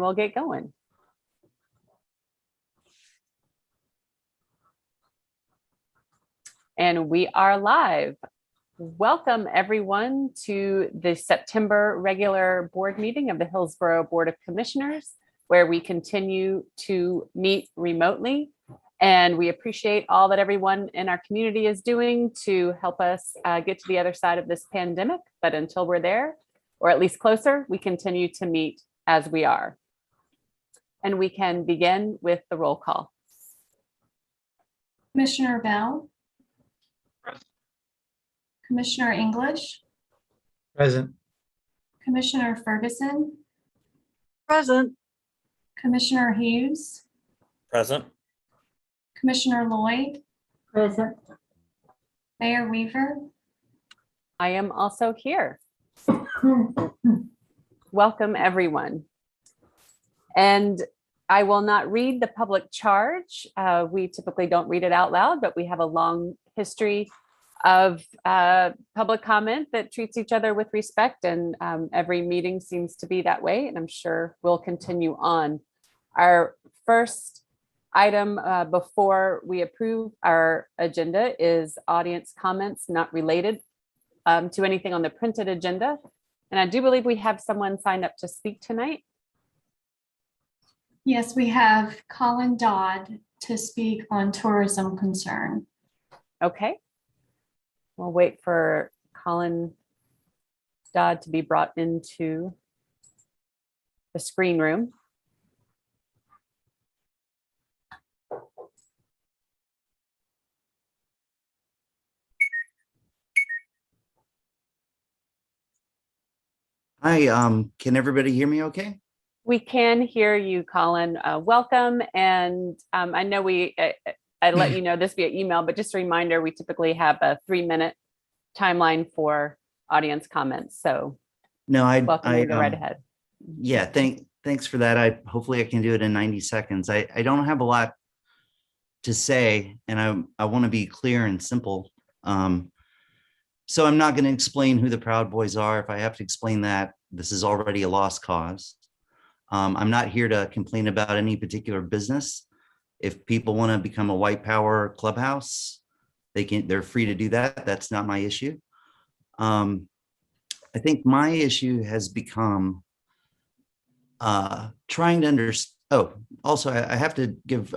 we'll get going. And we are live. Welcome everyone to the September regular board meeting of the Hillsborough Board of Commissioners, where we continue to meet remotely. And we appreciate all that everyone in our community is doing to help us get to the other side of this pandemic. But until we're there, or at least closer, we continue to meet as we are. And we can begin with the roll call. Commissioner Bell. Commissioner English. Present. Commissioner Ferguson. Present. Commissioner Hughes. Present. Commissioner Lloyd. Present. Mayor Weaver. I am also here. Welcome, everyone. And I will not read the public charge. We typically don't read it out loud, but we have a long history of public comment that treats each other with respect, and every meeting seems to be that way, and I'm sure we'll continue on. Our first item before we approve our agenda is audience comments not related to anything on the printed agenda. And I do believe we have someone signed up to speak tonight. Yes, we have Colin Dodd to speak on tourism concern. Okay. We'll wait for Colin Dodd to be brought into the screen room. Hi, can everybody hear me okay? We can hear you, Colin. Welcome. And I know I let you know this via email, but just a reminder, we typically have a 3-minute timeline for audience comments. So welcome, you go right ahead. Yeah, thanks for that. Hopefully I can do it in 90 seconds. I don't have a lot to say, and I want to be clear and simple. So I'm not going to explain who the Proud Boys are. If I have to explain that, this is already a lost cause. I'm not here to complain about any particular business. If people want to become a white power clubhouse, they're free to do that. That's not my issue. I think my issue has become trying to understand. Oh, also I have to give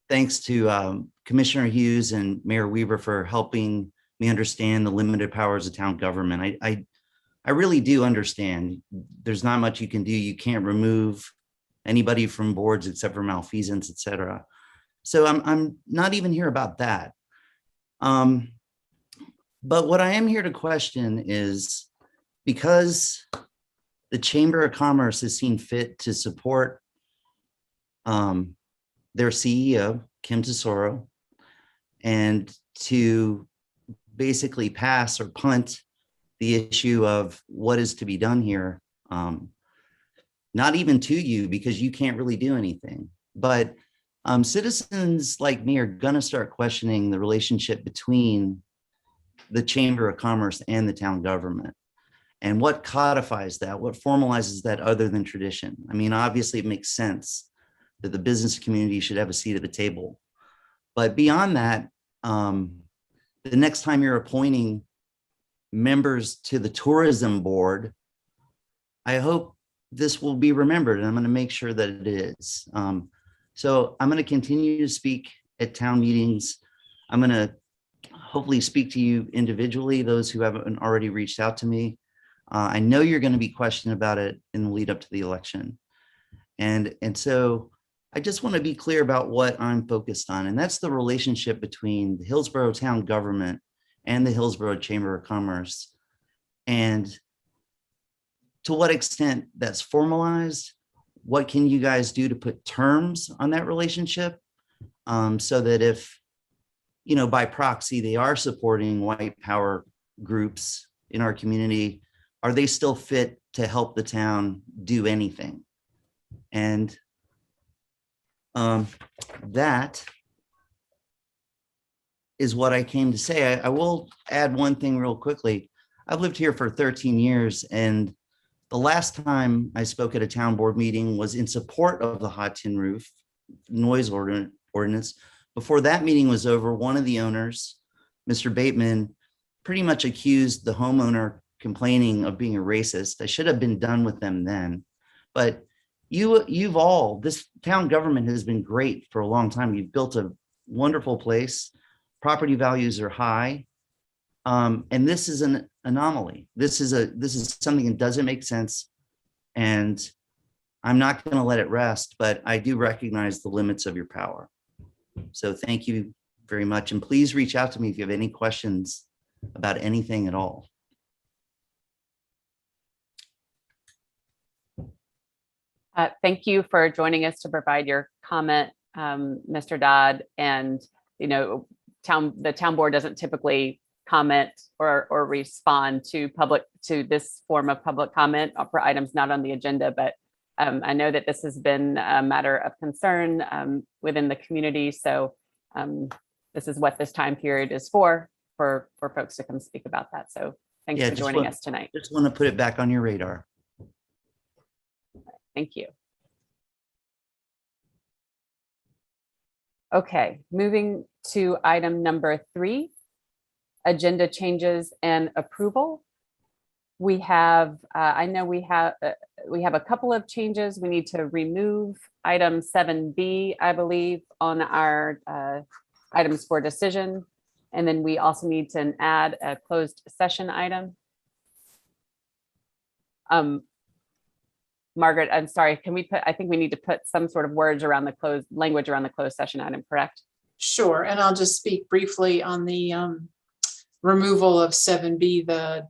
thanks to Commissioner Hughes and Mayor Weaver for helping me understand the limited powers of town government. I really do understand there's not much you can do. You can't remove anybody from boards except for malfeasance, et cetera. So I'm not even here about that. But what I am here to question is, because the Chamber of Commerce has seen fit to support their CEO, Kim Tesoro, and to basically pass or punt the issue of what is to be done here, not even to you, because you can't really do anything. But citizens like me are going to start questioning the relationship between the Chamber of Commerce and the town government, and what codifies that, what formalizes that other than tradition. I mean, obviously it makes sense that the business community should have a seat at the table. But beyond that, the next time you're appointing members to the tourism board, I hope this will be remembered, and I'm going to make sure that it is. So I'm going to continue to speak at town meetings. I'm going to hopefully speak to you individually, those who haven't already reached out to me. I know you're going to be questioned about it in the lead up to the election. And so I just want to be clear about what I'm focused on, and that's the relationship between the Hillsborough town government and the Hillsborough Chamber of Commerce, and to what extent that's formalized. What can you guys do to put terms on that relationship, so that if, by proxy, they are supporting white power groups in our community, are they still fit to help the town do anything? And that is what I came to say. I will add one thing real quickly. I've lived here for 13 years, and The last time I spoke at a town board meeting was in support of the hot tin roof noise ordinance. Before that meeting was over, one of the owners, Mr. Bateman, pretty much accused the homeowner complaining of being a racist. I should have been done with them then. But this town government has been great for a long time. You've built a wonderful place. Property values are high. And this is an anomaly. This is something that doesn't make sense. And I'm not going to let it rest, but I do recognize the limits of your power. So thank you very much. And please reach out to me if you have any questions about anything at all. Thank you for joining us to provide your comment, Mr. Dodd. And, you know, the town board doesn't typically comment or respond to this form of public comment for items not on the agenda, but I know that this has been a matter of concern within the community. So this is what this time period is for folks to come speak about that. So thanks for joining us tonight. Just want to put it back on your radar. Thank you. Okay, moving to item number 3, agenda changes and approval. We have, I know we have a couple of changes. We need to remove item 7B, I believe, on our items for decision. And then we also need to add a closed session item. Margaret, I'm sorry, I think we need to put some sort of language around the closed session item, correct? Sure, and I'll just speak briefly on the removal of 7B. The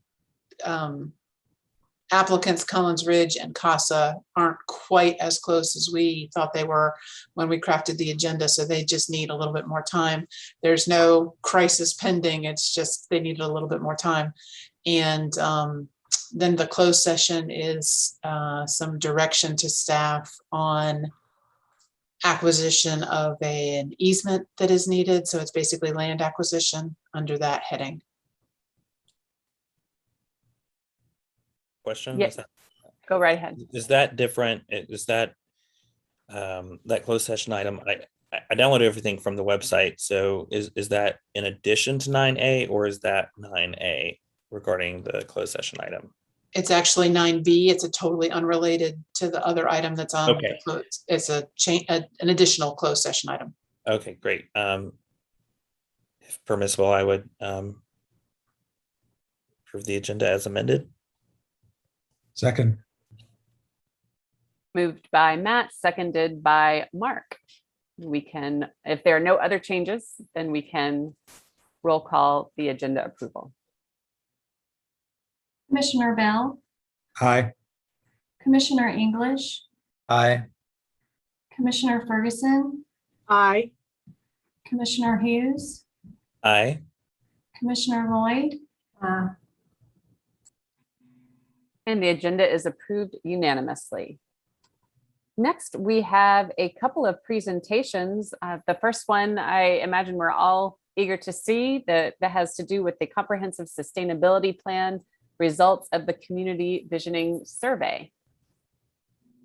applicants Collins Ridge and CASA aren't quite as close as we thought they were when we crafted the agenda, so they just need a little bit more time. There's no crisis pending, it's just they need a little bit more time. And then the closed session is some direction to staff on acquisition of an easement that is needed. So it's basically land acquisition under that heading. Question? Yes, go right ahead. Is that different? Is that that closed session item? I downloaded everything from the website. So is that in addition to 9A, or is that 9A regarding the closed session item? It's actually 9B. It's a totally unrelated to the other item that's on. Okay. It's an additional closed session item. Okay, great. If permissible, I would approve the agenda as amended. Second. Moved by Matt, seconded by Mark. We can, if there are no other changes, then we can roll call the agenda approval. Commissioner Bell, Aye. Commissioner English, Aye. Commissioner Ferguson, Aye. Commissioner Hughes, Aye. Commissioner Lloyd, And the agenda is approved unanimously. Next, we have a couple of presentations. The first one, I imagine we're all eager to see, that has to do with the Comprehensive Sustainability Plan results of the Community Visioning Survey.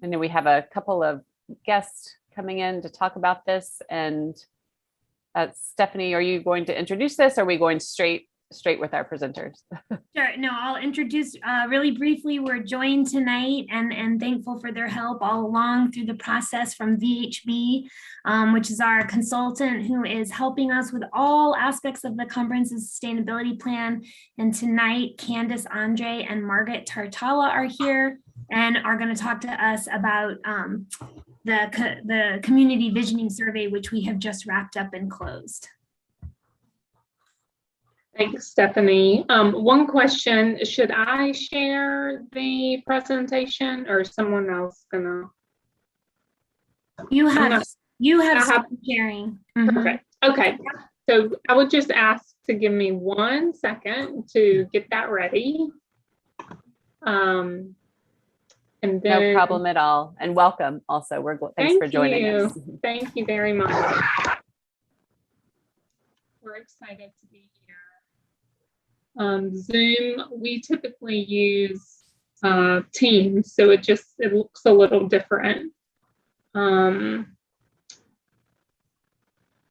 And then we have a couple of guests coming in to talk about this. And Stephanie, are you going to introduce this? Or are we going straight with our presenters? Sure. No, I'll introduce really briefly. We're joined tonight and thankful for their help all along through the process from VHB, which is our consultant who is helping us with all aspects of the Comprehensive Sustainability Plan. And tonight, Candace Andre and Margaret Tartala are here and are going to talk to us about the Community Visioning Survey, which we have just wrapped up and closed. Thanks, Stephanie. One question, should I share the presentation or is someone else gonna? You have sharing. Perfect. Okay, so I would just ask to give me 1 second to get that ready. And then, No problem at all. And welcome also. Thanks for joining us. Thank you very much. We're excited to be here. Zoom, we typically use teams. So it looks a little different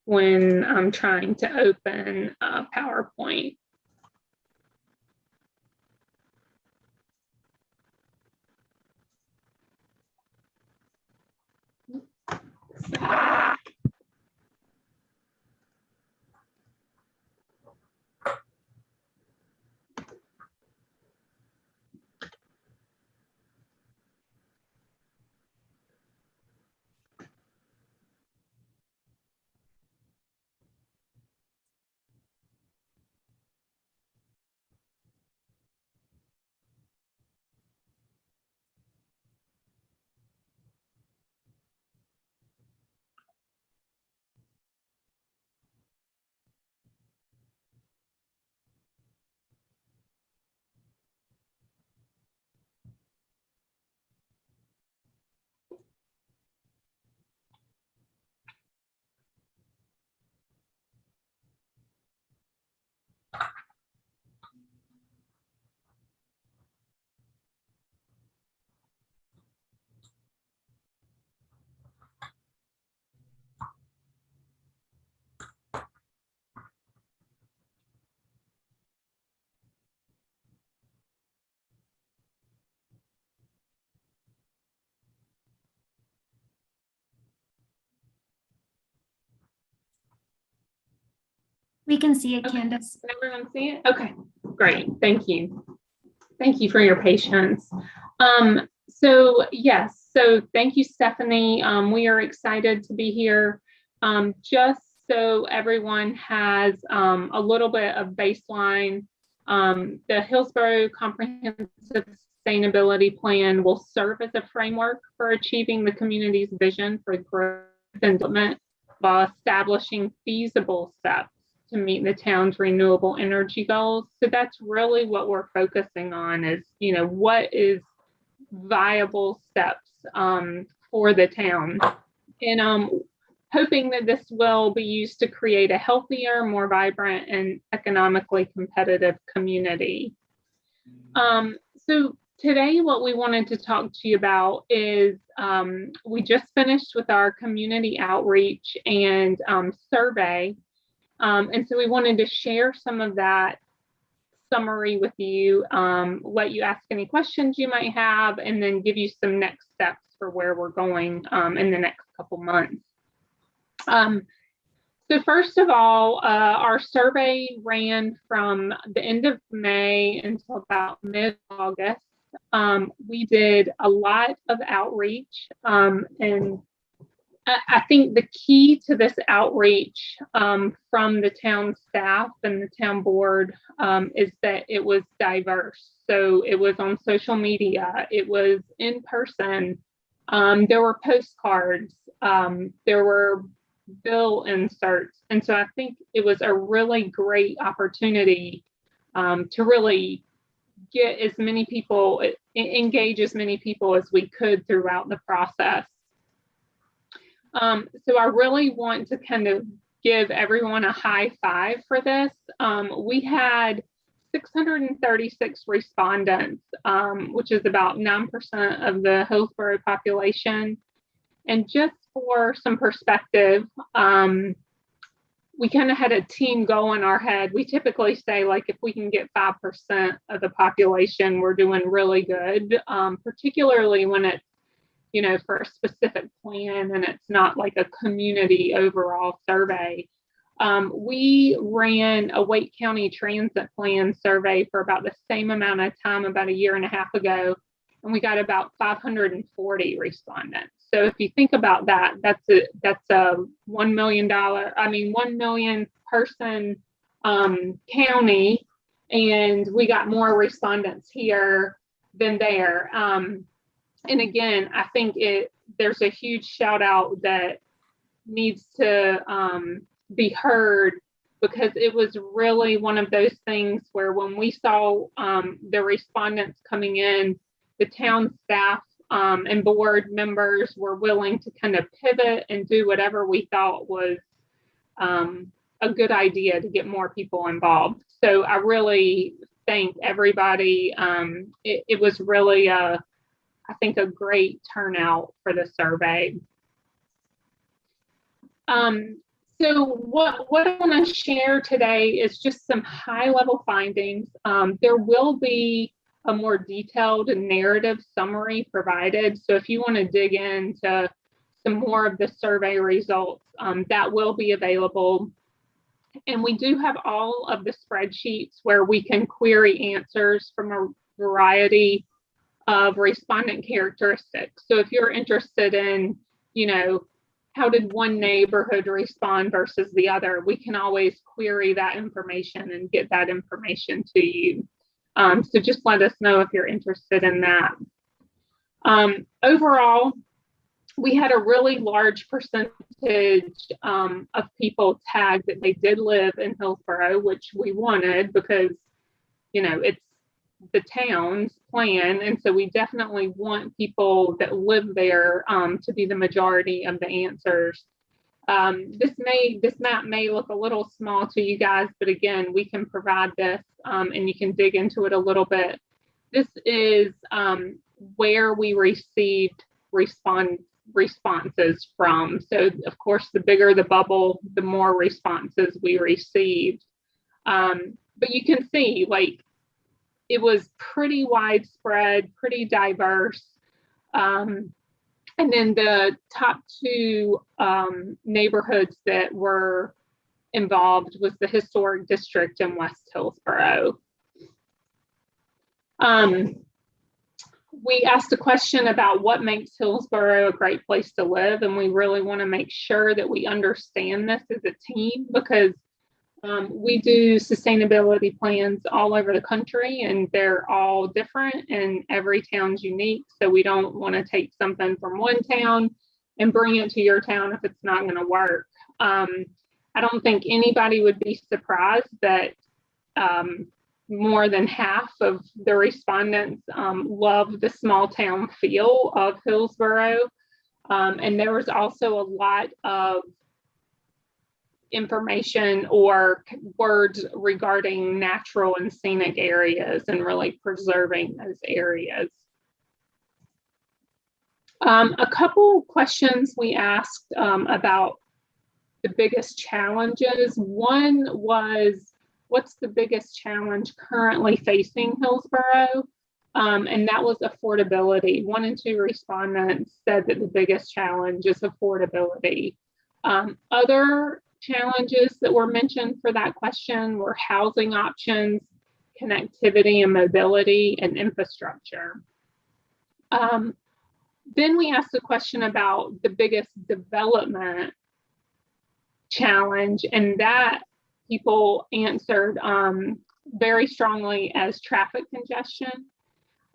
when I'm trying to open PowerPoint. We can see it, Okay. Candace. Can everyone see it? Okay, great. Thank you. Thank you for your patience. So yes, so thank you, Stephanie. We are excited to be here. Just so everyone has a little bit of baseline, the Hillsborough Comprehensive Sustainability Plan will serve as a framework for achieving the community's vision for growth and development while establishing feasible steps to meet the town's renewable energy goals. So that's really what we're focusing on is, what is viable steps for the town. And hoping that this will be used to create a healthier, more vibrant, and economically competitive community. So today, what we wanted to talk to you about is we just finished with our community outreach and survey. And so we wanted to share some of that summary with you, let you ask any questions you might have, and then give you some next steps for where we're going in the next couple months. So first of all, our survey ran from the end of May until about mid-August. We did a lot of outreach, and I think the key to this outreach from the town staff and the town board is that it was diverse. So it was on social media, it was in person, there were postcards, there were bill inserts. And so I think it was a really great opportunity to really get as many people, engage as many people as we could throughout the process. So I really want to kind of give everyone a high five for this. We had 636 respondents, which is about 9% of the Hillsborough population. And just for some perspective, we kind of had a team goal in our head. We typically say, like, if we can get 5% of the population, we're doing really good, particularly when it's, for a specific plan and it's not like a community overall survey. We ran a Wake County Transit Plan survey for about the same amount of time about a year and a half ago, and we got about 540 respondents. So if you think about that, that's a $1 million person county, and we got more respondents here than there. And again, I think there's a huge shout out that needs to be heard, because it was really one of those things where when we saw the respondents coming in, the town staff and board members were willing to kind of pivot and do whatever we thought was a good idea to get more people involved. So I really thank everybody. It was really, I think, a great turnout for the survey. So what I want to share today is just some high-level findings. There will be a more detailed narrative summary provided. So if you want to dig into some more of the survey results, that will be available. And we do have all of the spreadsheets where we can query answers from a variety of respondent characteristics. So if you're interested in, you know, how did one neighborhood respond versus the other, we can always query that information and get that information to you. So just let us know if you're interested in that. Overall, we had a really large percentage of people tagged that they did live in Hillsborough, which we wanted because, you know, it's the town's plan. And so we definitely want people that live there to be the majority of the answers. This map may look a little small to you guys, but again, we can provide this and you can dig into it a little bit. This is where we received responses from. So of course, the bigger the bubble, the more responses we received. But you can see, like, it was pretty widespread, pretty diverse. And then the top two neighborhoods that were involved was the historic district in West Hillsborough. We asked a question about what makes Hillsborough a great place to live, and we really want to make sure that we understand this as a team, because we do sustainability plans all over the country and they're all different and every town's unique. So we don't want to take something from one town and bring it to your town if it's not going to work. I don't think anybody would be surprised that more than half of the respondents love the small town feel of Hillsborough. And there was also a lot of information or words regarding natural and scenic areas and really preserving those areas. A couple questions we asked about the biggest challenges. One was, what's the biggest challenge currently facing Hillsborough? And that was affordability. 1 and 2 respondents said that the biggest challenge is affordability. Other challenges that were mentioned for that question were housing options, connectivity and mobility, and infrastructure. Then we asked a question about the biggest development challenge, and that people answered very strongly as traffic congestion.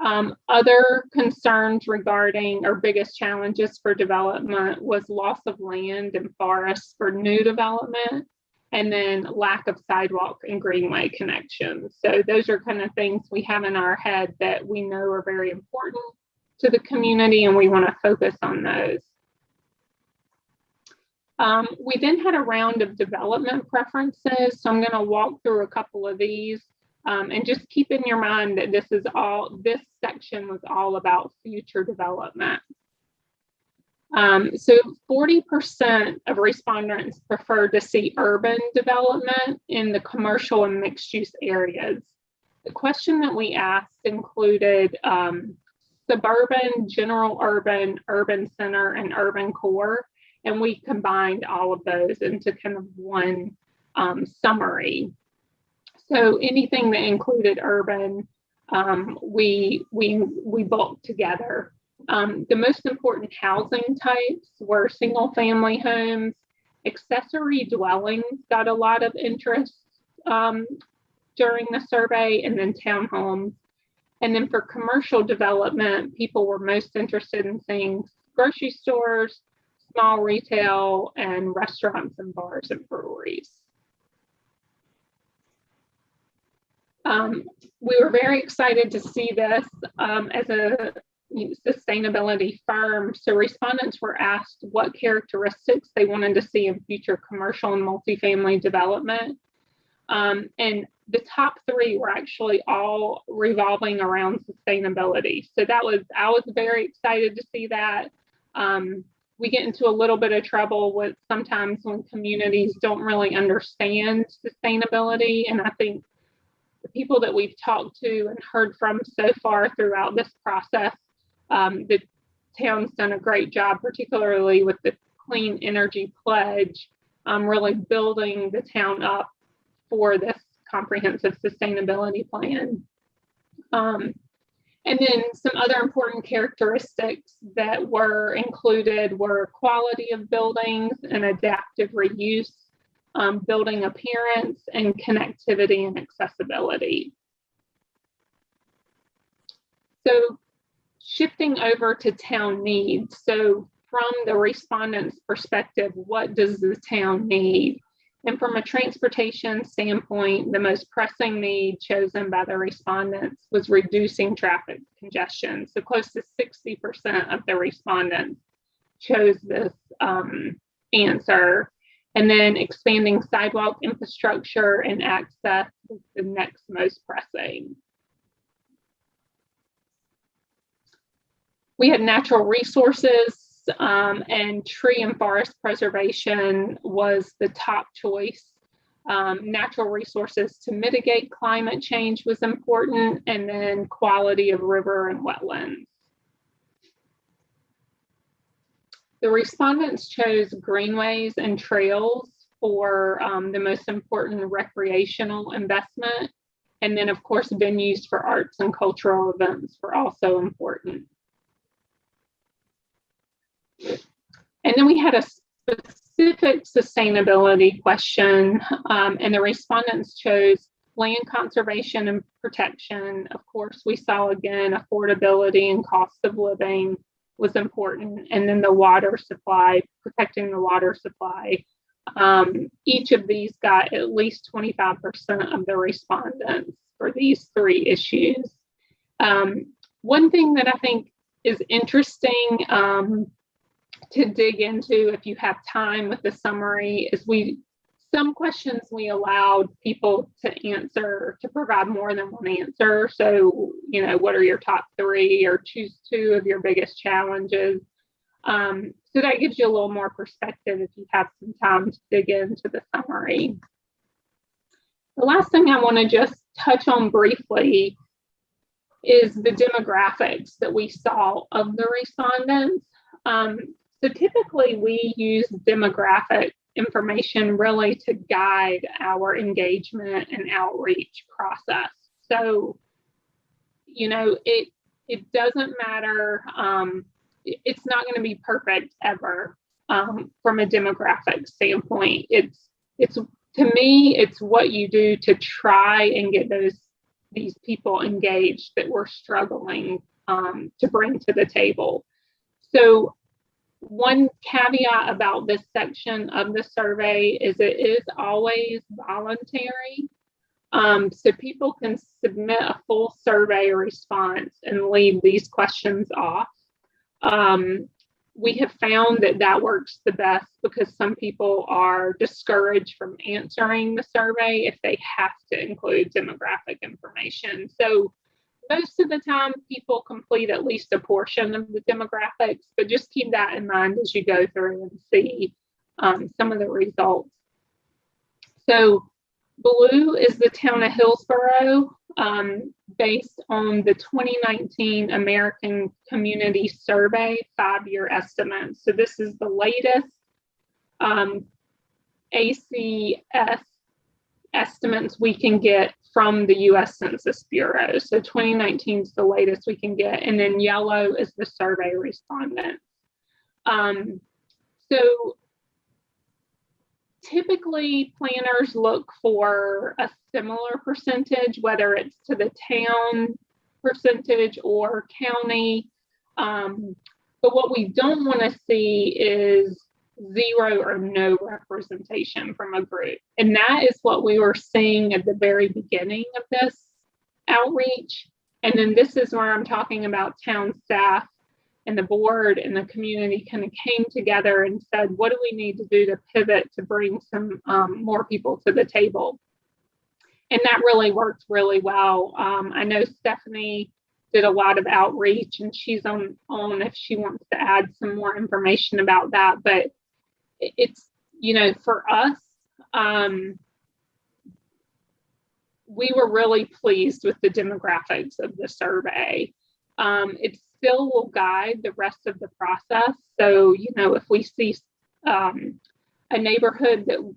Other concerns regarding or biggest challenges for development was loss of land and forests for new development, and then lack of sidewalk and greenway connections. So those are kind of things we have in our head that we know are very important to the community, and we want to focus on those. We then had a round of development preferences. So I'm going to walk through a couple of these. And just keep in your mind that this section was all about future development. So 40% of respondents preferred to see urban development in the commercial and mixed use areas. The question that we asked included suburban, general urban, urban center, and urban core. And we combined all of those into kind of one summary. So anything that included urban, we bulked together. The most important housing types were single family homes, accessory dwellings got a lot of interest during the survey, and then townhomes. And then for commercial development, people were most interested in seeing grocery stores, small retail, and restaurants and bars and breweries. We were very excited to see this as a sustainability firm. So respondents were asked what characteristics they wanted to see in future commercial and multifamily development. And the top three were actually all revolving around sustainability. So I was very excited to see that. We get into a little bit of trouble with sometimes when communities don't really understand sustainability. And I think the people that we've talked to and heard from so far throughout this process, the town's done a great job, particularly with the Clean Energy Pledge, really building the town up for this comprehensive sustainability plan. And then some other important characteristics that were included were quality of buildings and adaptive reuse, building appearance, and connectivity and accessibility. So shifting over to town needs. So from the respondent's perspective, what does the town need? And from a transportation standpoint, the most pressing need chosen by the respondents was reducing traffic congestion. So close to 60% of the respondents chose this answer. And then expanding sidewalk infrastructure and access was the next most pressing. We had natural resources, and tree and forest preservation was the top choice. Natural resources to mitigate climate change was important, and then quality of river and wetlands. The respondents chose greenways and trails for the most important recreational investment. And then, of course, venues for arts and cultural events were also important. And then we had a specific sustainability question, and the respondents chose land conservation and protection. Of course, we saw again affordability and cost of living was important, and then the water supply, protecting the water supply. Each of these got at least 25% of the respondents for these three issues. One thing that I think is interesting to dig into, if you have time with the summary, is some questions we allowed people to answer, to provide more than one answer. So, you know, what are your top three, or choose two of your biggest challenges? So that gives you a little more perspective if you have some time to dig into the summary. The last thing I want to just touch on briefly is the demographics that we saw of the respondents. So typically we use demographic information really to guide our engagement and outreach process. So, you know, it doesn't matter. It's not going to be perfect ever from a demographic standpoint. It's to me, it's what you do to try and get these people engaged that we're struggling to bring to the table. So one caveat about this section of the survey is it is always voluntary. So people can submit a full survey response and leave these questions off. We have found that works the best because some people are discouraged from answering the survey if they have to include demographic information. So most of the time people complete at least a portion of the demographics, but just keep that in mind as you go through and see some of the results. So blue is the town of Hillsborough, based on the 2019 American Community Survey 5-year estimate. So this is the latest ACS estimates we can get from the US Census Bureau. So 2019 is the latest we can get. And then yellow is the survey respondents. So typically planners look for a similar percentage, whether it's to the town percentage or county. But what we don't want to see is 0 or no representation from a group. And that is what we were seeing at the very beginning of this outreach. And then this is where I'm talking about town staff and the board and the community kind of came together and said, what do we need to do to pivot to bring some more people to the table? and that really worked really well. I know Stephanie did a lot of outreach, and she's on if she wants to add some more information about that. But it's, for us, we were really pleased with the demographics of the survey. It still will guide the rest of the process. So, if we see a neighborhood that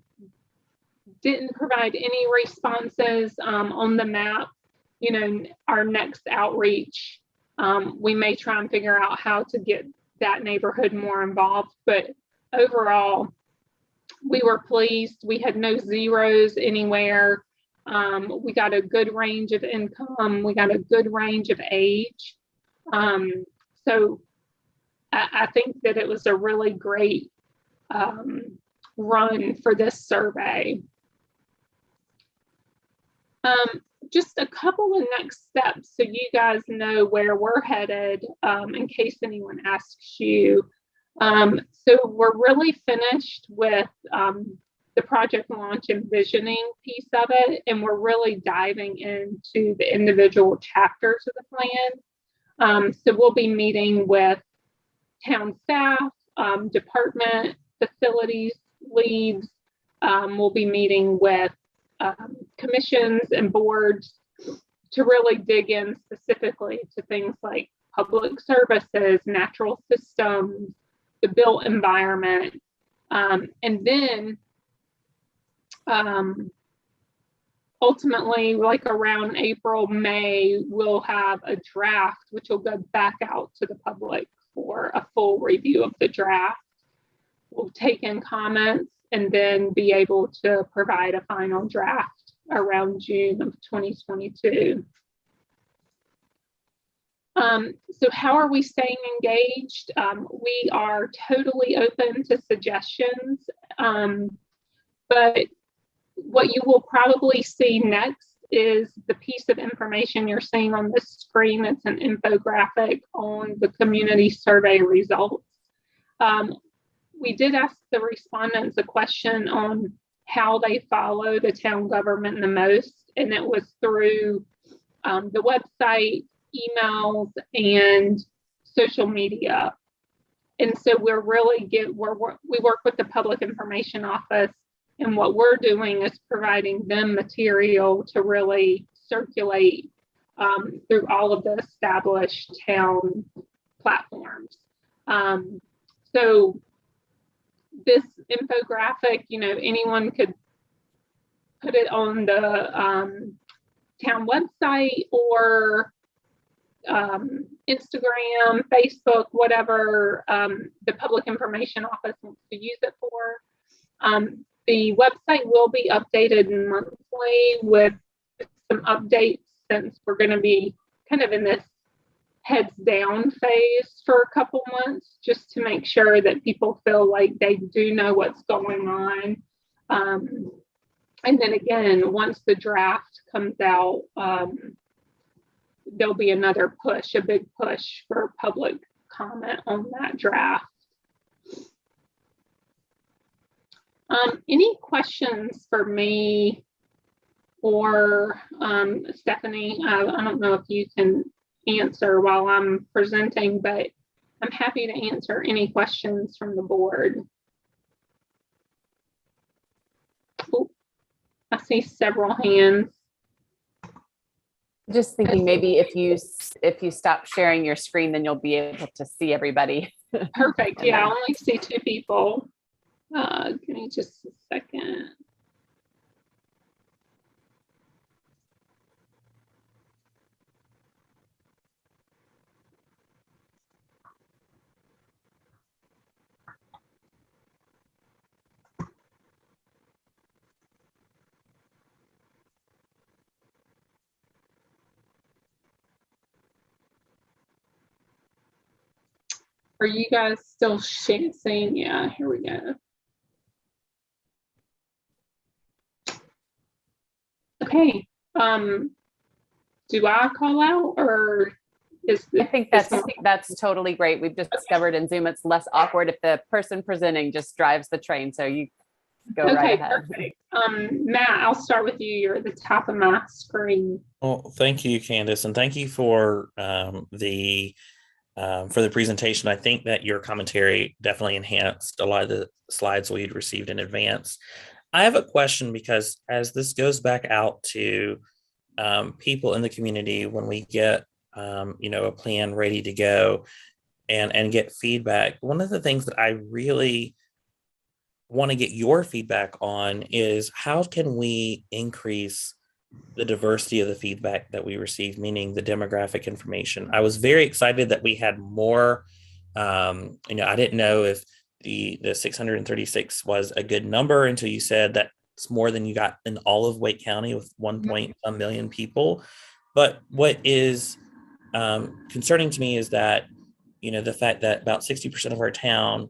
didn't provide any responses on the map, our next outreach, we may try and figure out how to get that neighborhood more involved. But overall, we were pleased. We had no zeros anywhere. We got a good range of income. We got a good range of age. So I think that it was a really great run for this survey. Just a couple of next steps so you guys know where we're headed in case anyone asks you. So we're really finished with the project launch and visioning piece of it, and we're really diving into the individual chapters of the plan. So we'll be meeting with town staff, department, facilities leads. We'll be meeting with commissions and boards to really dig in specifically to things like public services, natural systems, the built environment, and then ultimately, like around April, May, we'll have a draft which will go back out to the public for a full review of the draft. We'll take in comments and then be able to provide a final draft around June of 2022. So how are we staying engaged? We are totally open to suggestions, but what you will probably see next is the piece of information you're seeing on this screen. It's an infographic on the community survey results. We did ask the respondents a question on how they follow the town government the most, and it was through the website, emails, and social media. And so we work with the Public Information Office, and what we're doing is providing them material to really circulate through all of the established town platforms. So this infographic, anyone could put it on the town website or Instagram, Facebook, whatever the Public Information Office wants to use it for. The website will be updated monthly with some updates, since we're going to be kind of in this heads down phase for a couple months, just to make sure that people feel like they do know what's going on. And then again, once the draft comes out, there'll be another push, a big push for public comment on that draft. Any questions for me or Stephanie? I don't know if you can answer while I'm presenting, but I'm happy to answer any questions from the board. Oh, I see several hands. Just thinking maybe if you stop sharing your screen, then you'll be able to see everybody. Perfect. Yeah, I only see 2 people. Give me just a second. Are you guys still seeing? Yeah, here we go. Okay. Do I call out, or is I think that's totally great. We've just discovered in Zoom it's less awkward if the person presenting just drives the train. So you go right Okay, ahead. perfect. Matt, I'll start with you. You're at the top of my screen. Well, thank you, Candace, and thank you for the presentation. I think that your commentary definitely enhanced a lot of the slides we'd received in advance. I have a question because as this goes back out to people in the community, when we get a plan ready to go and get feedback, one of the things that I really want to get your feedback on is how can we increase the diversity of the feedback that we receive, meaning the demographic information. I was very excited that we had more. I didn't know if the 636 was a good number until you said that it's more than you got in all of Wake County with 1.1 million people. But what is concerning to me is that, the fact that about 60% of our town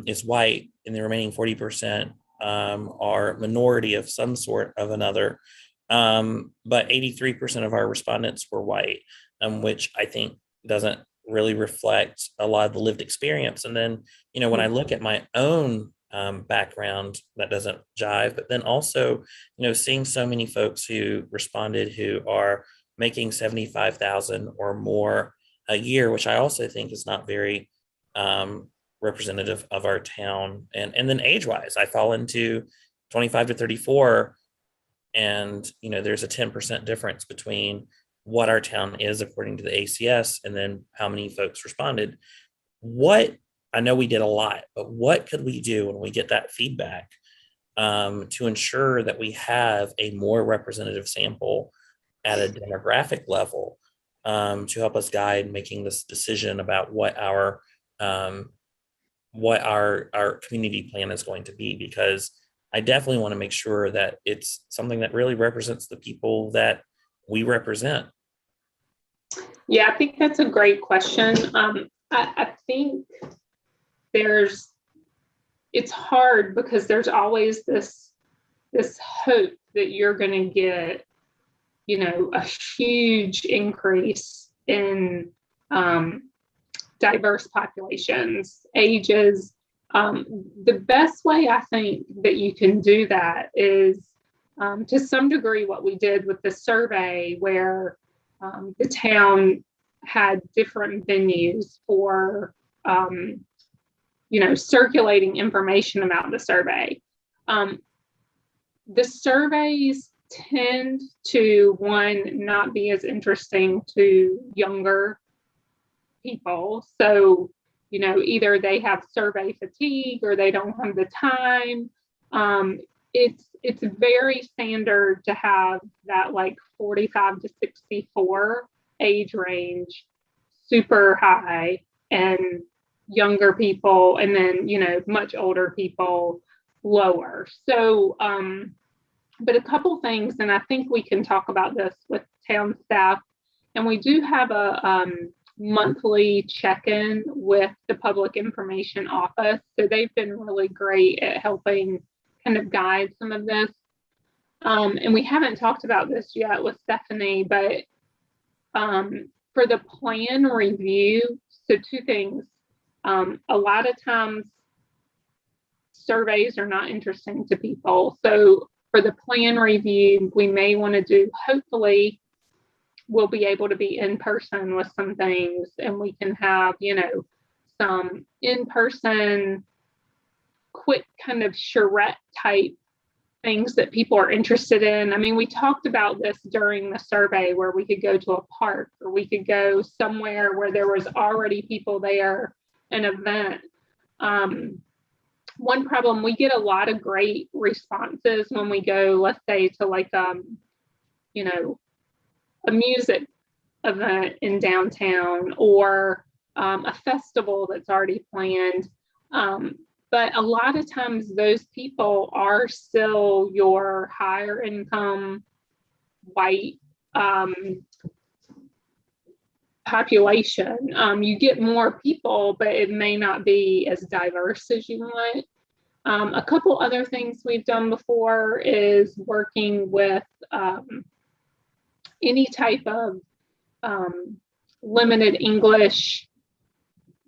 is white and the remaining 40% are minority of some sort of another. But 83% of our respondents were white, which I think doesn't really reflect a lot of the lived experience. And then, when I look at my own background, that doesn't jive. But then also, seeing so many folks who responded who are making 75,000 or more a year, which I also think is not very representative of our town. And then age-wise, I fall into 25 to 34. And, there's a 10% difference between what our town is according to the ACS and then how many folks responded. I know we did a lot, but what could we do when we get that feedback to ensure that we have a more representative sample at a demographic level to help us guide making this decision about what our community plan is going to be? Because I definitely want to make sure that it's something that really represents the people that we represent. Yeah, I think that's a great question. I think it's hard because there's always this hope that you're going to get, a huge increase in diverse populations, ages. The best way I think that you can do that is to some degree what we did with the survey, where the town had different venues for circulating information about the survey. The surveys tend to, not be as interesting to younger people. So, either they have survey fatigue or they don't have the time. It's very standard to have that 45 to 64 age range, super high, and younger people, and then, much older people lower. So, but a couple things, and I think we can talk about this with town staff, and we do have a monthly check-in with the Public Information Office. So they've been really great at helping kind of guide some of this. And we haven't talked about this yet with Stephanie, but for the plan review, so two things. A lot of times surveys are not interesting to people. So for the plan review, we may want to do, hopefully, we'll be able to be in person with some things, and we can have, some in-person, quick kind of charrette type things that people are interested in. I mean, we talked about this during the survey where we could go to a park or we could go somewhere where there was already people there, an event. One problem, we get a lot of great responses when we go, let's say, to a music event in downtown or a festival that's already planned. But a lot of times those people are still your higher income white population. You get more people, but it may not be as diverse as you want. A couple other things we've done before is working with any type of limited English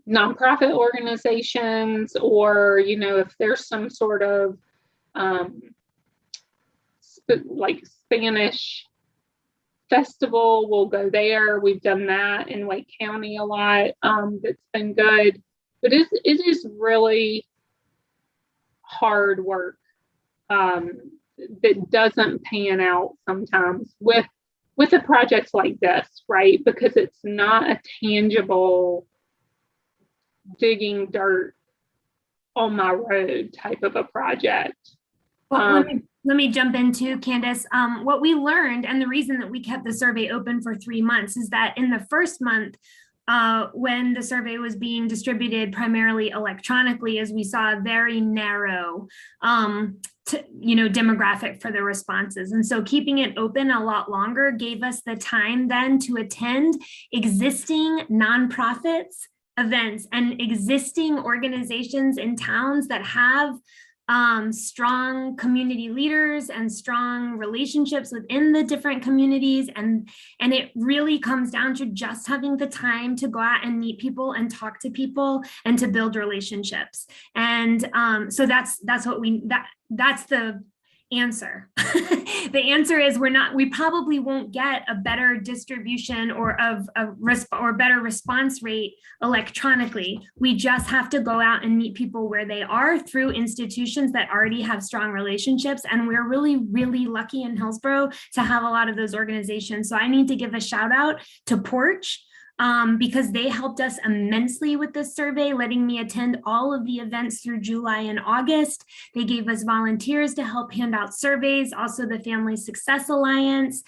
nonprofit organizations, or if there's some sort of like Spanish festival. We'll go there. We've done that in Wake County a lot. That's been good, but it is really hard work that doesn't pan out sometimes with a project like this, right? Because it's not a tangible digging dirt on my road type of a project. Well, let me jump into Candace. What we learned, and the reason that we kept the survey open for 3 months, is that in the first month, when the survey was being distributed primarily electronically, as we saw a very narrow demographic for the responses. And so keeping it open a lot longer gave us the time then to attend existing nonprofits events and existing organizations in towns that have strong community leaders and strong relationships within the different communities. And it really comes down to just having the time to go out and meet people and talk to people and to build relationships. And so that's the answer. The answer is we probably won't get a better distribution or better response rate electronically. We just have to go out and meet people where they are through institutions that already have strong relationships. And we're really, really lucky in Hillsborough to have a lot of those organizations. So I need to give a shout out to Porch, because they helped us immensely with this survey, letting me attend all of the events through July and August. They gave us volunteers to help hand out surveys, also the Family Success Alliance.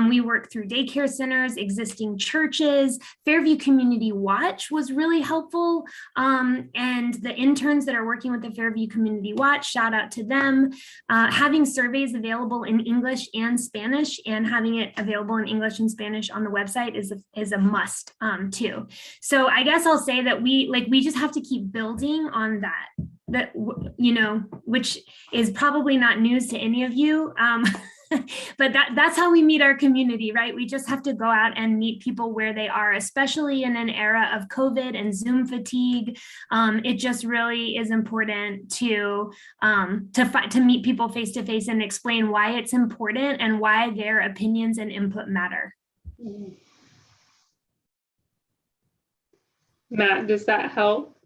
We worked through daycare centers, existing churches. Fairview Community Watch was really helpful. And the interns that are working with the Fairview Community Watch, shout out to them. Having surveys available in English and Spanish, and having it available in English and Spanish on the website is a must. Too. So I guess I'll say that we just have to keep building on that, which is probably not news to any of you. But that's how we meet our community, right? We just have to go out and meet people where they are, especially in an era of COVID and Zoom fatigue. It just really is important to meet people face to face and explain why it's important and why their opinions and input matter. Mm-hmm. Matt, does that help?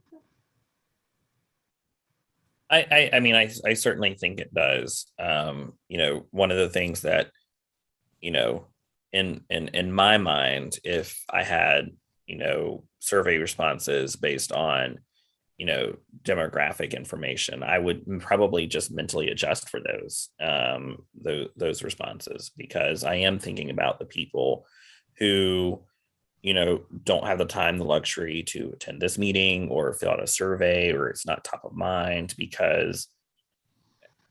I mean, I certainly think it does. One of the things that, in my mind, if I had, survey responses based on, demographic information, I would probably just mentally adjust for those responses, because I am thinking about the people who don't have the time, the luxury to attend this meeting or fill out a survey, or it's not top of mind, because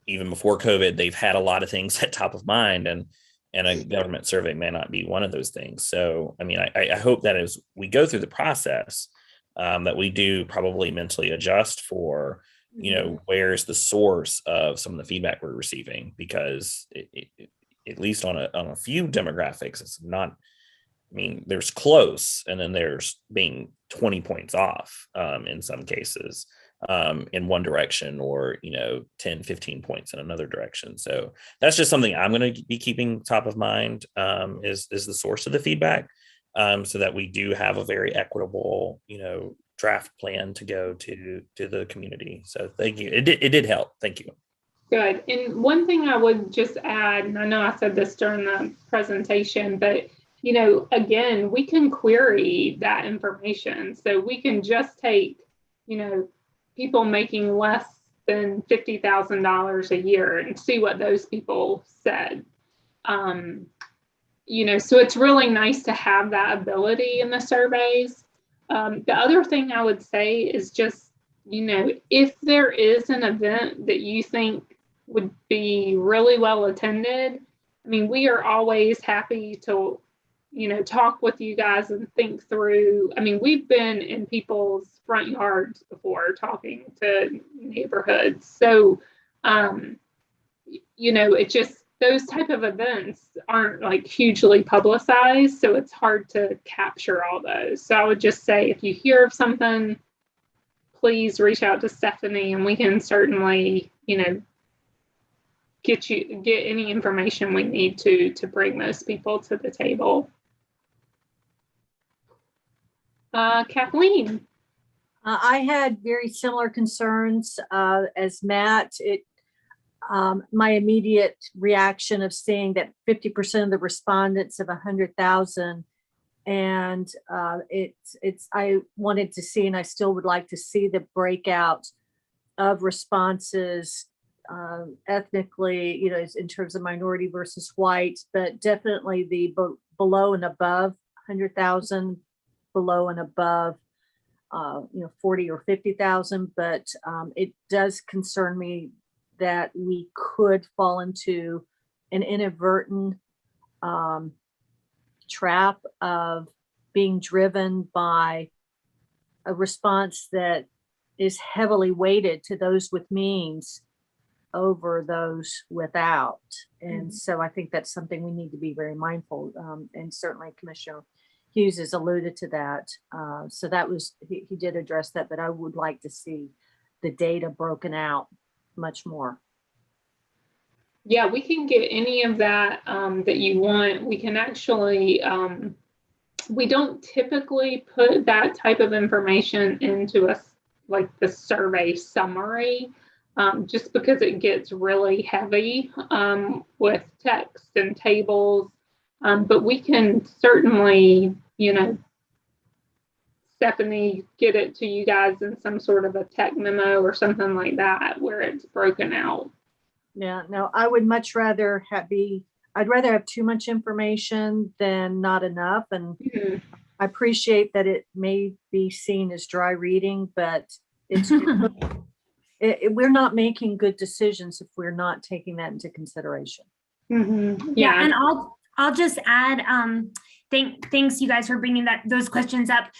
even before COVID, they've had a lot of things at top of mind, and a government survey may not be one of those things. So, I mean, I hope that as we go through the process, that we do probably mentally adjust for, where's the source of some of the feedback we're receiving, because at least on a few demographics, it's not. I mean, there's close, and then there's being 20 points off in some cases in one direction, or, 10, 15 points in another direction. So that's just something I'm going to be keeping top of mind, is the source of the feedback, so that we do have a very equitable, draft plan to go to the community. So thank you. It did help. Thank you. Good. And one thing I would just add, and I know I said this during the presentation, but again, we can query that information. So we can just take, people making less than $50,000 a year and see what those people said. So it's really nice to have that ability in the surveys. The other thing I would say is just, if there is an event that you think would be really well attended, I mean, we are always happy to talk with you guys and think through. I mean, we've been in people's front yards before talking to neighborhoods. So, it just, those type of events aren't like hugely publicized. So it's hard to capture all those. So I would just say, if you hear of something, please reach out to Stephanie, and we can certainly, get any information we need to bring those people to the table. Kathleen. I had very similar concerns as Matt. My immediate reaction of seeing that 50% of the respondents of 100,000, and I wanted to see, and I still would like to see the breakout of responses ethnically, in terms of minority versus white, but definitely the below and above 100,000, below and above 40 or 50,000. But it does concern me that we could fall into an inadvertent trap of being driven by a response that is heavily weighted to those with means over those without. And so I think that's something we need to be very mindful. And certainly Commissioner Hughes has alluded to that. So that was, he did address that, but I would like to see the data broken out much more. Yeah, we can get any of that that you want. We can actually, we don't typically put that type of information into like the survey summary, just because it gets really heavy with text and tables. But we can certainly, Stephanie, get it to you guys in some sort of a tech memo or something like that where it's broken out. Yeah, no, I would much rather I'd rather have too much information than not enough. And I appreciate that it may be seen as dry reading, but we're not making good decisions if we're not taking that into consideration. Yeah, and I'll just add, thanks you guys for bringing those questions up.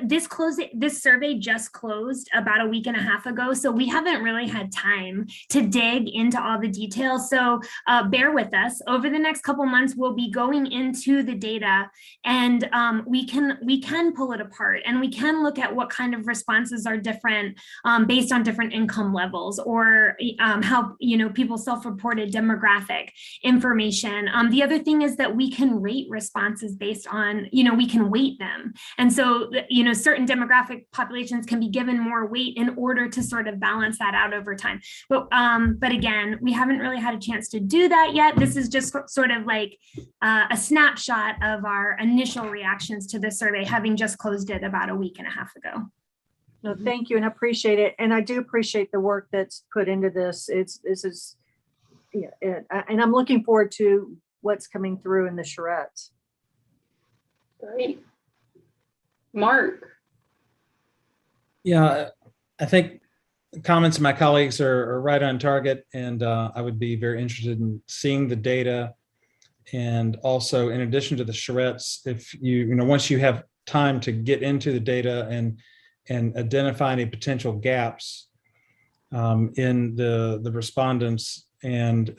This survey just closed about a week and a half ago, so we haven't really had time to dig into all the details. So bear with us. Over the next couple months, we'll be going into the data, and we can pull it apart, and we can look at what kind of responses are different based on different income levels, or how people self-reported demographic information. The other thing is that we can rate responses based on, we can weight them. And so, certain demographic populations can be given more weight in order to sort of balance that out over time. But again, we haven't really had a chance to do that yet. This is just sort of like a snapshot of our initial reactions to the survey, having just closed it about a week and a half ago. No, thank you, and I appreciate it. And I do appreciate the work that's put into this. And I'm looking forward to what's coming through in the charrettes. Great. Mark. Yeah, I think the comments of my colleagues are right on target, and I would be very interested in seeing the data. And also, in addition to the charrettes, if once you have time to get into the data and identify any potential gaps in the respondents, and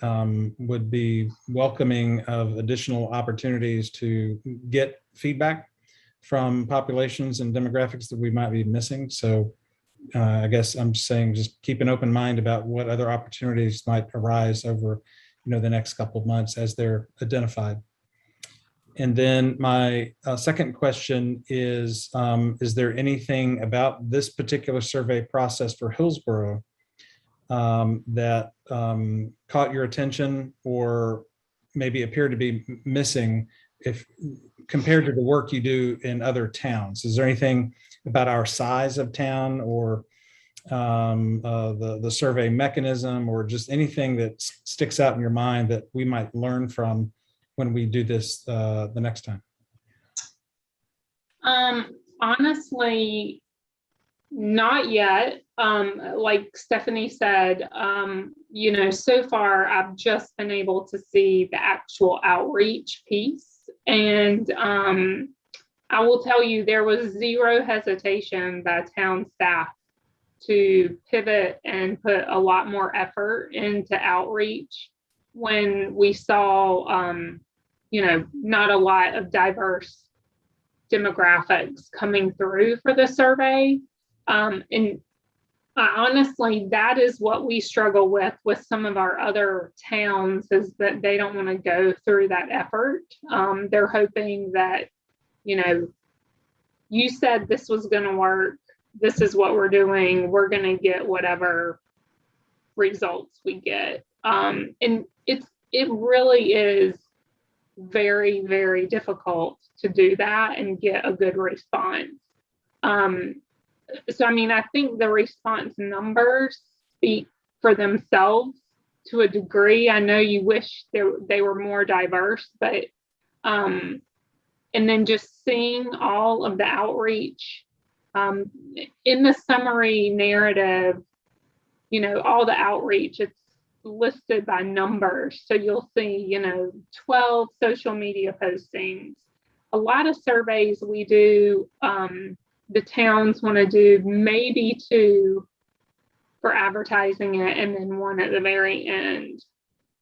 would be welcoming of additional opportunities to get feedback from populations and demographics that we might be missing. So I guess I'm saying just keep an open mind about what other opportunities might arise over the next couple of months as they're identified. And then my second question is there anything about this particular survey process for Hillsborough that caught your attention or maybe appeared to be missing if compared to the work you do in other towns? Is there anything about our size of town or the survey mechanism or just anything that sticks out in your mind that we might learn from when we do this the next time? Honestly, not yet. Like Stephanie said, so far I've just been able to see the actual outreach piece. And I will tell you, there was zero hesitation by town staff to pivot and put a lot more effort into outreach when we saw, not a lot of diverse demographics coming through for the survey. And Honestly, that is what we struggle with some of our other towns, is that they don't want to go through that effort. They're hoping that, you said this was going to work. This is what we're doing. We're going to get whatever results we get. And it really is very, very difficult to do that and get a good response. So, I think the response numbers speak for themselves to a degree. I know you wish they were more diverse, but, and then just seeing all of the outreach in the summary narrative, all the outreach, it's listed by numbers. So you'll see, 12 social media postings. A lot of surveys we do, the towns want to do maybe 2 for advertising it and then 1 at the very end.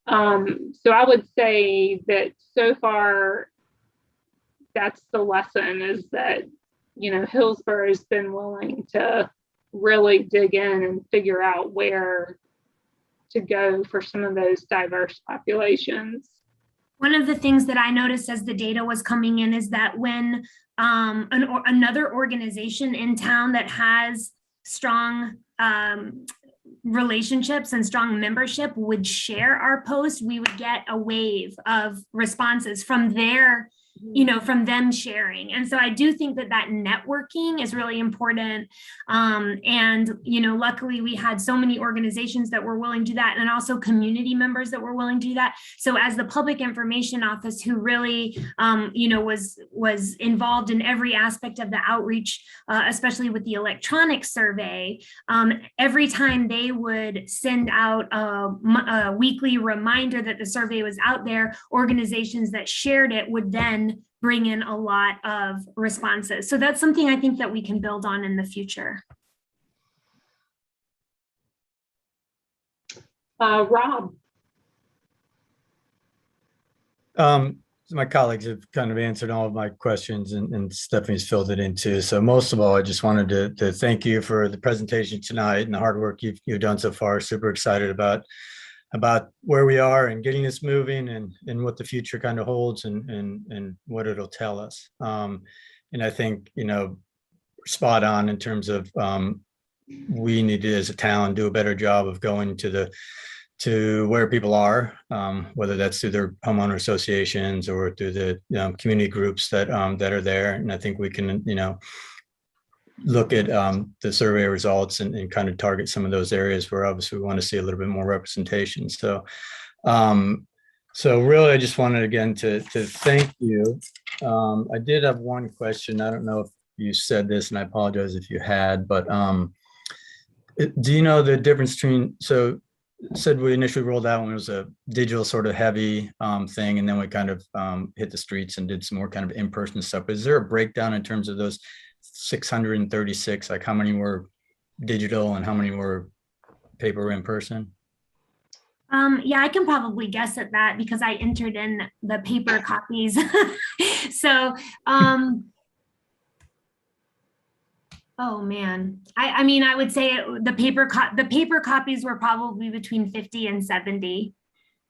So I would say that so far, that's the lesson, is that, Hillsborough has been willing to really dig in and figure out where to go for some of those diverse populations. One of the things that I noticed as the data was coming in is that when another organization in town that has strong relationships and strong membership would share our post, we would get a wave of responses from their, from them sharing. And so I do think that networking is really important. And, luckily we had so many organizations that were willing to do that, and also community members that were willing to do that. So as the public information office, who really, was involved in every aspect of the outreach, especially with the electronic survey, every time they would send out a weekly reminder that the survey was out there, organizations that shared it would then bring in a lot of responses. So that's something I think that we can build on in the future. Rob. My colleagues have kind of answered all of my questions, and Stephanie's filled it in too. So most of all, I just wanted to thank you for the presentation tonight and the hard work you've done so far. Super excited about where we are and getting this moving, and what the future kind of holds, and what it'll tell us. And I think, spot on in terms of we need to, as a town, do a better job of going to where people are, whether that's through their homeowner associations or through the community groups that are there. And I think we can, look at the survey results and kind of target some of those areas where obviously we want to see a little bit more representation. So, really, I just wanted again to thank you. I did have one question. I don't know if you said this, and I apologize if you had, but do you know the difference between, so said we initially rolled out when it was a digital sort of heavy thing, and then we kind of hit the streets and did some more kind of in-person stuff. Is there a breakdown in terms of those 636, like how many were digital and how many were paper in person? Yeah, I can probably guess at that because I entered in the paper copies. So, oh man, I would say the paper copies were probably between 50 and 70.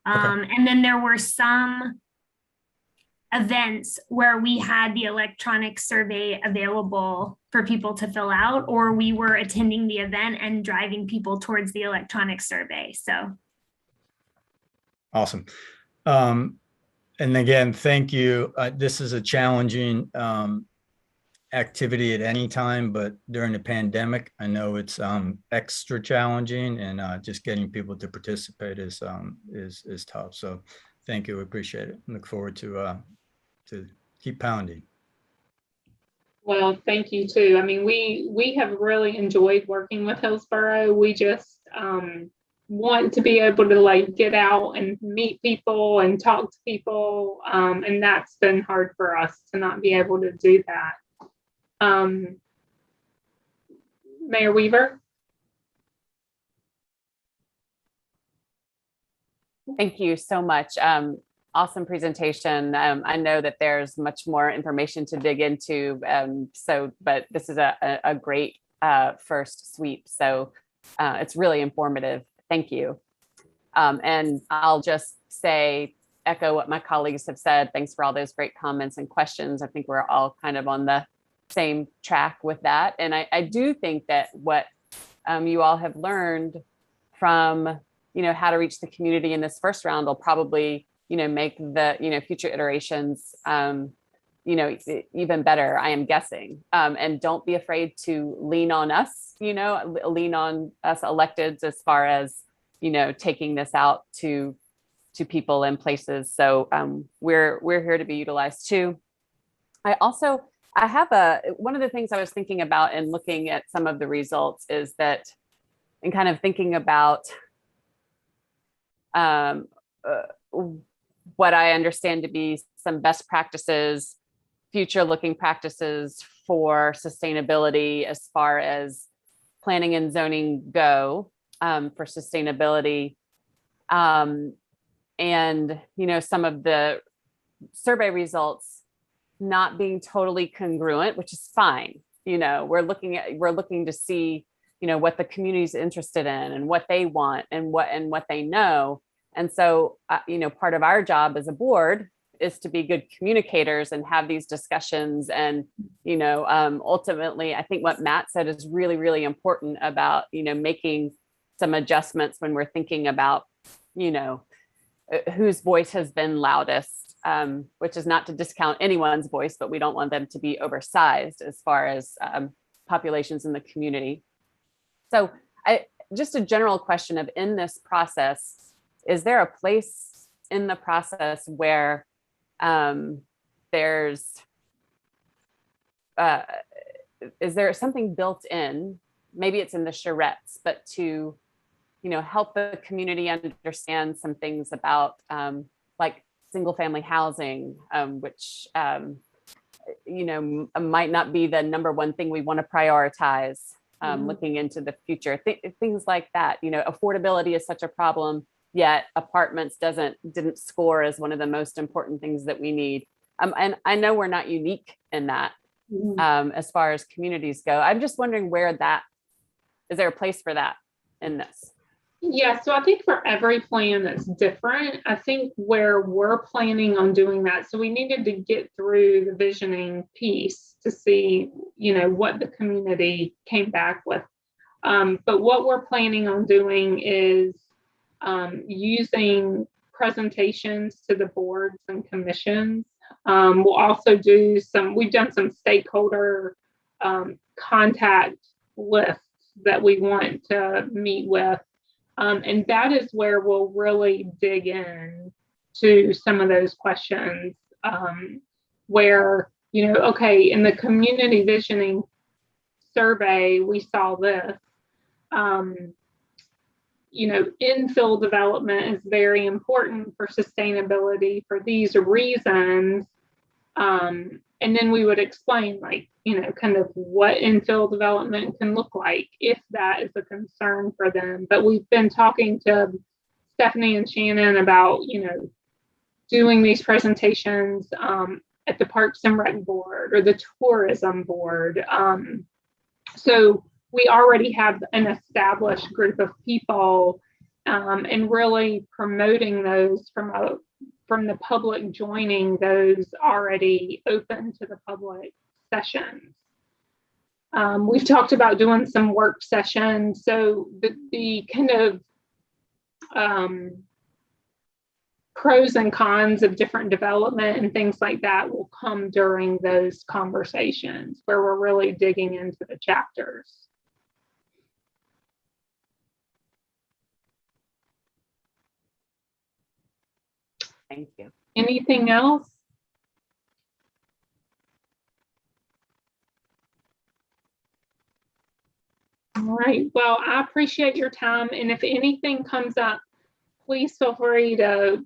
Okay. And then there were some events where we had the electronic survey available for people to fill out, or we were attending the event and driving people towards the electronic survey. So. Awesome. And again, thank you. This is a challenging activity at any time, but during the pandemic, I know it's extra challenging, and just getting people to participate is tough. So thank you. We appreciate it. Look forward to keep pounding. Well, thank you too. I mean, we have really enjoyed working with Hillsborough. We just want to be able to get out and meet people and talk to people. And that's been hard for us to not be able to do that. Mayor Weaver. Thank you so much. Awesome presentation. I know that there's much more information to dig into. But this is a great first sweep. So it's really informative. Thank you. And I'll just say, echo what my colleagues have said. Thanks for all those great comments and questions. I think we're all kind of on the same track with that. And I do think that what you all have learned from, how to reach the community in this first round will probably, make the, future iterations, even better, I am guessing. And don't be afraid to lean on us, lean on us electeds as far as, taking this out to people and places. So we're here to be utilized too. I have one of the things I was thinking about and looking at some of the results is that, and kind of thinking about what I understand to be some best practices, future looking practices for sustainability as far as planning and zoning go for sustainability. And, some of the survey results not being totally congruent, which is fine. We're looking to see, what the community is interested in and what they want and what they know. And so, part of our job as a board is to be good communicators and have these discussions. And, ultimately, I think what Matt said is really, really important about, making some adjustments when we're thinking about, whose voice has been loudest, which is not to discount anyone's voice, but we don't want them to be oversized as far as populations in the community. So just a general question of, in this process, is there a place in the process where is there something built in, maybe it's in the charrettes, but to, help the community understand some things about like single family housing, which, might not be the number one thing we want to prioritize looking into the future, things like that. Affordability is such a problem, yet apartments didn't score as one of the most important things that we need. And I know we're not unique in that as far as communities go. I'm just wondering is there a place for that in this? Yeah, so I think for every plan that's different, I think where we're planning on doing that, so we needed to get through the visioning piece to see, what the community came back with. But what we're planning on doing is using presentations to the boards and commissions. We'll also we've done some stakeholder contact lists that we want to meet with. And that is where we'll really dig in to some of those questions where, okay, in the community visioning survey, we saw this, infill development is very important for sustainability for these reasons. And then we would explain, kind of what infill development can look like if that is a concern for them. But we've been talking to Stephanie and Shannon about, doing these presentations at the Parks and Rec Board or the Tourism Board. So we already have an established group of people and really promoting those from the public, joining those already open to the public sessions. We've talked about doing some work sessions. So the kind of pros and cons of different development and things like that will come during those conversations where we're really digging into the chapters. Thank you. Anything else? All right. Well, I appreciate your time. And if anything comes up, please feel free to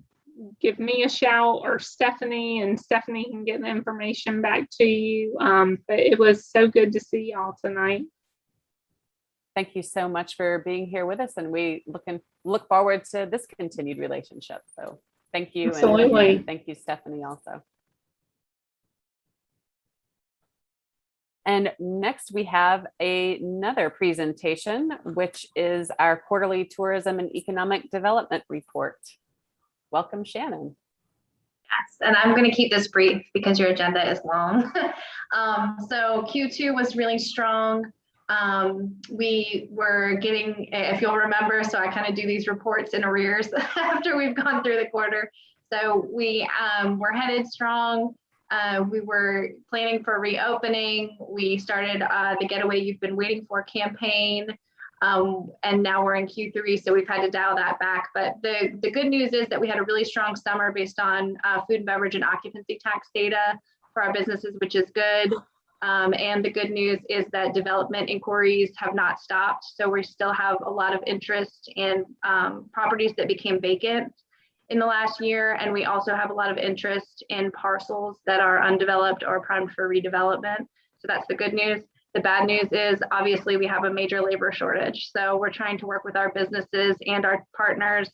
give me a shout or Stephanie, and Stephanie can get the information back to you. But it was so good to see y'all tonight. Thank you so much for being here with us. And we look forward to this continued relationship. So thank you. Absolutely. And thank you, Stephanie, also. And next we have another presentation, which is our quarterly tourism and economic development report. Welcome, Shannon. Yes, and I'm going to keep this brief because your agenda is long. So Q2 was really strong. We were getting, if you'll remember, so I kind of do these reports in arrears after we've gone through the quarter. So we were headed strong. We were planning for reopening. We started the Getaway You've Been Waiting For campaign. And now we're in Q3, so we've had to dial that back. But the good news is that we had a really strong summer based on food and beverage and occupancy tax data for our businesses, which is good. And the good news is that development inquiries have not stopped. So we still have a lot of interest in properties that became vacant in the last year. And we also have a lot of interest in parcels that are undeveloped or primed for redevelopment. So that's the good news. The bad news is obviously we have a major labor shortage. So we're trying to work with our businesses and our partners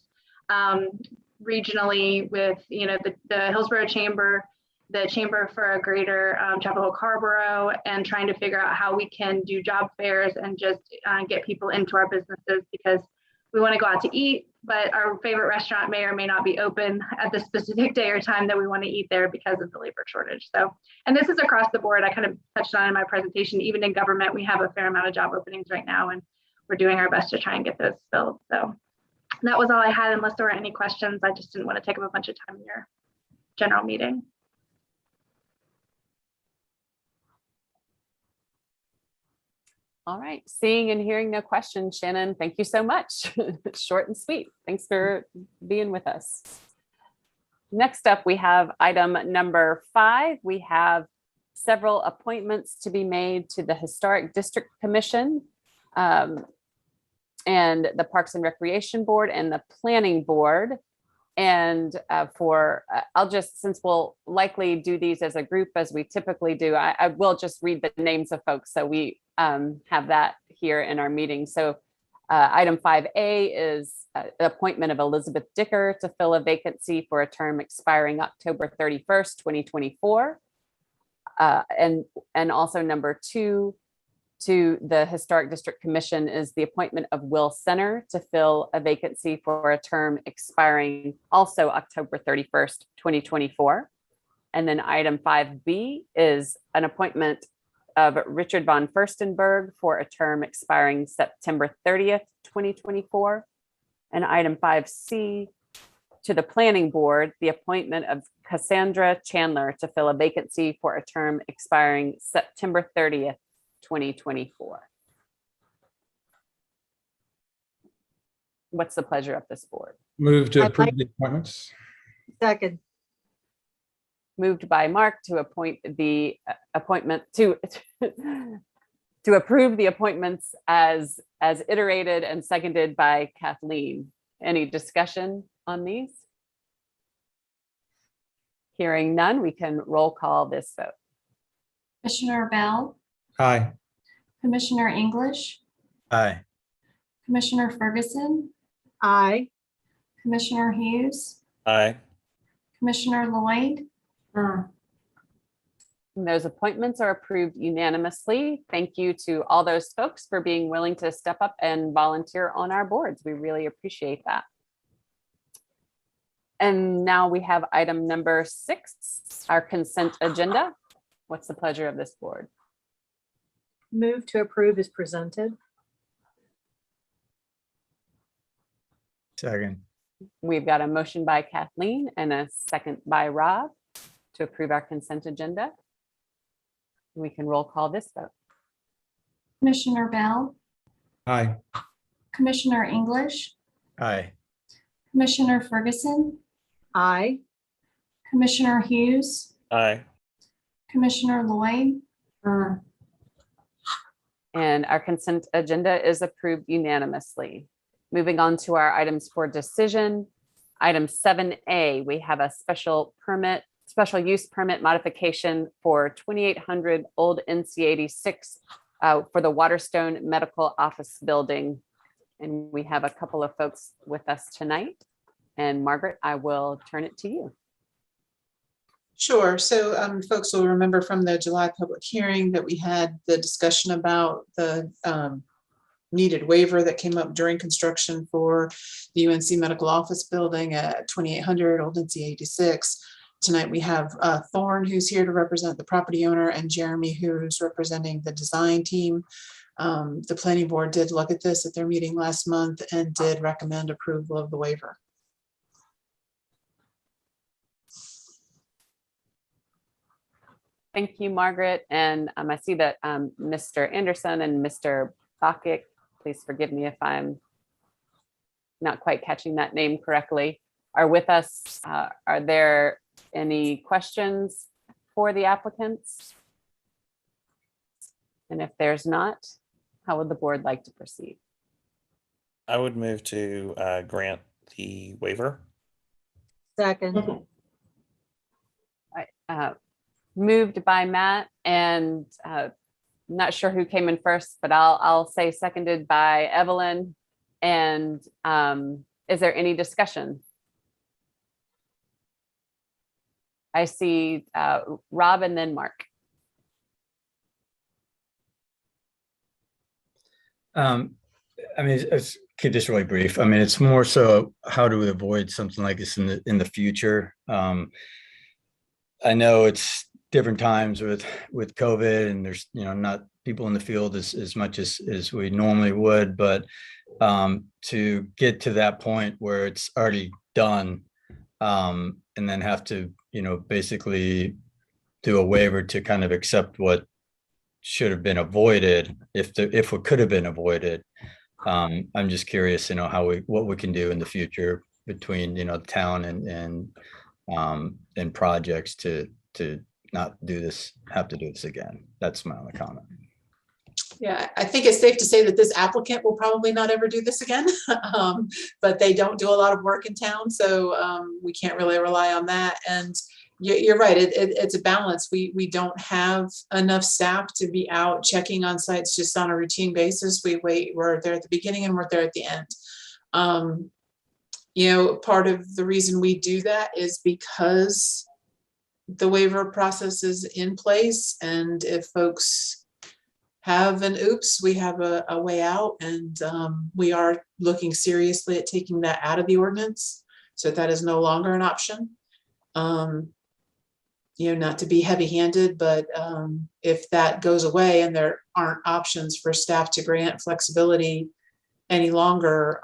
regionally with, you know, the Hillsborough Chamber, the Chamber for a Greater Chapel Hill Hillsborough, and trying to figure out how we can do job fairs and just get people into our businesses, because we want to go out to eat, but our favorite restaurant may or may not be open at the specific day or time that we want to eat there because of the labor shortage. So, and this is across the board. I kind of touched on in my presentation, even in government, we have a fair amount of job openings right now, and we're doing our best to try and get those filled. So that was all I had, unless there were any questions. I just didn't want to take up a bunch of time in your general meeting. All right, seeing and hearing no questions, Shannon, thank you so much. Short and sweet. Thanks for being with us. Next up, we have item number 5. We have several appointments to be made to the Historic District Commission and the Parks and Recreation Board and the Planning Board. And I'll just, since we'll likely do these as a group as we typically do, I will just read the names of folks so we have that here in our meeting. So item 5A is the appointment of Elizabeth Dicker to fill a vacancy for a term expiring October 31st, 2024. And also number 2 to the Historic District Commission is the appointment of Will Center to fill a vacancy for a term expiring also October 31st, 2024. And then item 5B is an appointment of Richard von Furstenberg for a term expiring September 30th, 2024. And item 5C to the Planning Board, the appointment of Cassandra Chandler to fill a vacancy for a term expiring September 30th, 2024. What's the pleasure of this board? Move to I'd approve like- the appointments. Second. Moved by Mark to appoint the appointment to approve the appointments as iterated, and seconded by Kathleen. Any discussion on these? Hearing none, we can roll call this vote. Commissioner Bell, Aye. Commissioner English, Aye. Commissioner Ferguson, Aye. Commissioner Hughes, Aye. Commissioner Lloyd. And those appointments are approved unanimously. Thank you to all those folks for being willing to step up and volunteer on our boards. We really appreciate that. And now we have item number 6, our consent agenda. What's the pleasure of this board? Move to approve is presented. Second. We've got a motion by Kathleen and a second by Rob to approve our consent agenda. We can roll call this vote. Commissioner Bell, Aye. Commissioner English, Aye. Commissioner Ferguson, Aye. Commissioner Hughes, Aye. Commissioner Lloyd. And our consent agenda is approved unanimously. Moving on to our items for decision. Item 7A, we have a special use permit modification for 2800 Old NC 86 for the Waterstone Medical Office Building. And we have a couple of folks with us tonight. And Margaret, I will turn it to you. Sure. So folks will remember from the July public hearing that we had the discussion about the needed waiver that came up during construction for the UNC Medical Office Building at 2800 Old NC 86. Tonight we have Thorne, who's here to represent the property owner, and Jeremy, who's representing the design team. The planning board did look at this at their meeting last month and did recommend approval of the waiver. Thank you, Margaret. And I see that Mr. Anderson and Mr. Bakic, please forgive me if I'm not quite catching that name correctly, are with us. Are there any questions for the applicants? And if there's not, how would the board like to proceed? I would move to grant the waiver. Second. Moved by Matt, and not sure who came in first, but I'll say seconded by Evelyn. And is there any discussion? I see Rob and then Mark. I mean, let's keep this really brief. I mean, it's more so how do we avoid something like this in the future? I know it's different times with COVID, and there's not people in the field as much as we normally would, but to get to that point where it's already done, and then have to basically do a waiver to kind of accept what should have been avoided if what could have been avoided. I'm just curious, what we can do in the future between the town and projects to not have to do this again. That's my only comment. Yeah, I think it's safe to say that this applicant will probably not ever do this again, but they don't do a lot of work in town, so we can't really rely on that. And you're right, it's a balance. We don't have enough staff to be out checking on sites just on a routine basis. We're there at the beginning and we're there at the end. Part of the reason we do that is because the waiver process is in place, and if folks have an oops, we have a way out, and we are looking seriously at taking that out of the ordinance so that is no longer an option. Not to be heavy-handed, but if that goes away and there aren't options for staff to grant flexibility any longer,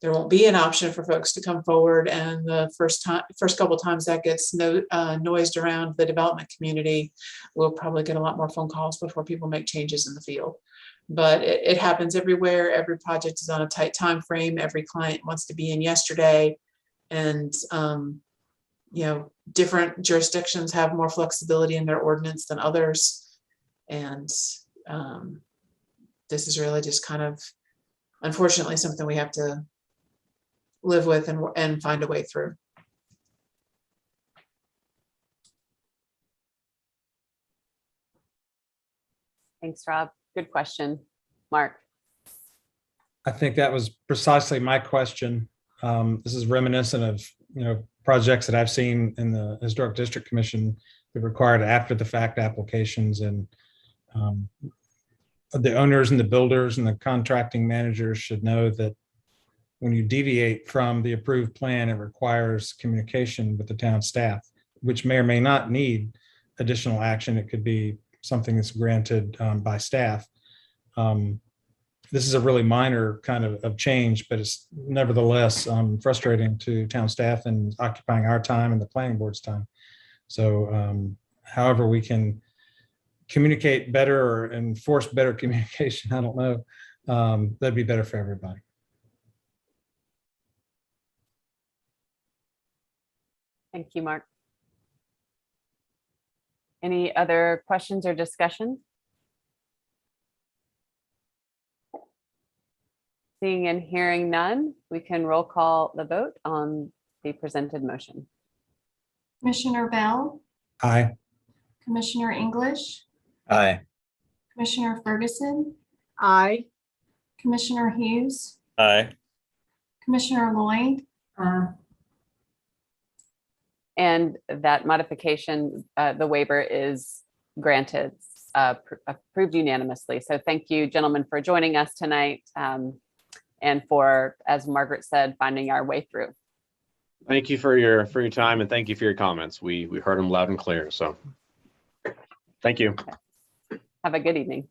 there won't be an option for folks to come forward. And the first couple of times that gets noised around the development community, we'll probably get a lot more phone calls before people make changes in the field. But it happens everywhere. Every project is on a tight time frame. Every client wants to be in yesterday, and different jurisdictions have more flexibility in their ordinance than others. And this is really just kind of, unfortunately, something we have to live with and find a way through. Thanks, Rob. Good question. Mark. I think that was precisely my question. This is reminiscent of, projects that I've seen in the Historic District Commission that required after the fact applications, and the owners and the builders and the contracting managers should know that when you deviate from the approved plan, it requires communication with the town staff, which may or may not need additional action. It could be something that's granted by staff. This is a really minor kind of change, but it's nevertheless frustrating to town staff and occupying our time and the planning board's time. So however we can communicate better or enforce better communication, I don't know, that'd be better for everybody. Thank you, Mark. Any other questions or discussion? Seeing and hearing none, we can roll call the vote on the presented motion. Commissioner Bell, Aye. Commissioner English, Aye. Commissioner Ferguson, Aye. Commissioner Hughes, Aye. Commissioner Lloyd, and that modification, the waiver is granted, approved unanimously. So thank you, gentlemen, for joining us tonight, and for, as Margaret said, finding our way through. Thank you for your time, and thank you for your comments. We heard them loud and clear. So thank you. Have a good evening.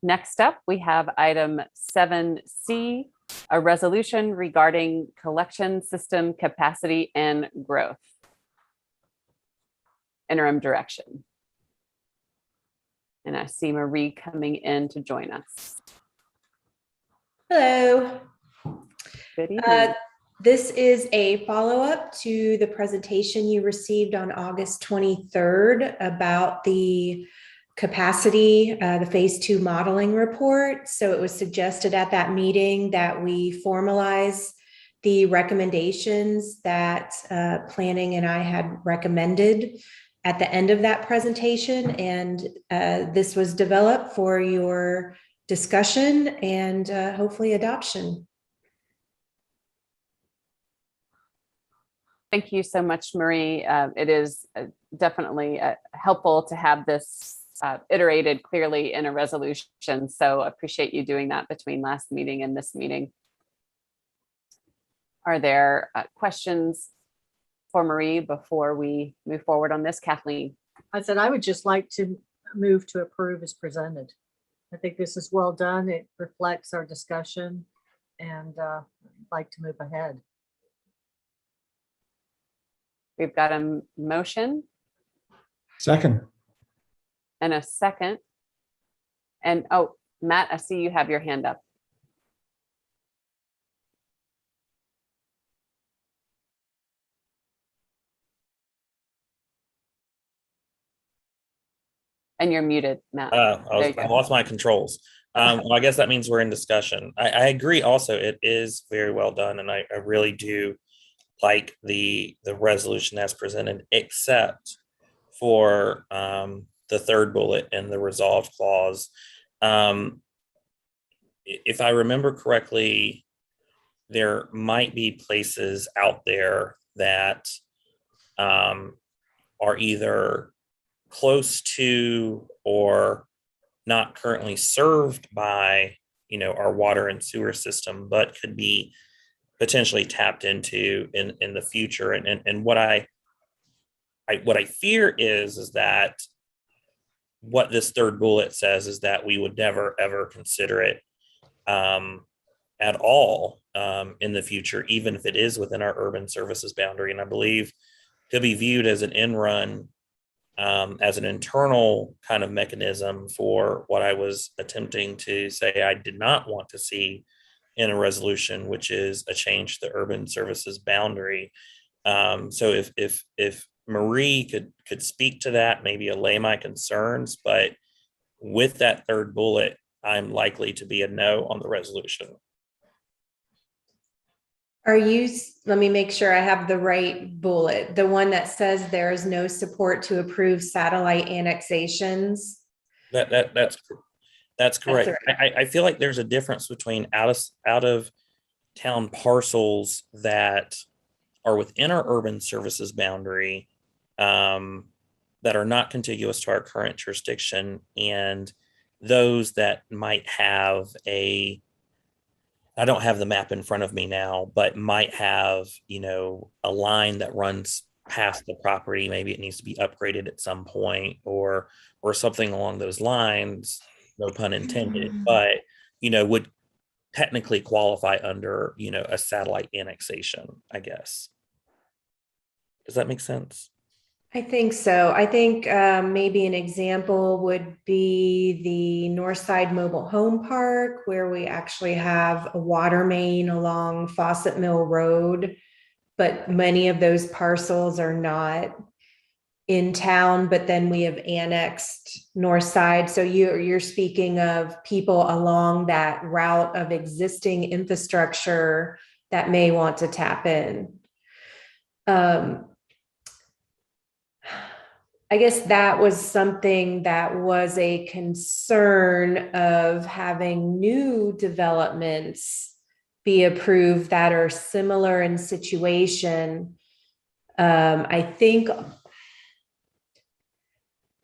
Next up, we have item 7C, a resolution regarding collection system capacity and growth. Interim direction. And I see Marie coming in to join us. Hello. Good evening. This is a follow-up to the presentation you received on August 23rd about the capacity, the phase 2 modeling report. So it was suggested at that meeting that we formalize the recommendations that planning and I had recommended at the end of that presentation. And this was developed for your discussion and hopefully adoption. Thank you so much, Marie. It is definitely helpful to have this iterated clearly in a resolution. So appreciate you doing that between last meeting and this meeting. Are there questions for Marie before we move forward on this? Kathleen? I said I would just like to move to approve as presented. I think this is well done. It reflects our discussion, and I'd like to move ahead. We've got a motion Second. and a second. And oh, Matt, I see you have your hand up. And you're muted, Matt. I lost my controls. Well, I guess that means we're in discussion. I agree also, it is very well done, and I really do like the resolution as presented, except for the third bullet and the resolve clause. If I remember correctly, there might be places out there that are either close to or not currently served by, our water and sewer system, but could be potentially tapped into in the future. And what I fear is that what this third bullet says is that we would never ever consider it at all in the future, even if it is within our urban services boundary. And I believe could be viewed as an in run, as an internal kind of mechanism for what I was attempting to say I did not want to see in a resolution, which is a change to the urban services boundary. So if Marie could speak to that, maybe allay my concerns, but with that third bullet, I'm likely to be a no on the resolution. Let me make sure I have the right bullet, the one that says there is no support to approve satellite annexations. That's correct. I feel like there's a difference between out of town parcels that are within our urban services boundary, that are not contiguous to our current jurisdiction, and those that might have I don't have the map in front of me now, but might have, a line that runs past the property. Maybe it needs to be upgraded at some point or something along those lines. No pun intended, but, would technically qualify under, a satellite annexation, I guess. Does that make sense? I think so. I think maybe an example would be the Northside Mobile Home Park, where we actually have a water main along Fawcett Mill Road, but many of those parcels are not in town, but then we have annexed Northside. So you're speaking of people along that route of existing infrastructure that may want to tap in. I guess that was something that was a concern of having new developments be approved that are similar in situation. I think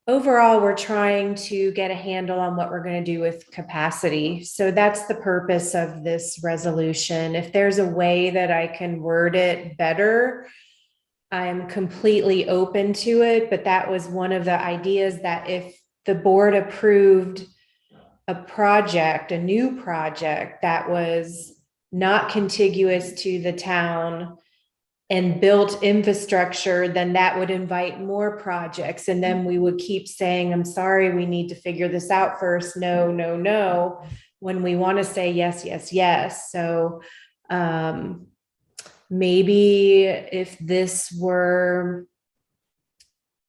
overall, we're trying to get a handle on what we're going to do with capacity. So that's the purpose of this resolution. If there's a way that I can word it better, I'm completely open to it. But that was one of the ideas, that if the board approved a project, a new project that was not contiguous to the town and built infrastructure, then that would invite more projects. And then we would keep saying, I'm sorry, we need to figure this out first. No, no, no. When we want to say yes, yes, yes. So maybe if this were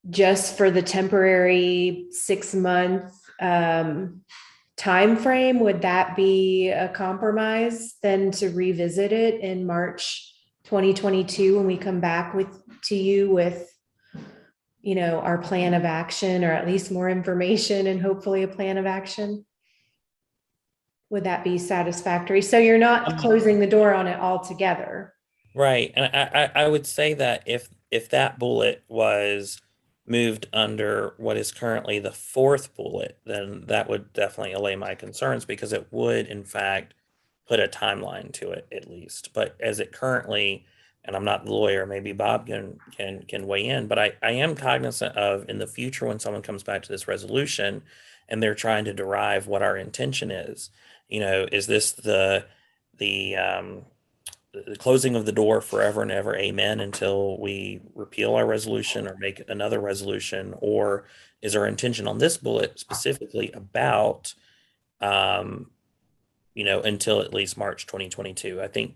just for the temporary 6-month time frame, would that be a compromise then to revisit it in March 2022 when we come back to you with, you know, our plan of action, or at least more information and hopefully a plan of action? Would that be satisfactory? So you're not closing the door on it altogether. Right. And I would say that if that bullet was moved under what is currently the 4th bullet, then that would definitely allay my concerns, because it would in fact put a timeline to it at least. But as it currently, and I'm not the lawyer, maybe Bob can weigh in, but I am cognizant of, in the future when someone comes back to this resolution and they're trying to derive what our intention is, you know, is this the closing of the door forever and ever, amen, until we repeal our resolution or make another resolution? Or is our intention on this bullet specifically about you know, until at least March 2022. I think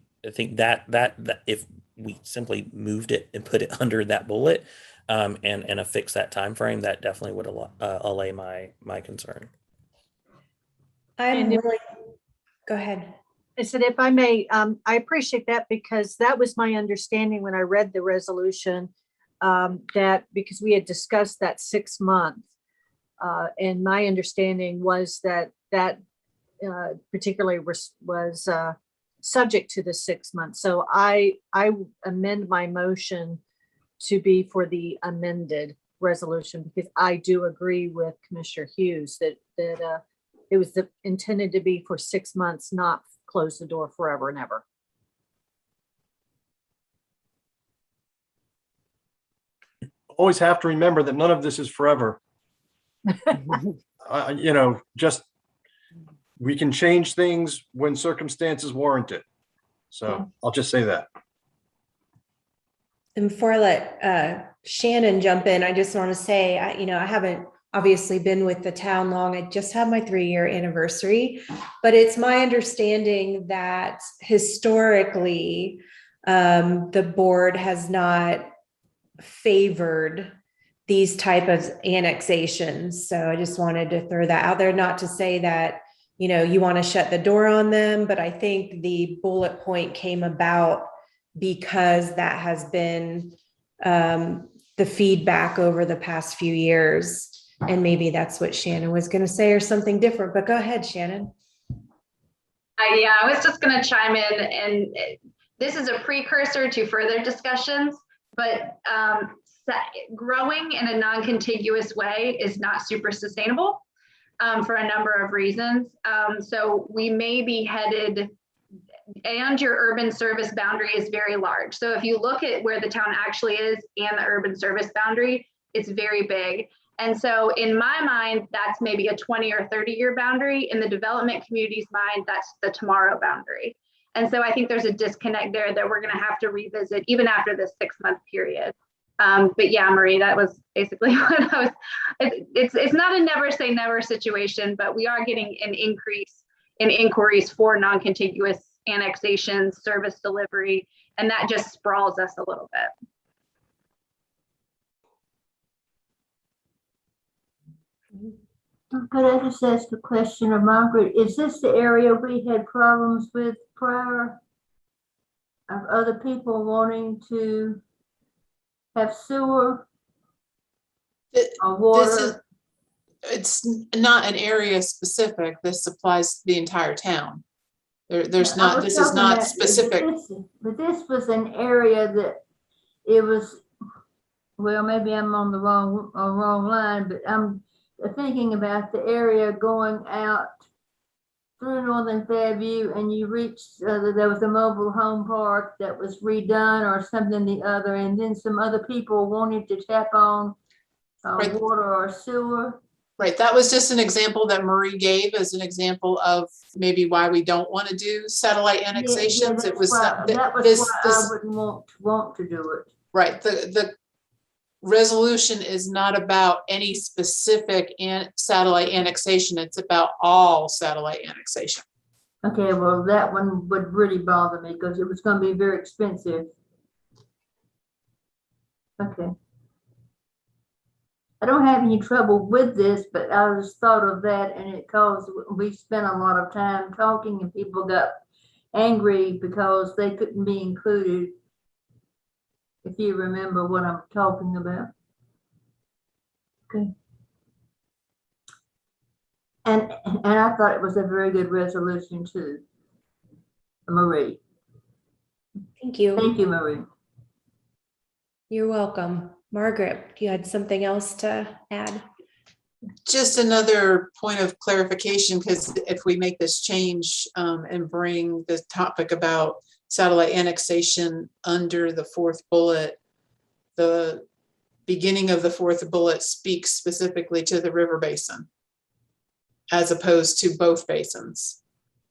that if we simply moved it and put it under that bullet and affix that time frame, that definitely would allay my concern. I'm willing. Go ahead. I said, if I may, I appreciate that, because that was my understanding when I read the resolution, that because we had discussed that 6 month, and my understanding was that particularly was subject to the 6 months. So I amend my motion to be for the amended resolution, because I do agree with Commissioner Hughes that it was intended to be for 6 months, not close the door forever and ever. Always have to remember that none of this is forever. You know, just we can change things when circumstances warrant it. So I'll just say that. And before I let Shannon jump in, I just want to say, I haven't obviously been with the town long. I just had my 3-year anniversary, but it's my understanding that historically, the board has not favored these type of annexations. So I just wanted to throw that out there, not to say that, you know, you want to shut the door on them, but I think the bullet point came about because that has been the feedback over the past few years. And maybe that's what Shannon was going to say, or something different, but go ahead, Shannon. Yeah, I was just going to chime in, and this is a precursor to further discussions, but growing in a non-contiguous way is not super sustainable for a number of reasons. So we may be headed, and your urban service boundary is very large. So if you look at where the town actually is and the urban service boundary, it's very big. And so in my mind, that's maybe a 20 or 30-year boundary. In the development community's mind, that's the tomorrow boundary. And so I think there's a disconnect there that we're going to have to revisit even after this 6-month period. But yeah, Marie, that was basically what I was, it's not a never say never situation, but we are getting an increase in inquiries for non-contiguous annexations, service delivery, and that just sprawls us a little bit. Could I just ask a question of Margaret? Is this the area we had problems with prior, of other people wanting to have sewer or water? It's not an area specific. This applies to the entire town. There's I not, was this is talking not about- specific. But this was an area that it was, well, maybe I'm on the wrong line, but I'm thinking about the area going out through Northern Fairview, and you reached, there was a mobile home park that was redone or something the other, and then some other people wanted to tap on Right. water or sewer. Right, that was just an example that Marie gave as an example of maybe why we don't want to do satellite annexations. It was not, that was this, why this, I wouldn't want to do it. right, the resolution is not about any specific satellite annexation. It's about all satellite annexation. Okay, well, that one would really bother me because it was going to be very expensive. Okay. I don't have any trouble with this, but I just thought of that, and it caused, we spent a lot of time talking and people got angry because they couldn't be included. If you remember what I'm talking about. Okay. And I thought it was a very good resolution too, Marie. Thank you. Thank you, Marie. You're welcome. Margaret, you had something else to add? Just another point of clarification, because if we make this change and bring the topic about satellite annexation under the fourth bullet, the beginning of the fourth bullet speaks specifically to the river basin as opposed to both basins.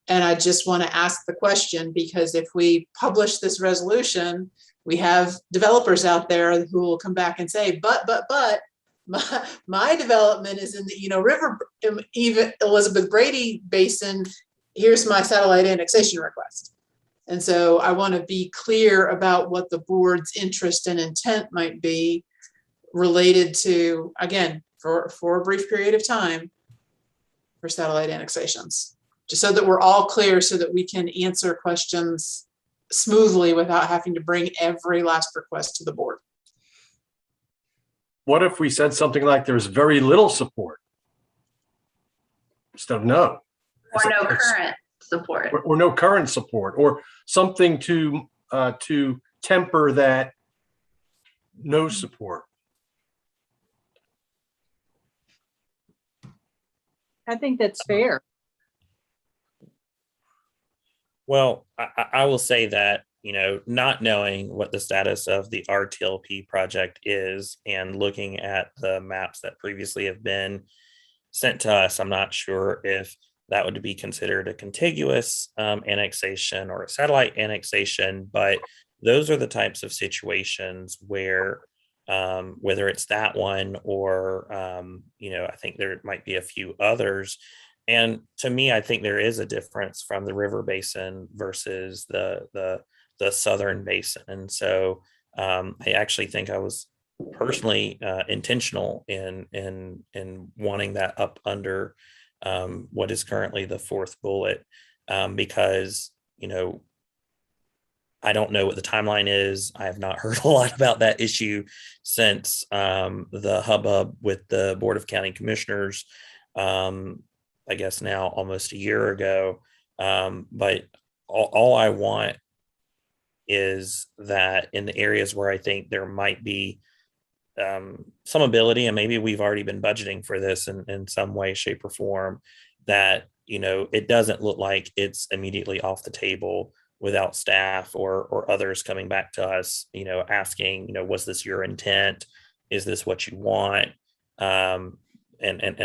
And I just want to ask the question, because if we publish this resolution, we have developers out there who will come back and say, but my development is in the river, even Elizabeth Brady Basin. Here's my satellite annexation request. And so I want to be clear about what the board's interest and intent might be related to, again, for a brief period of time for satellite annexations, just so that we're all clear, so that we can answer questions smoothly without having to bring every last request to the board. What if we said something like there's very little support instead of no? Or no current support. Or no current support, or something to temper that no support. I think that's fair. Well, I will say that, not knowing what the status of the RTLP project is and looking at the maps that previously have been sent to us, I'm not sure if that would be considered a contiguous annexation or a satellite annexation, but those are the types of situations where whether it's that one or, I think there might be a few others. And to me, I think there is a difference from the river basin versus the southern basin. And so I actually think I was personally intentional in wanting that up under what is currently the fourth bullet, because, I don't know what the timeline is. I have not heard a lot about that issue since the hubbub with the Board of County Commissioners, I guess now almost a year ago. But all I want is that in the areas where I think there might be some ability, and maybe we've already been budgeting for this in some way, shape, or form, that, it doesn't look like it's immediately off the table without staff or others coming back to us, asking, was this your intent? Is this what you want? And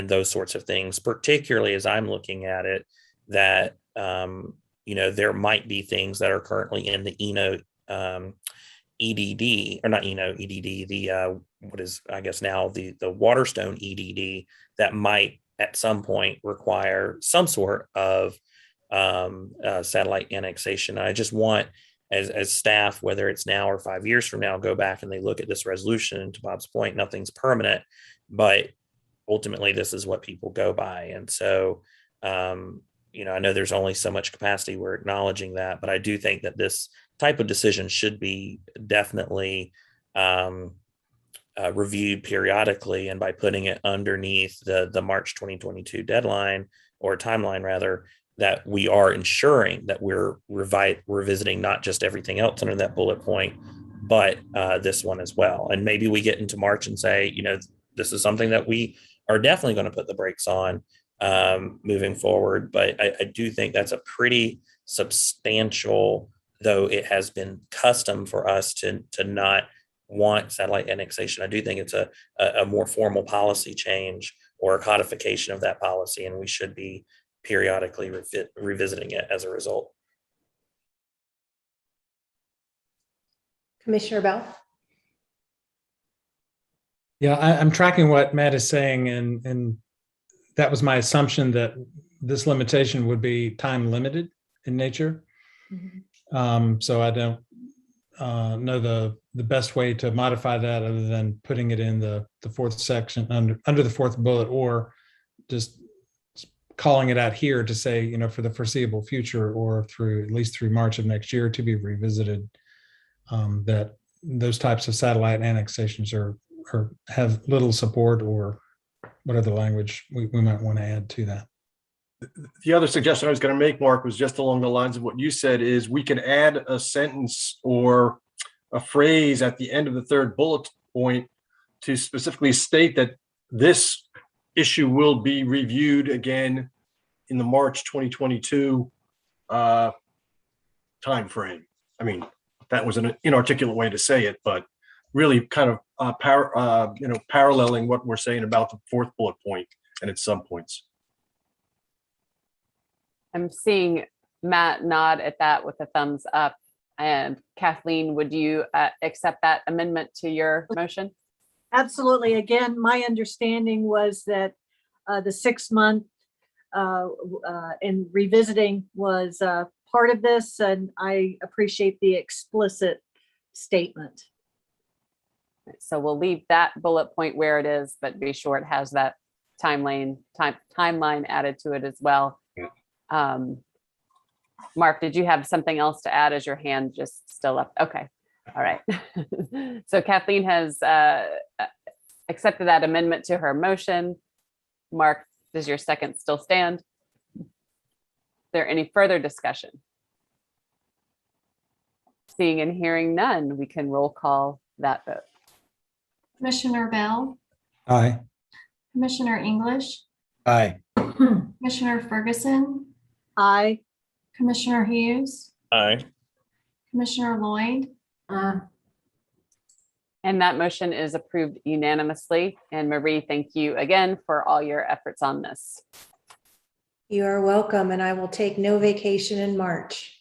those sorts of things, particularly as I'm looking at it, that, there might be things that are currently in the EDD, or not EDD, the, what is, I guess now the Waterstone EDD, that might at some point require some sort of satellite annexation. I just want, as staff, whether it's now or 5 years from now, go back and they look at this resolution, and to Bob's point, nothing's permanent, but ultimately this is what people go by. And so, I know there's only so much capacity, we're acknowledging that, but I do think that this type of decision should be definitely reviewed periodically, and by putting it underneath the March 2022 deadline, or timeline rather, that we are ensuring that we're revisiting not just everything else under that bullet point, but this one as well. And maybe we get into March and say, this is something that we are definitely going to put the brakes on moving forward. But I do think that's a pretty substantial, though it has been custom for us to not want satellite annexation. I do think it's a more formal policy change or a codification of that policy, and we should be periodically revisiting it as a result. Commissioner Bell? Yeah, I'm tracking what Matt is saying, and that was my assumption that this limitation would be time limited in nature. So I don't know the best way to modify that other than putting it in the fourth section under the fourth bullet, or just calling it out here to say, for the foreseeable future or at least through March of next year to be revisited, that those types of satellite annexations or have little support, or whatever language we might want to add to that. The other suggestion I was going to make, Mark, was just along the lines of what you said, is we can add a sentence or a phrase at the end of the third bullet point to specifically state that this issue will be reviewed again in the March 2022 timeframe. I mean, that was an inarticulate way to say it, but really kind of paralleling what we're saying about the fourth bullet point and its subpoints. I'm seeing Matt nod at that with a thumbs up. And Kathleen, would you accept that amendment to your motion? Absolutely. Again, my understanding was that the 6 month in revisiting was part of this, and I appreciate the explicit statement. So we'll leave that bullet point where it is, but be sure it has that timeline added to it as well. Mark, did you have something else to add? As your hand just still up? Okay. All right. So Kathleen has accepted that amendment to her motion. Mark, does your second still stand? Is there any further discussion? Seeing and hearing none, we can roll call that vote. Commissioner Bell, Aye. Commissioner English, Aye. Commissioner Ferguson, Aye. Commissioner Hughes, Aye. Commissioner Lloyd. And that motion is approved unanimously. And Marie, thank you again for all your efforts on this. You are welcome, and I will take no vacation in March.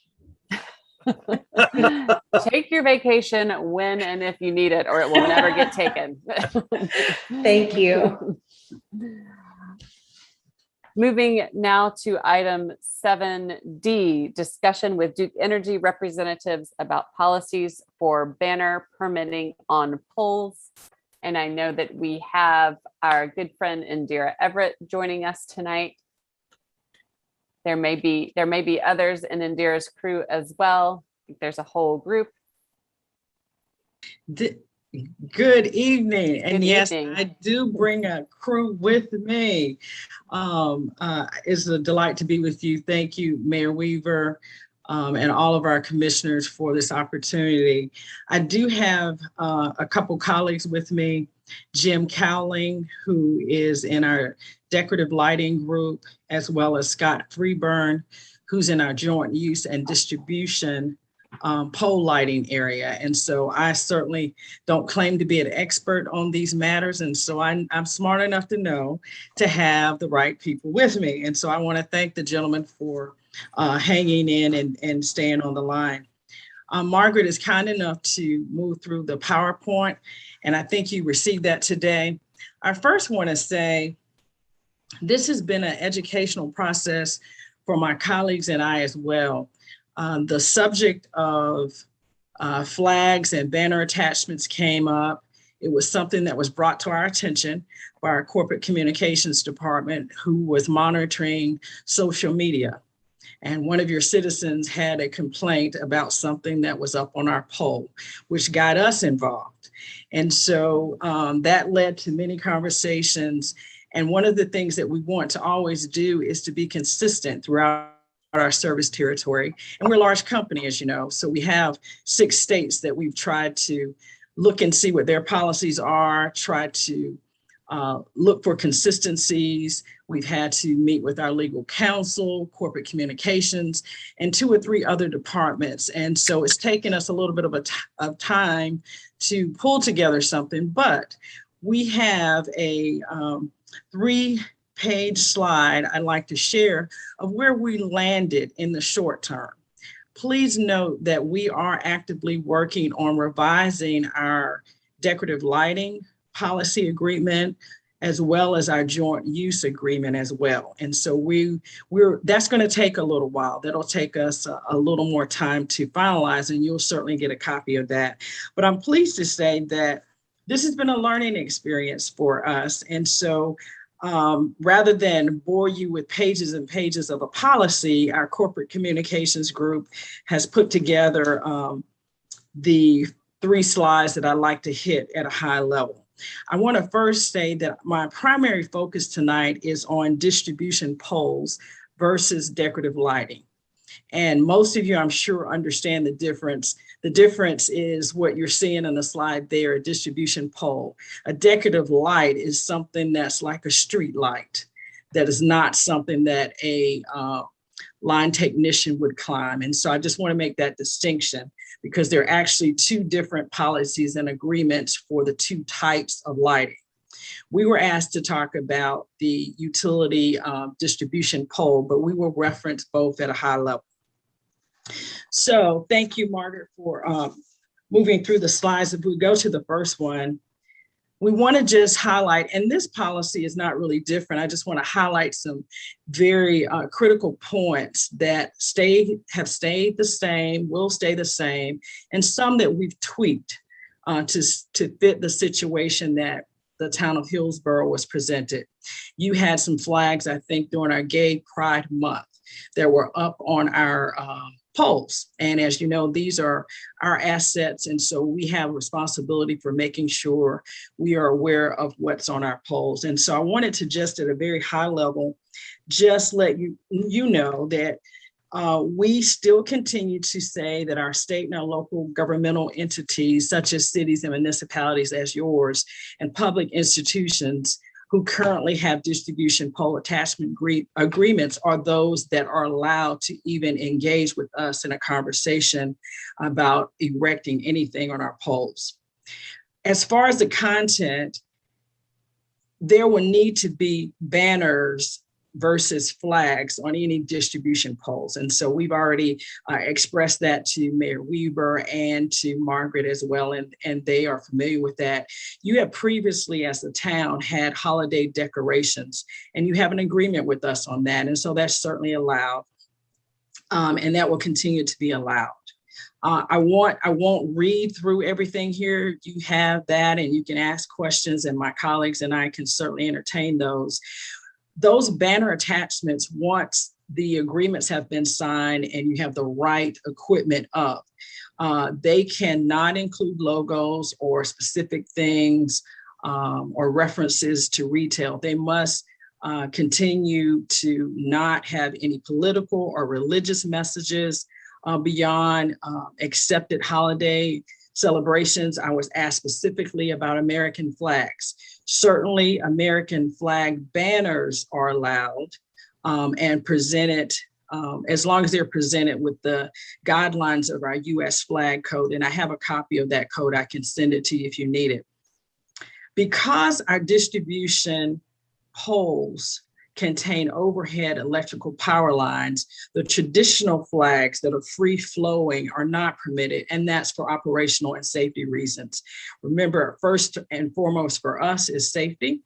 Take your vacation when and if you need it, or it will never get taken. Thank you. Moving now to item 7D, discussion with Duke Energy representatives about policies for banner permitting on poles. And I know that we have our good friend Indira Everett joining us tonight. There may be others in Indira's crew as well. I think there's a whole group. Good evening. And yes, evening. I do bring a crew with me. It's a delight to be with you. Thank you, Mayor Weaver, and all of our commissioners for this opportunity. I do have a couple colleagues with me, Jim Cowling, who is in our decorative lighting group, as well as Scott Freeburn, who's in our joint use and distribution pole lighting area. And so I certainly don't claim to be an expert on these matters. And so I'm smart enough to know to have the right people with me. And so I want to thank the gentleman for hanging in and staying on the line. Margaret is kind enough to move through the PowerPoint, and I think you received that today. I first want to say this has been an educational process for my colleagues and I as well. The subject of flags and banner attachments came up. It was something that was brought to our attention by our corporate communications department, who was monitoring social media. And one of your citizens had a complaint about something that was up on our pole, which got us involved. And so that led to many conversations. And one of the things that we want to always do is to be consistent throughout our service territory. And we're a large company, as you know, so we have 6 states that we've tried to look and see what their policies are, try to look for consistencies. We've had to meet with our legal counsel, corporate communications, and 2 or 3 other departments. And so it's taken us a little bit of time to pull together something, but we have a 3-page slide I'd like to share of where we landed in the short term. Please note that we are actively working on revising our decorative lighting policy agreement, as well as our joint use agreement as well. And so that's going to take a little while. That'll take us a little more time to finalize, and you'll certainly get a copy of that. But I'm pleased to say that this has been a learning experience for us. And so rather than bore you with pages and pages of a policy, our corporate communications group has put together the 3 slides that I'd like to hit at a high level. I want to first say that my primary focus tonight is on distribution poles versus decorative lighting. And most of you, I'm sure, understand the difference. The difference is what you're seeing on the slide there, a distribution pole. A decorative light is something that's like a street light. That is not something that a line technician would climb. And so I just want to make that distinction, because there are actually 2 different policies and agreements for the 2 types of lighting. We were asked to talk about the utility distribution pole, but we will reference both at a high level. So thank you, Margaret, for moving through the slides. If we go to the first one, we want to just highlight, and this policy is not really different. I just want to highlight some very critical points that have stayed the same, will stay the same, and some that we've tweaked to fit the situation that the town of Hillsborough was presented. You had some flags, I think, during our Gay Pride Month that were up on our poles. And as you know, these are our assets. And so we have a responsibility for making sure we are aware of what's on our poles. And so I wanted to just at a very high level, just let you know that we still continue to say that our state and our local governmental entities, such as cities and municipalities as yours, and public institutions who currently have distribution pole attachment agreements, are those that are allowed to even engage with us in a conversation about erecting anything on our poles. As far as the content, there will need to be banners versus flags on any distribution poles. And so we've already expressed that to Mayor Waiver and to Margaret as well, and they are familiar with that. You have previously, as a town, had holiday decorations, and you have an agreement with us on that. And so that's certainly allowed, and that will continue to be allowed. I won't read through everything here. You have that, and you can ask questions, and my colleagues and I can certainly entertain those. Those banner attachments, once the agreements have been signed and you have the right equipment up, they cannot include logos or specific things or references to retail. They must continue to not have any political or religious messages beyond accepted holiday celebrations. I was asked specifically about American flags. Certainly, American flag banners are allowed and presented as long as they're presented with the guidelines of our U.S. flag code. And I have a copy of that code. I can send it to you if you need it. Because our distribution poles contain overhead electrical power lines, the traditional flags that are free flowing are not permitted, and that's for operational and safety reasons. Remember, first and foremost for us is safety,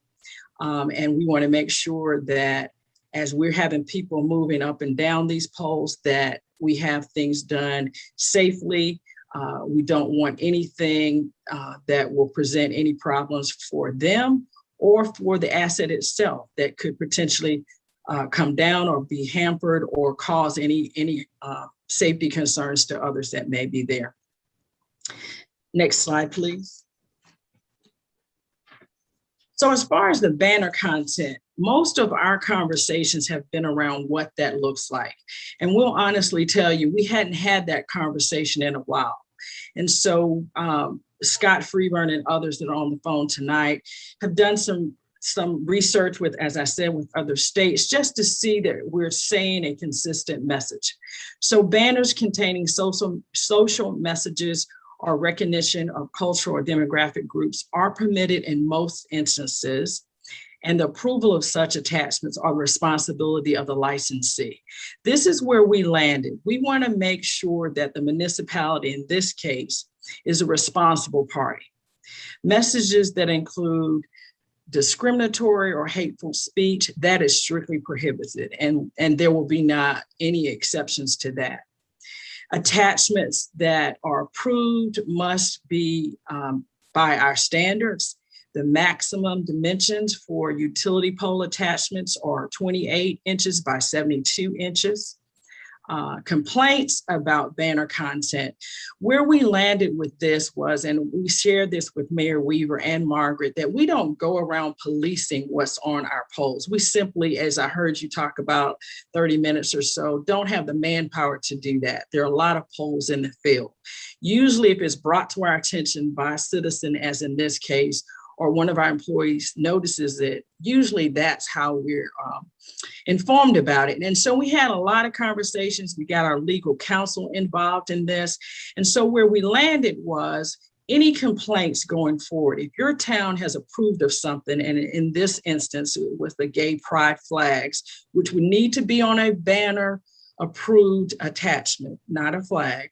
and we want to make sure that as we're having people moving up and down these poles, that we have things done safely. We don't want anything that will present any problems for them or for the asset itself that could potentially come down or be hampered or cause any safety concerns to others that may be there. Next slide, please. So as far as the banner content, most of our conversations have been around what that looks like. And we'll honestly tell you, we hadn't had that conversation in a while. And so Scott Freeburn and others that are on the phone tonight have done some research with, as I said, with other states, just to see that we're saying a consistent message. So banners containing social messages or recognition of cultural or demographic groups are permitted in most instances, and the approval of such attachments are the responsibility of the licensee. This is where we landed. We want to make sure that the municipality in this case is a responsible party. Messages that include discriminatory or hateful speech, that is strictly prohibited, and there will be not any exceptions to that. Attachments that are approved must be by our standards. The maximum dimensions for utility pole attachments are 28 inches by 72 inches. Complaints about banner content. Where we landed with this was, and we shared this with Mayor Weaver and Margaret, that we don't go around policing what's on our poles. We simply, as I heard you talk about 30 minutes or so, don't have the manpower to do that. There are a lot of poles in the field. Usually if it's brought to our attention by a citizen, as in this case, or one of our employees notices it, usually that's how we're informed about it. And so we had a lot of conversations. We got our legal counsel involved in this. And so where we landed was any complaints going forward. If your town has approved of something, and in this instance with the gay pride flags, which would need to be on a banner approved attachment, not a flag,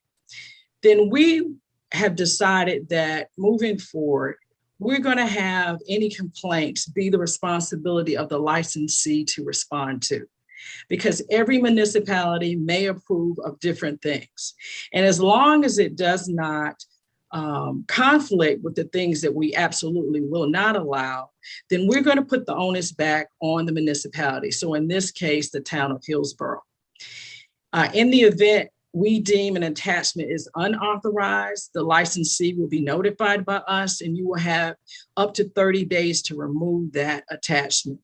then we have decided that moving forward, we're going to have any complaints be the responsibility of the licensee to respond to, because every municipality may approve of different things. And as long as it does not conflict with the things that we absolutely will not allow, then we're going to put the onus back on the municipality. So in this case, the town of Hillsborough. In the event we deem an attachment is unauthorized, the licensee will be notified by us, and you will have up to 30 days to remove that attachment.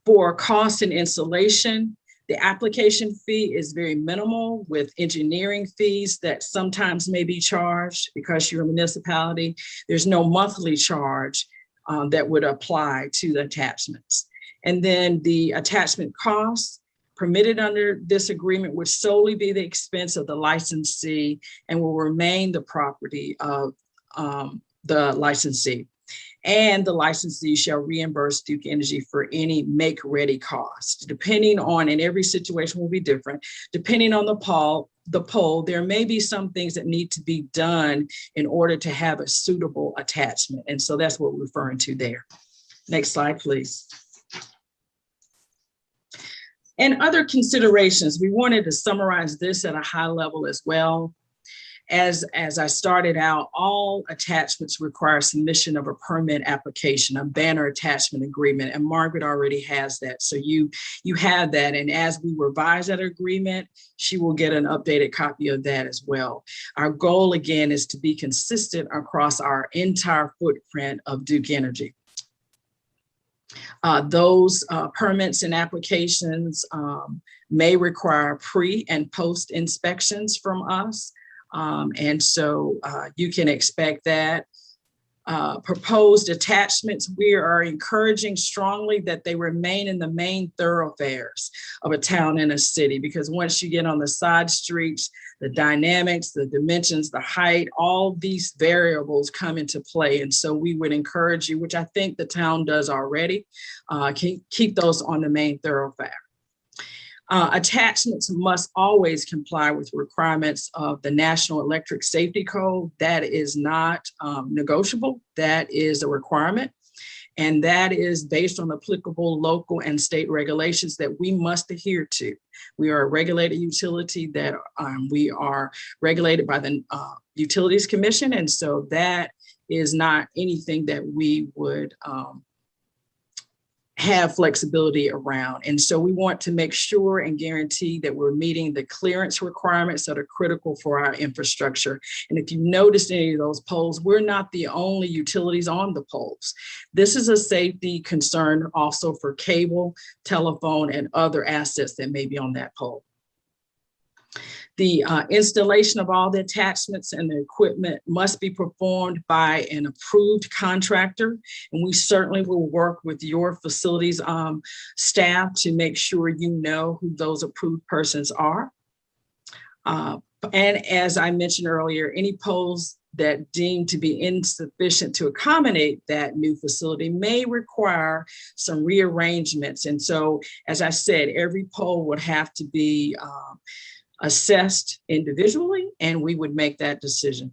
For cost and installation, the application fee is very minimal, with engineering fees that sometimes may be charged because you're a municipality. There's no monthly charge that would apply to the attachments. And then the attachment costs permitted under this agreement would solely be the expense of the licensee and will remain the property of the licensee. And the licensee shall reimburse Duke Energy for any make-ready cost. Depending on, and every situation will be different, depending on the pole, there may be some things that need to be done in order to have a suitable attachment. And so that's what we're referring to there. Next slide, please. And other considerations, we wanted to summarize this at a high level as well. As I started out, all attachments require submission of a permit application, a banner attachment agreement, and Margaret already has that. So you have that, and as we revise that agreement, she will get an updated copy of that as well. Our goal, again, is to be consistent across our entire footprint of Duke Energy. Those permits and applications may require pre and post inspections from us. And so you can expect that. Proposed attachments, we are encouraging strongly that they remain in the main thoroughfares of a town and a city, because once you get on the side streets, the dynamics, the dimensions, the height, all these variables come into play. And so we would encourage you, which I think the town does already, keep those on the main thoroughfare. Attachments must always comply with requirements of the National Electric Safety Code. That is not negotiable. That is a requirement. And that is based on applicable local and state regulations that we must adhere to. We are a regulated utility that we are regulated by the Utilities Commission. And so that is not anything that we would have flexibility around. And so we want to make sure and guarantee that we're meeting the clearance requirements that are critical for our infrastructure. And if you noticed any of those poles, we're not the only utilities on the poles. This is a safety concern also for cable, telephone, and other assets that may be on that pole. The installation of all the attachments and the equipment must be performed by an approved contractor. And we certainly will work with your facilities staff to make sure you know who those approved persons are. And as I mentioned earlier, any poles that deemed to be insufficient to accommodate that new facility may require some rearrangements. And so, as I said, every pole would have to be assessed individually, and we would make that decision.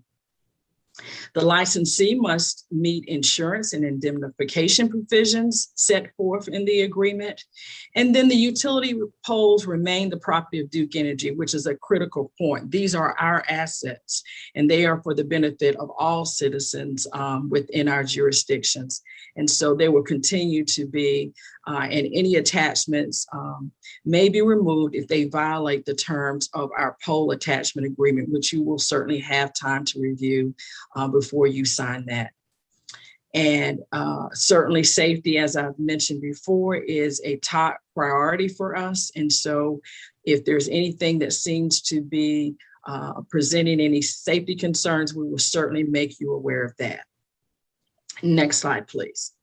The licensee must meet insurance and indemnification provisions set forth in the agreement. And then the utility poles remain the property of Duke Energy, which is a critical point. These are our assets, and they are for the benefit of all citizens within our jurisdictions. And so they will continue to be, and any attachments may be removed if they violate the terms of our pole attachment agreement, which you will certainly have time to review before you sign that. And certainly safety, as I've mentioned before, is a top priority for us. And so if there's anything that seems to be presenting any safety concerns, we will certainly make you aware of that. Next slide, please.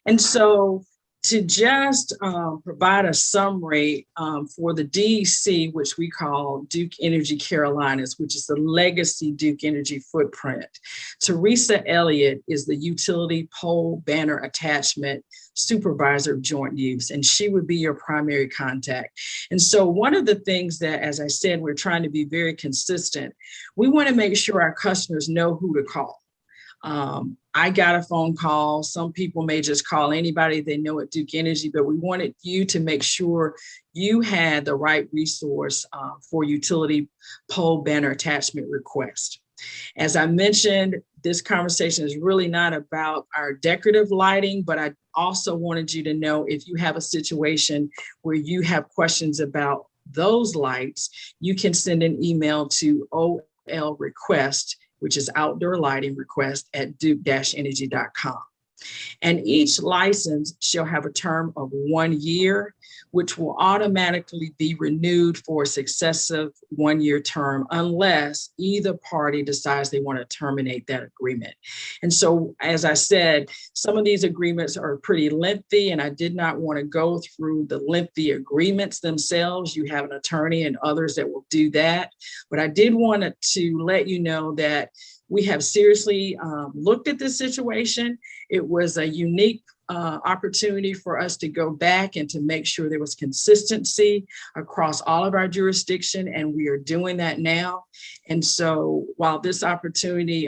And so to just provide a summary for the DEC, which we call Duke Energy Carolinas, which is the legacy Duke Energy footprint. Teresa Elliott is the utility pole banner attachment supervisor of joint use, and she would be your primary contact. And so one of the things that, as I said, we're trying to be very consistent. We want to make sure our customers know who to call. I got a phone call. Some people may just call anybody they know at Duke Energy, but we wanted you to make sure you had the right resource for utility pole banner attachment request. As I mentioned, this conversation is really not about our decorative lighting, but I also wanted you to know if you have a situation where you have questions about those lights, you can send an email to olrequest, which is outdoor lighting request at duke-energy.com. And each license shall have a term of 1 year, which will automatically be renewed for a successive 1 year term unless either party decides they want to terminate that agreement. And so, as I said, some of these agreements are pretty lengthy, and I did not want to go through the lengthy agreements themselves. You have an attorney and others that will do that. But I did want to let you know that we have seriously looked at this situation. It was a unique opportunity for us to go back and to make sure there was consistency across all of our jurisdiction, and we are doing that now. And so while this opportunity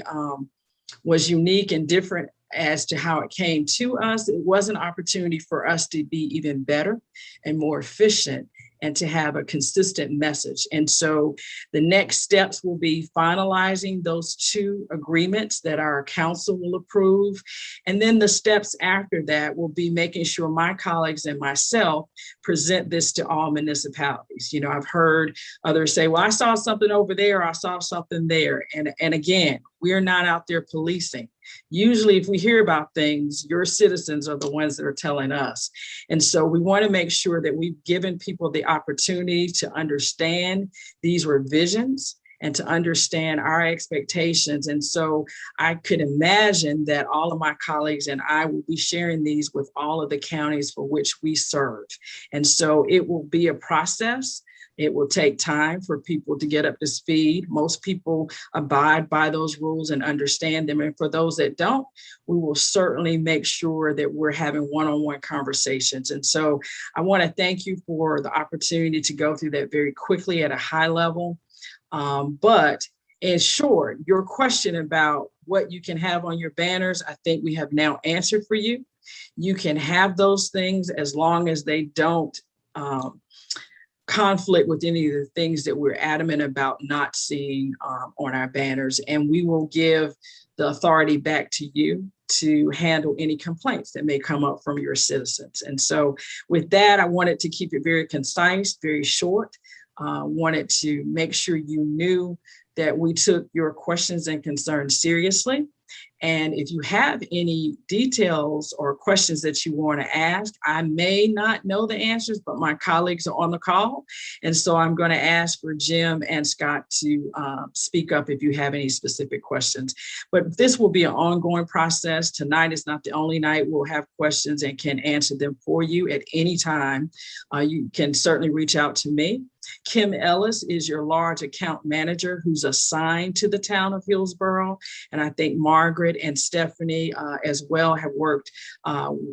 was unique and different as to how it came to us, it was an opportunity for us to be even better and more efficient and to have a consistent message. And so the next steps will be finalizing those two agreements that our council will approve. And then the steps after that will be making sure my colleagues and myself present this to all municipalities. You know, I've heard others say, well, I saw something over there, I saw something there. And again, we're not out there policing. Usually if we hear about things, your citizens are the ones that are telling us. And so we want to make sure that we've given people the opportunity to understand these revisions and to understand our expectations. And so I could imagine that all of my colleagues and I will be sharing these with all of the counties for which we serve. And so it will be a process. It will take time for people to get up to speed. Most people abide by those rules and understand them. And for those that don't, we will certainly make sure that we're having one-on-one conversations. And so I want to thank you for the opportunity to go through that very quickly at a high level. But in short, your question about what you can have on your banners, I think we have now answered for you. You can have those things as long as they don't conflict with any of the things that we're adamant about not seeing on our banners. And we will give the authority back to you to handle any complaints that may come up from your citizens. And so with that, I wanted to keep it very concise, very short. Wanted to make sure you knew that we took your questions and concerns seriously. And if you have any details or questions that you want to ask, I may not know the answers, but my colleagues are on the call. And so I'm going to ask for Jim and Scott to speak up if you have any specific questions. But this will be an ongoing process. Tonight is not the only night we'll have questions and can answer them for you at any time. You can certainly reach out to me. Kim Ellis is your large account manager who's assigned to the town of Hillsborough. And I think Margaret and Stephanie as well have worked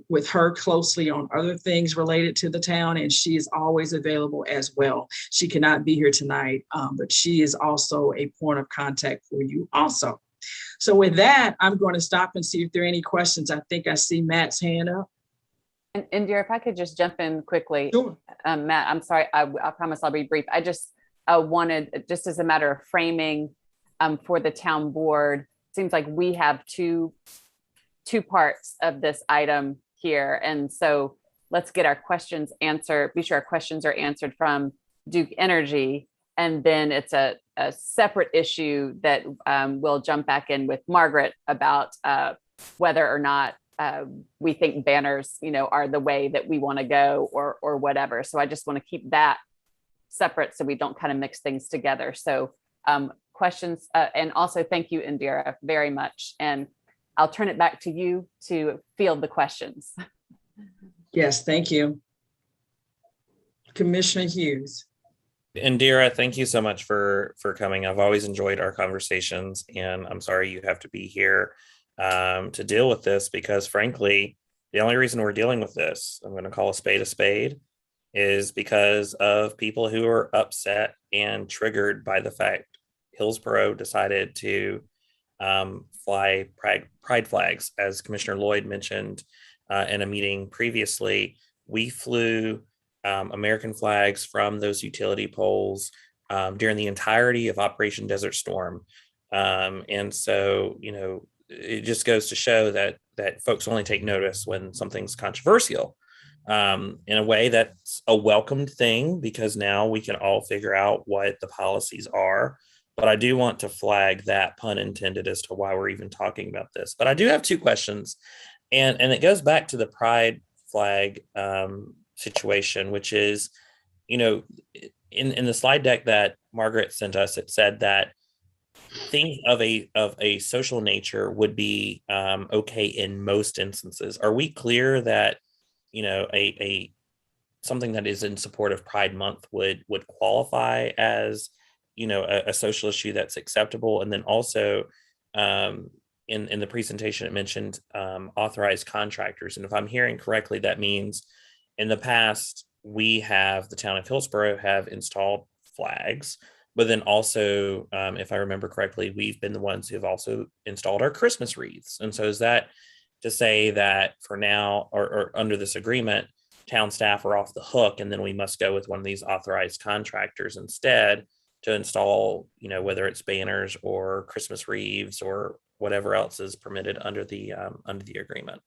with her closely on other things related to the town. And she is always available as well. She cannot be here tonight, but she is also a point of contact for you also. So with that, I'm going to stop and see if there are any questions. I think I see Matt's hand up. And Indira, if I could just jump in quickly. Sure. Matt, I'm sorry, I promise I'll be brief. I just wanted, just as a matter of framing for the town board, seems like we have two parts of this item here. And so let's get our questions answered, be sure our questions are answered from Duke Energy. And then it's a separate issue that we'll jump back in with Margaret about whether or not we think banners, are the way that we want to go or whatever. So I just want to keep that separate so we don't kind of mix things together. So questions, and also thank you, Indira, very much. And I'll turn it back to you to field the questions. Yes, thank you. Commissioner Hughes. Indira, thank you so much for coming. I've always enjoyed our conversations, and I'm sorry you have to be here to deal with this, because frankly, the only reason we're dealing with this, I'm going to call a spade, is because of people who are upset and triggered by the fact Hillsborough decided to fly pride flags. As Commissioner Lloyd mentioned in a meeting previously, we flew American flags from those utility poles during the entirety of Operation Desert Storm. And so, it just goes to show that folks only take notice when something's controversial. In a way, that's a welcomed thing, because now we can all figure out what the policies are. But I do want to flag that, pun intended, as to why we're even talking about this. But I do have two questions, and it goes back to the pride flag situation, which is, in the slide deck that Margaret sent us, it said that things of a social nature would be okay in most instances. Are we clear that a something that is in support of Pride Month would qualify as a social issue that's acceptable? And then also in the presentation it mentioned authorized contractors, and if I'm hearing correctly, that means in the past the town of Hillsborough have installed flags. But then also, if I remember correctly, we've been the ones who have also installed our Christmas wreaths. And so is that to say that for now, or under this agreement, town staff are off the hook, and then we must go with one of these authorized contractors instead to install, whether it's banners or Christmas wreaths or whatever else is permitted under the agreement?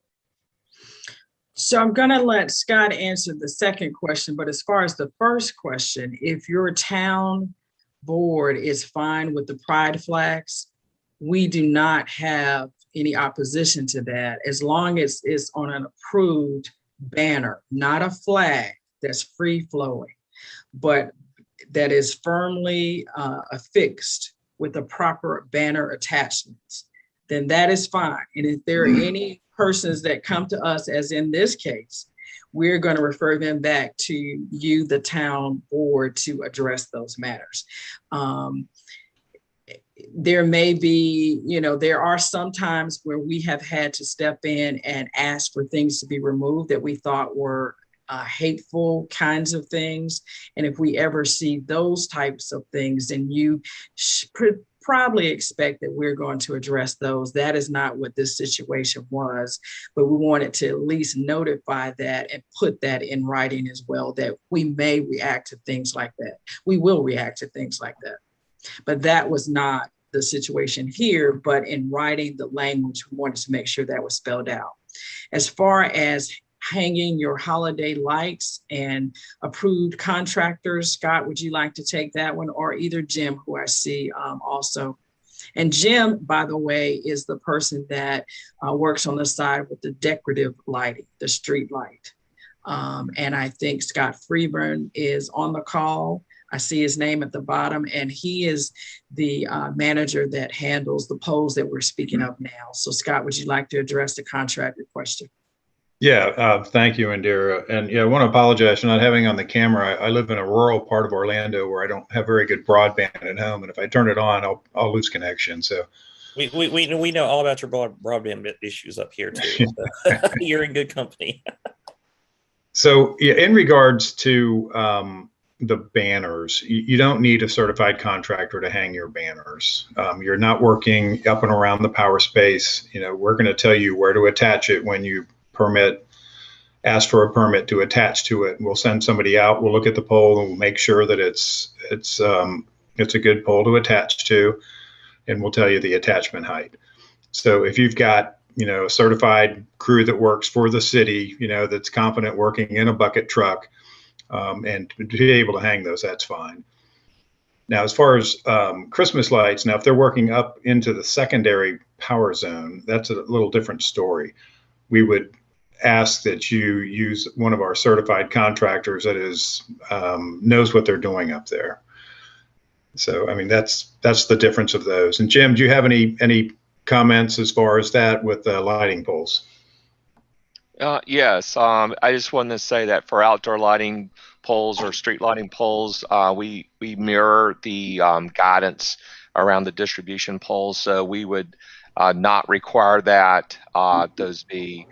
So I'm going to let Scott answer the second question. But as far as the first question, if your town board is fine with the pride flags, we do not have any opposition to that, as long as it's on an approved banner, not a flag that's free flowing, but that is firmly affixed with the proper banner attachments, then that is fine. And if there are any persons that come to us, as in this case, we're going to refer them back to you, the town board, to address those matters. There may be, there are some times where we have had to step in and ask for things to be removed that we thought were hateful kinds of things. And if we ever see those types of things, then you probably expect that we're going to address those. That is not what this situation was, but we wanted to at least notify that and put that in writing as well, that we may react to things like that. We will react to things like that. But that was not the situation here, but in writing the language, we wanted to make sure that was spelled out. As far as hanging your holiday lights and approved contractors, Scott, would you like to take that one, or either Jim, who I see also? And Jim, by the way, is the person that works on the side with the decorative lighting, the street light. And I think Scott Freeburn is on the call. I see his name at the bottom, and he is the manager that handles the poles that we're speaking of now. So Scott, would you like to address the contractor question? Yeah, thank you, Indira. And yeah, I want to apologize for not having on the camera. I live in a rural part of Orlando where I don't have very good broadband at home, and if I turn it on, I'll lose connection. So we know all about your broadband issues up here too. So you're in good company. So yeah, in regards to the banners, you don't need a certified contractor to hang your banners. You're not working up and around the power space. You know, we're going to tell you where to attach it when you ask for a permit to attach to it. We'll send somebody out. We'll look at the pole and we'll make sure that it's a good pole to attach to, and we'll tell you the attachment height. So if you've got, you know, a certified crew that works for the city, you know, that's competent working in a bucket truck, and to be able to hang those, that's fine. Now, as far as Christmas lights, now if they're working up into the secondary power zone, that's a little different story. We would ask that you use one of our certified contractors that is knows what they're doing up there. So, I mean, that's the difference of those. And Jim, do you have any comments as far as that with the lighting poles? Yes, I just wanted to say that for outdoor lighting poles or street lighting poles, we mirror the guidance around the distribution poles. So we would not require that those be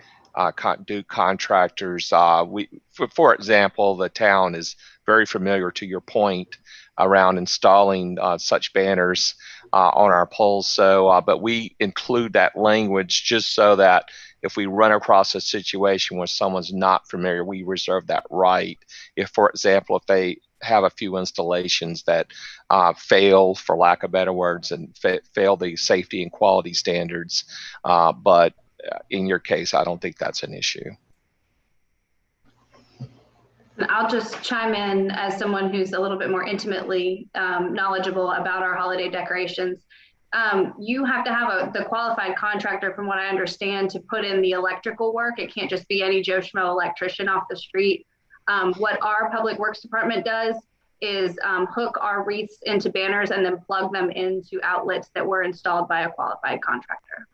do contractors. For example, the town is very familiar, to your point, around installing such banners on our poles. So, but we include that language just so that if we run across a situation where someone's not familiar, we reserve that right. If, for example, if they have a few installations that fail, for lack of better words, and fail the safety and quality standards, but in your case, I don't think that's an issue. I'll just chime in as someone who's a little bit more intimately knowledgeable about our holiday decorations. You have to have the qualified contractor, from what I understand, to put in the electrical work. It can't just be any Joe Schmo electrician off the street. What our public works department does is hook our wreaths into banners and then plug them into outlets that were installed by a qualified contractor.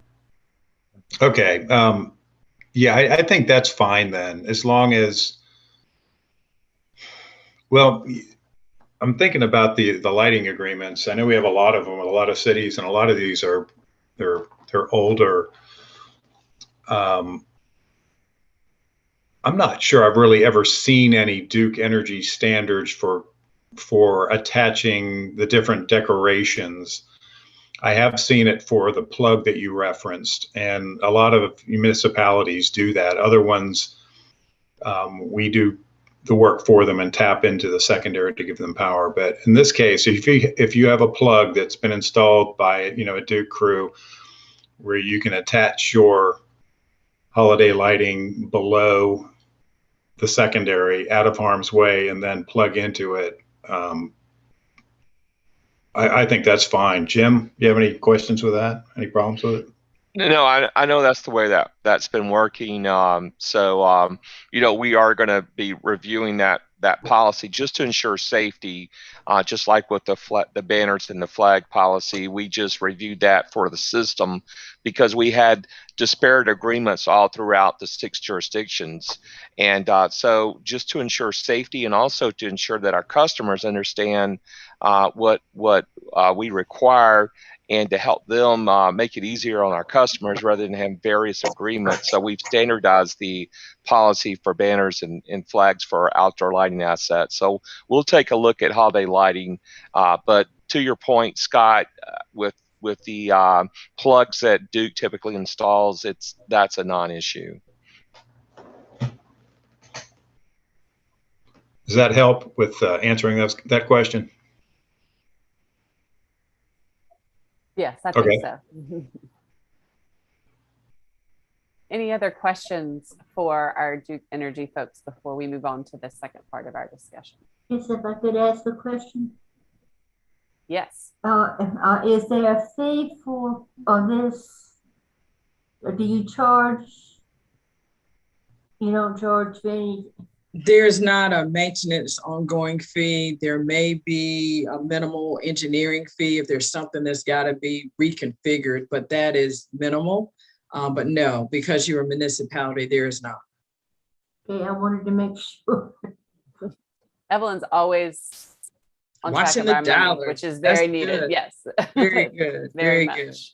Okay. Yeah, I think that's fine then, as long as, well, I'm thinking about the lighting agreements. I know we have a lot of them with a lot of cities, and a lot of these are they're older. I'm not sure I've really ever seen any Duke Energy standards for attaching the different decorations. I have seen it for the plug that you referenced, and a lot of municipalities do that. Other ones, we do the work for them and tap into the secondary to give them power. But in this case, if you have a plug that's been installed by, you know, a Duke crew, where you can attach your holiday lighting below the secondary, out of harm's way, and then plug into it, I think that's fine. Jim, do you have any questions with that? Any problems with it? No, I know that's the way that's been working. So, you know, we are going to be reviewing that policy just to ensure safety, just like with the banners and the flag policy. We just reviewed that for the system because we had disparate agreements all throughout the 6 jurisdictions. And so just to ensure safety and also to ensure that our customers understand what we require, and to help them make it easier on our customers rather than have various agreements. So we've standardized the policy for banners and flags for our outdoor lighting assets. So we'll take a look at holiday lighting. But to your point, Scott, with the plugs that Duke typically installs, that's a non-issue. Does that help with answering that question? Yes, I Okay. think so. Any other questions for our Duke Energy folks before we move on to the second part of our discussion? Yes, if I could ask a question. Yes. Is there a fee for this? Or do you charge? You don't charge any? There's not a maintenance ongoing fee. There may be a minimal engineering fee if there's something that's got to be reconfigured, but that is minimal. But no, because you're a municipality, there is not. Okay, I wanted to make sure. Evelyn's always on track Watching of the our money, dollars. which is That's very needed. good. Yes. Very good. Very Very good. much.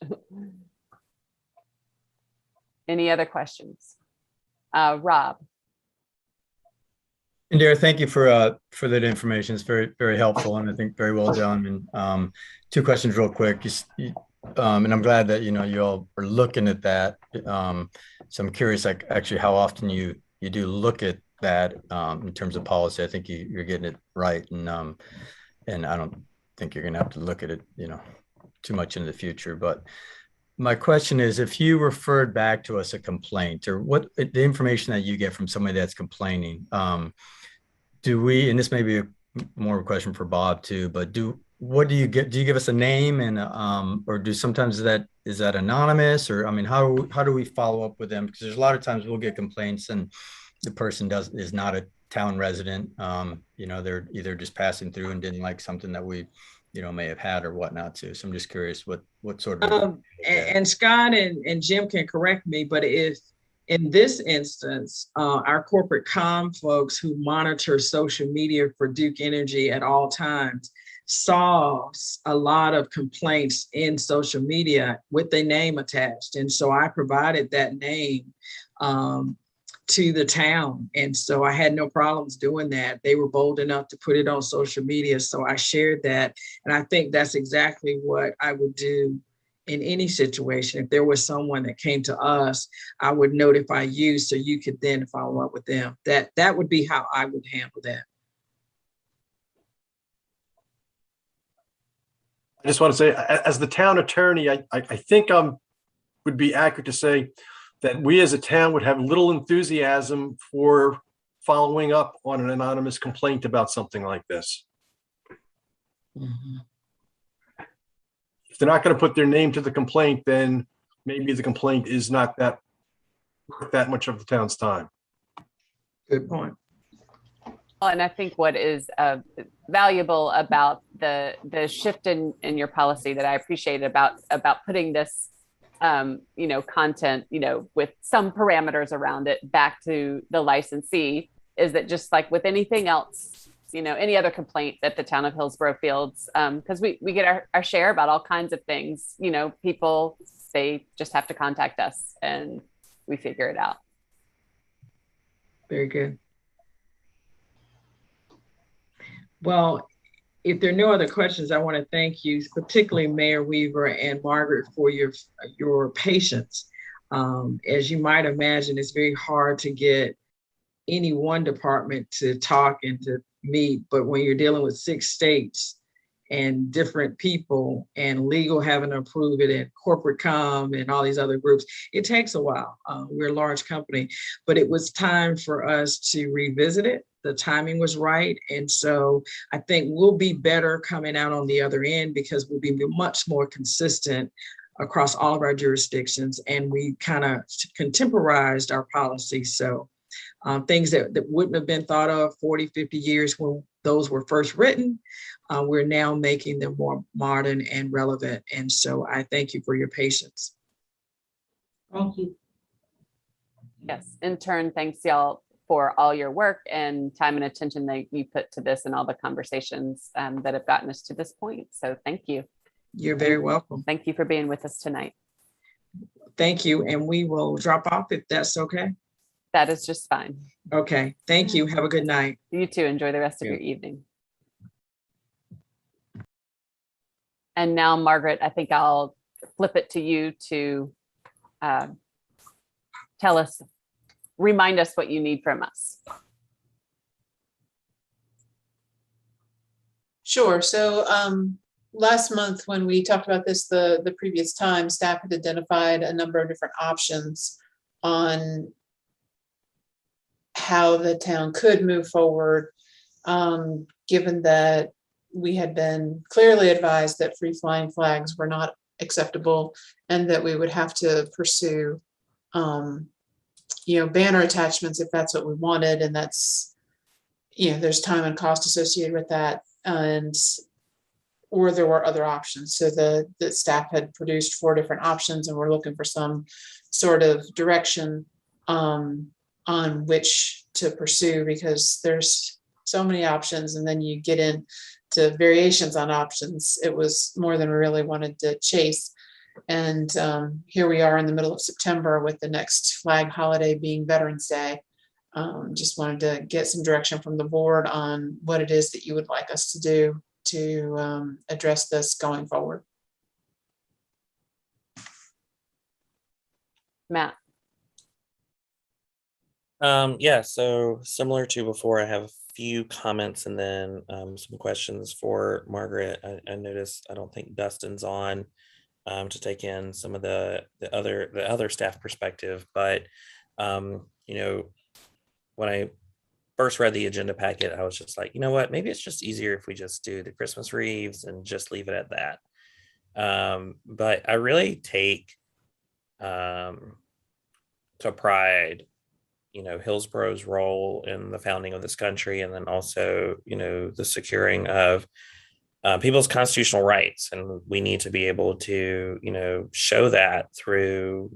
Any other questions? Rob. Indira, thank you for that information. It's very, very helpful and I think very well done. And two questions real quick. And I'm glad that, you all are looking at that. So I'm curious, like actually how often you do look at that in terms of policy. I think you're getting it right. And I don't think you're gonna have to look at it, too much in the future. But my question is, if you referred back to us a complaint or what the information that you get from somebody that's complaining, do we, and this may be more of a question for Bob too, but what do you get? Do you give us a name and or do sometimes is that anonymous, or I mean, how do we follow up with them? Because there's a lot of times we'll get complaints and the person is not a town resident. They're either just passing through and didn't like something that we may have had or whatnot too. So I'm just curious what sort of and Scott and Jim can correct me, but if in this instance, our corporate comm folks who monitor social media for Duke Energy at all times saw a lot of complaints in social media with a name attached. And so I provided that name to the town. And so I had no problems doing that. They were bold enough to put it on social media. So I shared that. And I think that's exactly what I would do in any situation. If there was someone that came to us, I would notify you so you could then follow up with them. That would be how I would handle that. I just want to say, as the town attorney, I think would be accurate to say that we as a town would have little enthusiasm for following up on an anonymous complaint about something like this. Mm-hmm. If they're not going to put their name to the complaint, then maybe the complaint is not that much of the town's time. Good point. Well, and I think what is valuable about the shift in your policy that I appreciate about putting this content, with some parameters around it back to the licensee is that just like with anything else, any other complaint that the town of Hillsborough fields, because we get our share about all kinds of things, people, they just have to contact us and we figure it out. Very good. Well, if there are no other questions, I want to thank you, particularly Mayor Weaver and Margaret, for your patience. As you might imagine, it's very hard to get any one department to talk and to meet, but when you're dealing with 6 states and different people and legal having to approve it and corporate comm and all these other groups, it takes a while. We're a large company, but it was time for us to revisit it. The timing was right. And so I think we'll be better coming out on the other end because we'll be much more consistent across all of our jurisdictions. And we kind of contemporized our policy. So things that wouldn't have been thought of 40, 50 years when those were first written, we're now making them more modern and relevant. And so I thank you for your patience. Thank you. Yes, in turn, thanks y'all for all your work and time and attention that you put to this and all the conversations that have gotten us to this point. So thank you. You're very welcome. Thank you for being with us tonight. Thank you. And we will drop off if that's okay. That is just fine. Okay. Thank you. Have a good night. You too. Enjoy the rest of your evening. And now, Margaret, I think I'll flip it to you to remind us what you need from us. Sure. So last month when we talked about this the previous time, staff had identified a number of different options on how the town could move forward, given that we had been clearly advised that free flying flags were not acceptable and that we would have to pursue banner attachments if that's what we wanted. And that's, there's time and cost associated with that. Or there were other options. So the staff had produced 4 different options, and we're looking for some sort of direction on which to pursue, because there's so many options, and then you get into variations on options. It was more than we really wanted to chase. And here we are in the middle of September with the next flag holiday being Veterans Day. Just wanted to get some direction from the board on what it is that you would like us to do to address this going forward. Matt. Yeah, so similar to before, I have a few comments and then some questions for Margaret. I noticed I don't think Dustin's on to take in some of the other staff perspective, but when I first read the agenda packet, I was just like, you know what, maybe it's just easier if we just do the Christmas wreaths and just leave it at that. But I really take to pride, Hillsborough's role in the founding of this country, and then also, the securing of people's constitutional rights. And we need to be able to, show that through,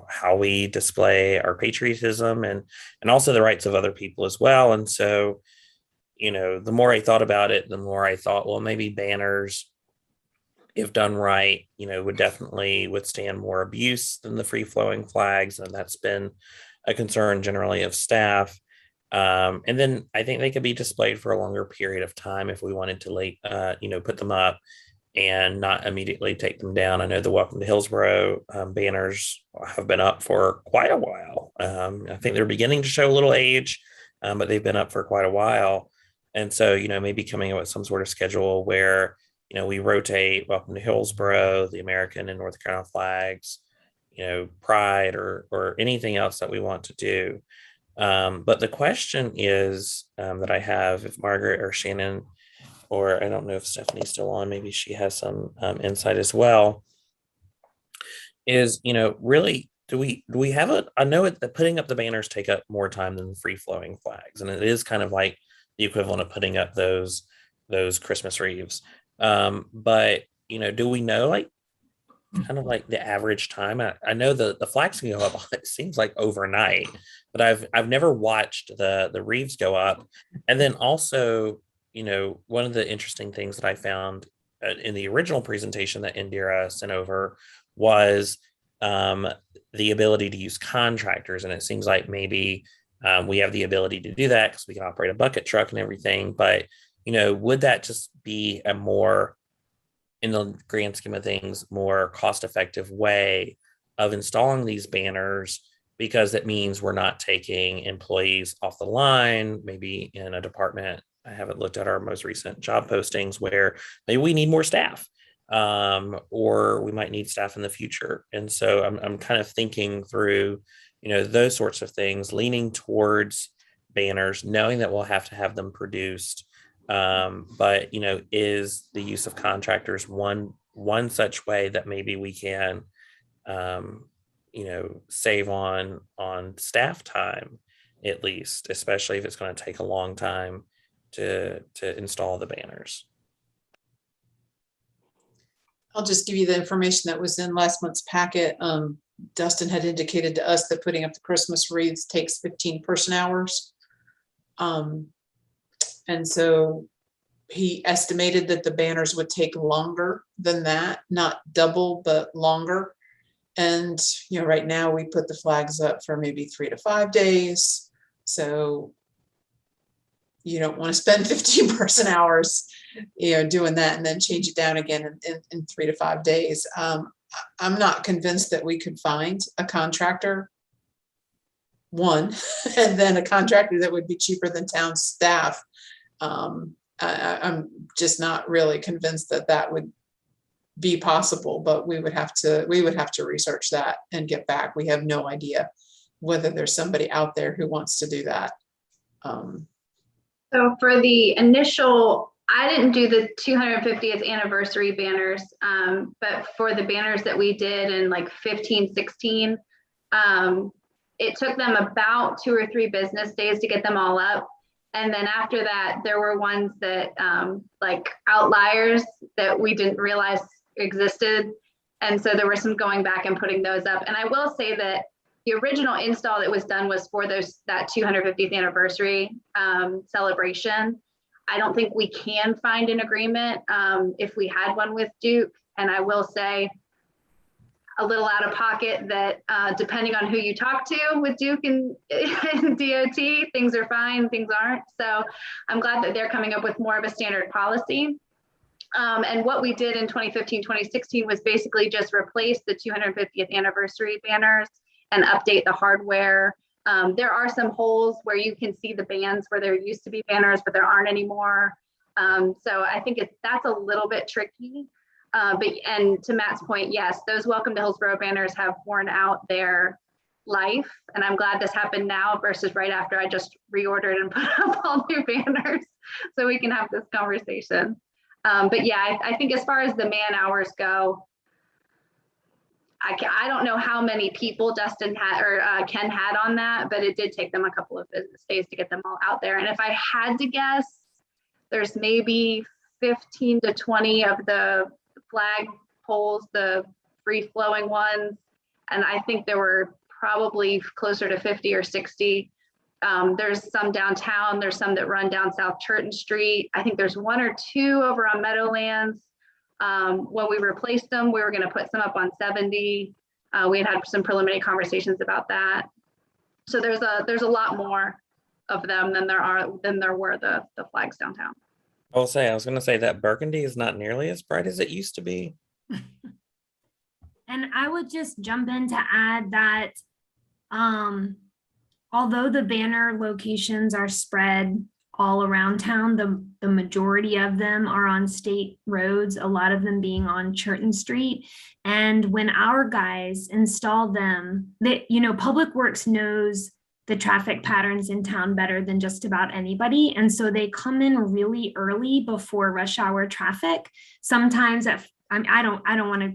how we display our patriotism and also the rights of other people as well. And so, the more I thought about it, the more I thought, well, maybe banners, if done right, would definitely withstand more abuse than the free flowing flags. And that's been a concern generally of staff. And then I think they could be displayed for a longer period of time if we wanted to put them up and not immediately take them down. I know the Welcome to Hillsborough banners have been up for quite a while. I think they're beginning to show a little age, but they've been up for quite a while. And so, maybe coming up with some sort of schedule where, we rotate Welcome to Hillsborough, the American and North Carolina flags, Pride or anything else that we want to do. But the question is that I have, if Margaret or Shannon, or I don't know if Stephanie's still on, maybe she has some insight as well, is, really, do we have I know that putting up the banners take up more time than the free flowing flags. And it is kind of like the equivalent of putting up those Christmas wreaths. But, do we know kind of like the average time? I know the flags can go up, it seems like overnight, but I've never watched the wreaths go up. And then also, one of the interesting things that I found in the original presentation that Indira sent over was the ability to use contractors. And it seems like maybe we have the ability to do that because we can operate a bucket truck and everything. But, would that just be a more, in the grand scheme of things, more cost-effective way of installing these banners, because that means we're not taking employees off the line, maybe in a department. I haven't looked at our most recent job postings where maybe we need more staff, or we might need staff in the future. And so I'm kind of thinking through, those sorts of things, leaning towards banners, knowing that we'll have to have them produced. But, is the use of contractors one such way that maybe we can, save on staff time, at least, especially if it's going to take a long time to install the banners? I'll just give you the information that was in last month's packet. Dustin had indicated to us that putting up the Christmas wreaths takes 15 person hours. And so he estimated that the banners would take longer than that, not double, but longer. And, right now we put the flags up for maybe 3 to 5 days. So you don't want to spend 15 person hours, doing that and then change it down again in 3 to 5 days. I'm not convinced that we could find a contractor, and then a contractor that would be cheaper than town staff. I'm just not really convinced that that would be possible, but we would have to research that and get back. We have no idea whether there's somebody out there who wants to do that. So for the initial, I didn't do the 250th anniversary banners, but for the banners that we did in like 15, 16, it took them about 2 or 3 business days to get them all up. And then after that, there were ones that like outliers that we didn't realize existed. And so there was some going back and putting those up. And I will say that the original install that was done was for that 250th anniversary celebration. I don't think we can find an agreement if we had one with Duke. And I will say a little out of pocket that depending on who you talk to with Duke and DOT, things are fine, things aren't. So I'm glad that they're coming up with more of a standard policy. And what we did in 2015, 2016 was basically just replace the 250th anniversary banners and update the hardware. There are some holes where you can see the bands where there used to be banners, but there aren't anymore. So I think that's a little bit tricky. And to Matt's point, yes, those Welcome to Hillsborough banners have worn out their life. And I'm glad this happened now versus right after I just reordered and put up all new banners so we can have this conversation. But yeah, I think as far as the man hours go, I don't know how many people Dustin had or Ken had on that, but it did take them a couple of business days to get them all out there. And if I had to guess, there's maybe 15 to 20 of the flag poles, the free flowing ones. And I think there were probably closer to 50 or 60. There's some downtown, there's some that run down South Churton Street. I think there's 1 or 2 over on Meadowlands. When we replaced them, we were going to put some up on 70. We had some preliminary conversations about that. So there's a lot more of them than there were the flags downtown. I was going to say that burgundy is not nearly as bright as it used to be. And I would just jump in to add that although the banner locations are spread all around town, the majority of them are on state roads, a lot of them being on Churton Street. And when our guys install them, Public Works knows the traffic patterns in town better than just about anybody. And so they come in really early before rush hour traffic. Sometimes I don't want to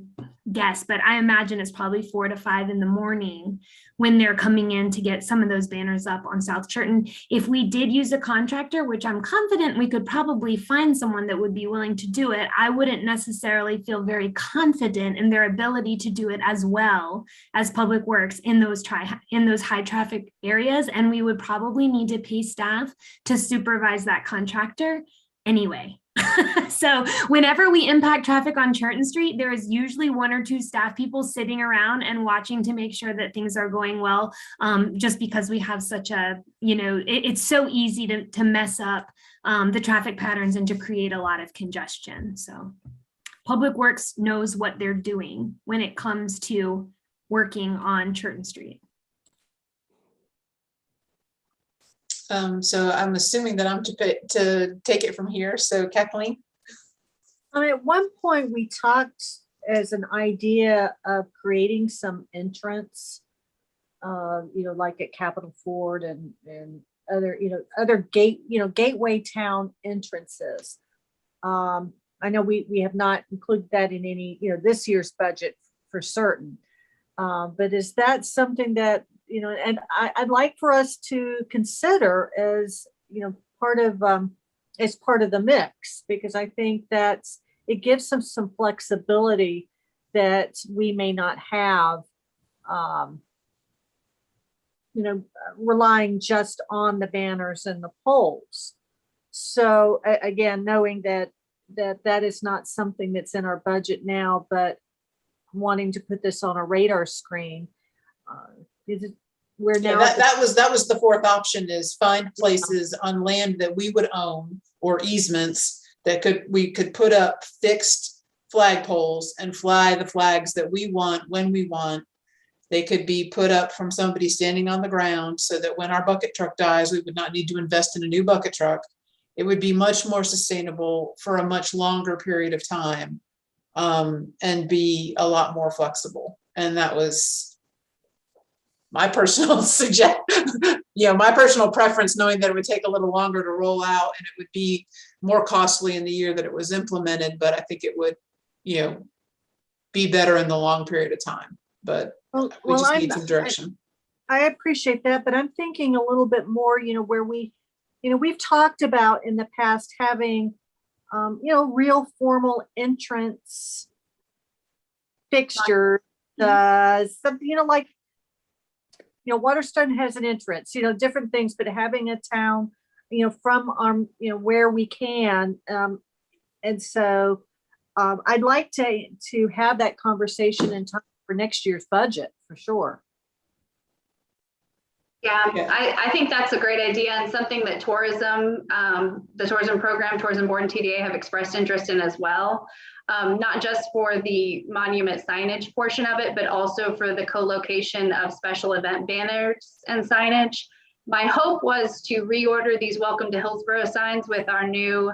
guess, but I imagine it's probably 4 to 5 in the morning when they're coming in to get some of those banners up on South Churton. If we did use a contractor, which I'm confident we could probably find someone that would be willing to do it, I wouldn't necessarily feel very confident in their ability to do it as well as Public Works in those high traffic areas. And we would probably need to pay staff to supervise that contractor anyway. So whenever we impact traffic on Churton Street, there is usually 1 or 2 staff people sitting around and watching to make sure that things are going well, just because we have such a, it's so easy to mess up the traffic patterns and to create a lot of congestion. So Public Works knows what they're doing when it comes to working on Churton Street. So I'm assuming that I'm to take it from here. So Kathleen? At one point we talked as an idea of creating some entrance, like at Capitol Ford and other gateway town entrances. I know we have not included that in any, this year's budget for certain. But is that something that, and I'd like for us to consider as, part of the mix, because I think it gives some flexibility that we may not have, relying just on the banners and the poles. So again, knowing that is not something that's in our budget now, but wanting to put this on a radar screen. We're now that was the 4th option, is find places on land that we would own or easements that we could put up fixed flagpoles and fly the flags that we want when we want. They could be put up from somebody standing on the ground so that when our bucket truck dies, we would not need to invest in a new bucket truck. it would be much more sustainable for a much longer period of time, and be a lot more flexible. And that was my personal my personal preference, knowing that it would take a little longer to roll out and it would be more costly in the year that it was implemented, but I think it would, be better in the long period of time. But we just need some direction. I appreciate that, but I'm thinking a little bit more, where we've talked about in the past having, real formal entrance fixtures, something, like, Waterstone has an entrance, different things, but having a town, from, where we can. And so I'd like to have that conversation in time for next year's budget, for sure. Yeah, I think that's a great idea, and something that tourism, the tourism program, tourism board and TDA have expressed interest in as well. Not just for the monument signage portion of it, but also for the co-location of special event banners and signage. My hope was to reorder these Welcome to Hillsborough signs with our new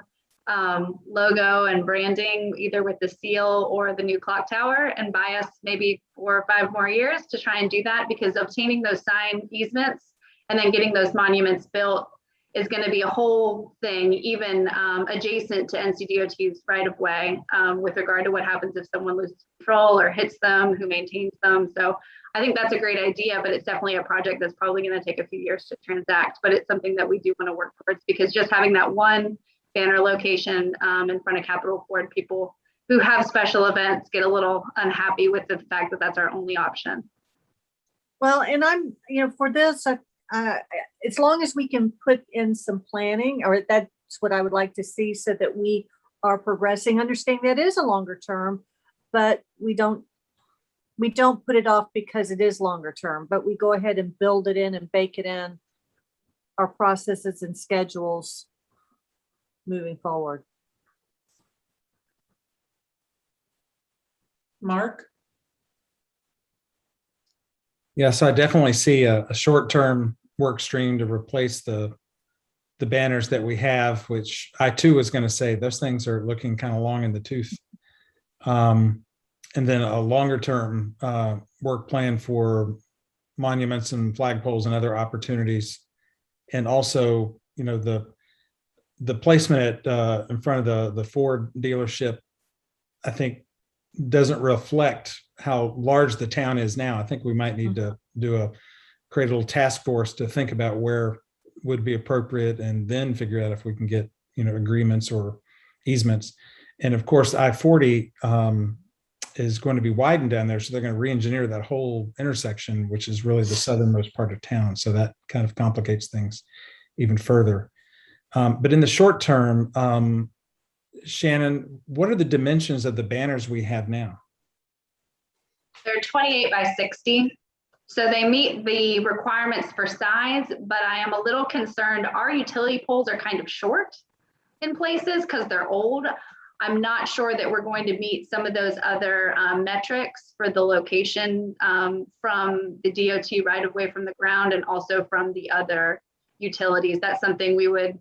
logo and branding, either with the seal or the new clock tower, and buy us maybe 4 or 5 more years to try and do that, because obtaining those sign easements and then getting those monuments built is going to be a whole thing, even adjacent to NCDOT's right of way, with regard to what happens if someone loses control or hits them, who maintains them. So I think that's a great idea, but it's definitely a project that's probably going to take a few years to transact, but it's something that we do want to work towards, because just having that one banner location in front of Capitol Ford, people who have special events get a little unhappy with the fact that that's our only option. Well, and I'm, for this, as long as we can put in some planning, or that's what I would like to see, so that we are progressing, understanding that is a longer term, but we don't put it off because it is longer term, but we go ahead and build it in and bake it in our processes and schedules moving forward. Mark? Yes, I definitely see a short-term work stream to replace the banners that we have, which I too was going to say those things are looking kind of long in the tooth. And then a longer-term work plan for monuments and flagpoles and other opportunities. And also, the placement at in front of the Ford dealership, I think, doesn't reflect how large the town is now. I think we might need to create a little task force to think about where would be appropriate, and then figure out if we can get agreements or easements. And of course, I-40 is going to be widened down there, so they're going to re-engineer that whole intersection, which is really the southernmost part of town. So that kind of complicates things even further. But in the short term, Shannon, what are the dimensions of the banners we have now? They're 28 by 60. So they meet the requirements for size, but I am a little concerned. Our utility poles are kind of short in places because they're old. I'm not sure that we're going to meet some of those other metrics for the location from the DOT right of way from the ground, and also from the other utilities. That's something we would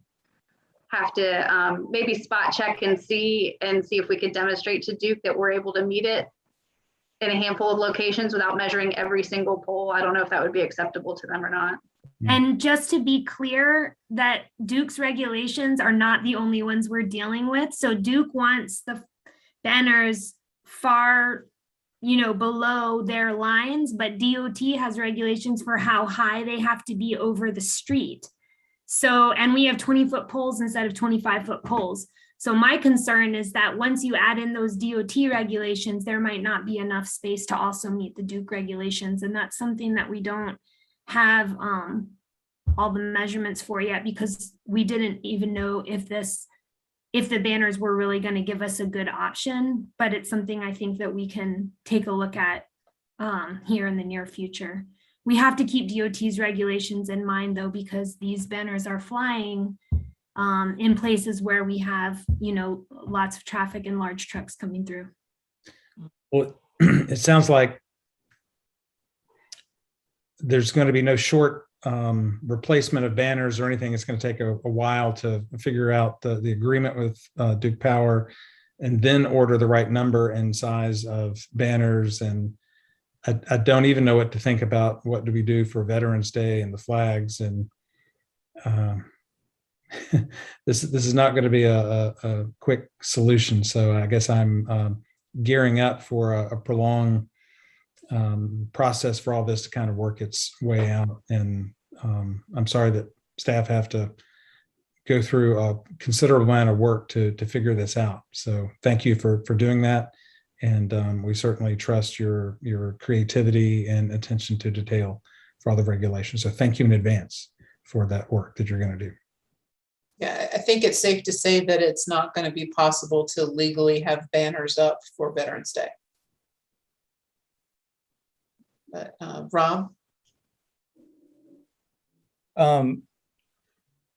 have to maybe spot check and see if we could demonstrate to Duke that we're able to meet it in a handful of locations without measuring every single pole. I don't know if that would be acceptable to them or not. And just to be clear, that Duke's regulations are not the only ones we're dealing with. So Duke wants the banners far, below their lines, but DOT has regulations for how high they have to be over the street. So, and we have 20-foot poles instead of 25-foot poles. So my concern is that once you add in those DOT regulations, there might not be enough space to also meet the Duke regulations. And that's something that we don't have all the measurements for yet, because we didn't even know if the banners were really going to give us a good option. But it's something I think that we can take a look at here in the near future. We have to keep DOT's regulations in mind, though, because these banners are flying in places where we have, lots of traffic and large trucks coming through. Well, it sounds like there's going to be no short replacement of banners or anything. It's going to take a while to figure out the agreement with Duke Power and then order the right number and size of banners. And I don't even know what to think about what do we do for Veterans Day and the flags. And this is not going to be a quick solution. So I guess I'm gearing up for a prolonged process for all this to kind of work its way out. And I'm sorry that staff have to go through a considerable amount of work to figure this out. So thank you for doing that. And we certainly trust your creativity and attention to detail for all the regulations. So thank you in advance for that work that you're going to do. Yeah, I think it's safe to say that it's not going to be possible to legally have banners up for Veterans Day. But Rob?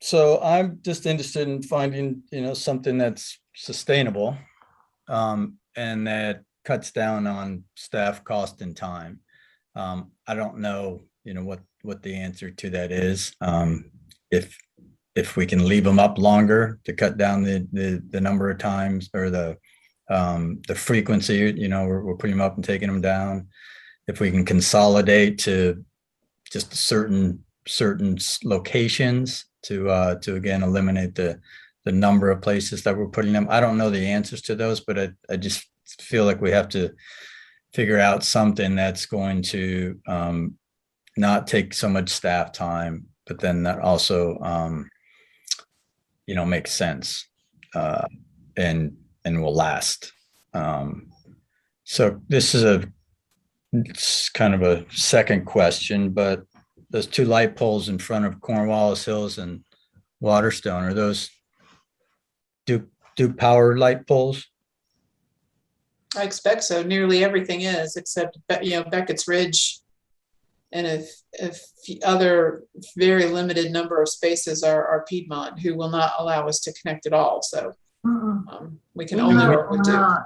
So I'm just interested in finding, something that's sustainable, and that cuts down on staff cost and time. I don't know, what the answer to that is. If we can leave them up longer to cut down the number of times or the frequency, we're putting them up and taking them down. If we can consolidate to just certain locations to again eliminate the number of places that we're putting them. I don't know the answers to those, but I just feel like we have to figure out something that's going to not take so much staff time, but then that also makes sense and will last. So this is it's kind of a second question, but those two light poles in front of Cornwallis Hills and Waterstone, are those Duke Power light poles? I expect so. Nearly everything is, except Beckett's Ridge, and if other very limited number of spaces are Piedmont, who will not allow us to connect at all. So we can only work with Duke.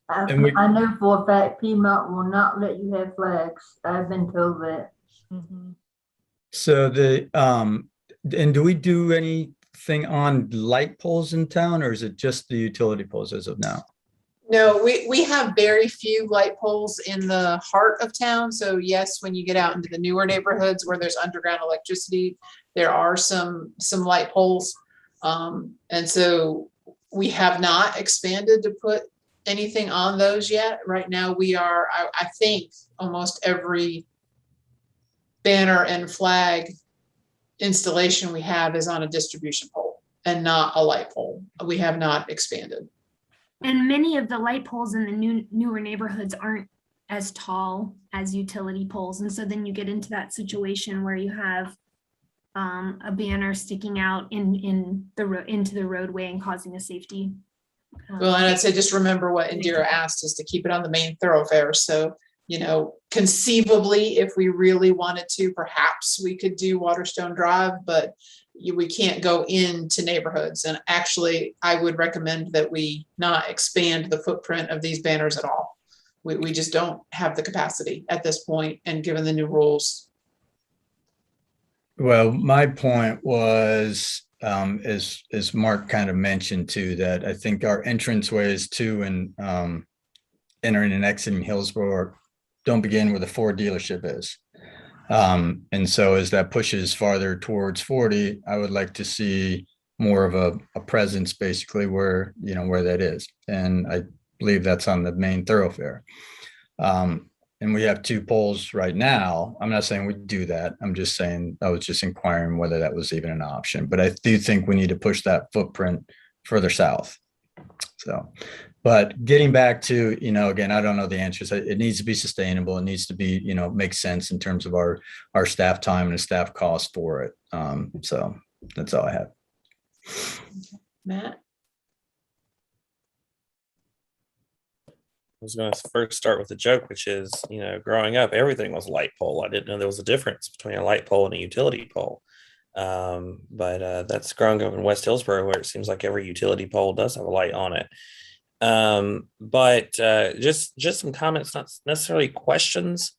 I know for a fact Piedmont will not let you have flags. I've been told that. So and do we do anything on light poles in town, or is it just the utility poles as of now? No, we have very few light poles in the heart of town. So yes, when you get out into the newer neighborhoods where there's underground electricity, there are some light poles. And so we have not expanded to put anything on those yet. Right now we are, I think almost every banner and flag installation we have is on a distribution pole and not a light pole. We have not expanded. And many of the light poles in the newer neighborhoods aren't as tall as utility poles. And so then you get into that situation where you have a banner sticking out into the roadway and causing a safety. Well, and I'd say just remember what Indira asked, is to keep it on the main thoroughfare. So, conceivably, if we really wanted to, perhaps we could do Waterstone Drive, but we can't go into neighborhoods. And actually, I would recommend that we not expand the footprint of these banners at all. We just don't have the capacity at this point, and given the new rules. Well, my point was, as Mark kind of mentioned too, that I think our entranceways to and entering and exiting Hillsborough don't begin where the Ford dealership is. And so as that pushes farther towards 40, I would like to see more of a presence basically where that is. And I believe that's on the main thoroughfare. And we have two poles right now. I'm not saying we do that. I'm just saying, I was just inquiring whether that was even an option, but I do think we need to push that footprint further south. So, but getting back to, again, I don't know the answers. It needs to be sustainable. It needs to be, make sense in terms of our staff time and the staff cost for it. So that's all I have. Matt? I was going to first start with a joke, which is, growing up, everything was light pole. I didn't know there was a difference between a light pole and a utility pole. But that's growing up in West Hillsborough, where it seems like every utility pole does have a light on it. But just some comments, not necessarily questions.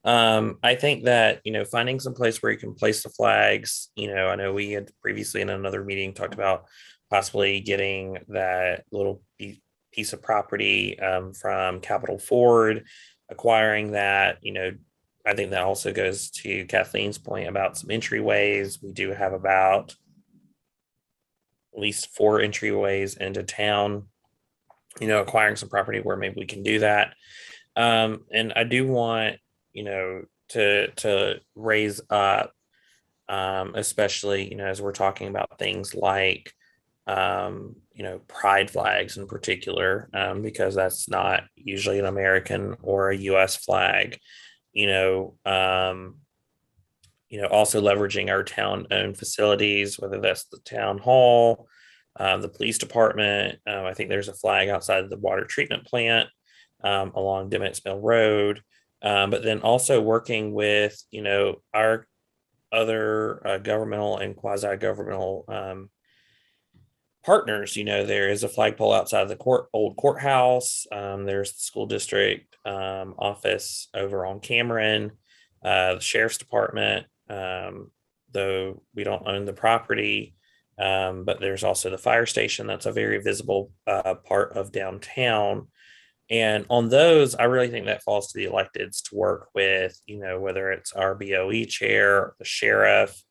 I think that, finding some place where you can place the flags, I know we had previously in another meeting talked about possibly getting that little piece of property from Capital Ford, acquiring that, I think that also goes to Kathleen's point about some entryways. We do have about at least 4 entryways into town, acquiring some property where maybe we can do that. And I do want, to raise up, especially, as we're talking about things like, pride flags in particular, because that's not usually an American or a US flag, also leveraging our town owned facilities, whether that's the town hall, the police department. I think there's a flag outside of the water treatment plant along Dimmitt's Mill Road. But then also working with, our other governmental and quasi-governmental partners. There is a flagpole outside of the old courthouse. There's the school district office over on Cameron, the sheriff's department, though we don't own the property. But there's also the fire station. That's a very visible part of downtown. And on those, I really think that falls to the electeds to work with, whether it's our BOE chair, the sheriff,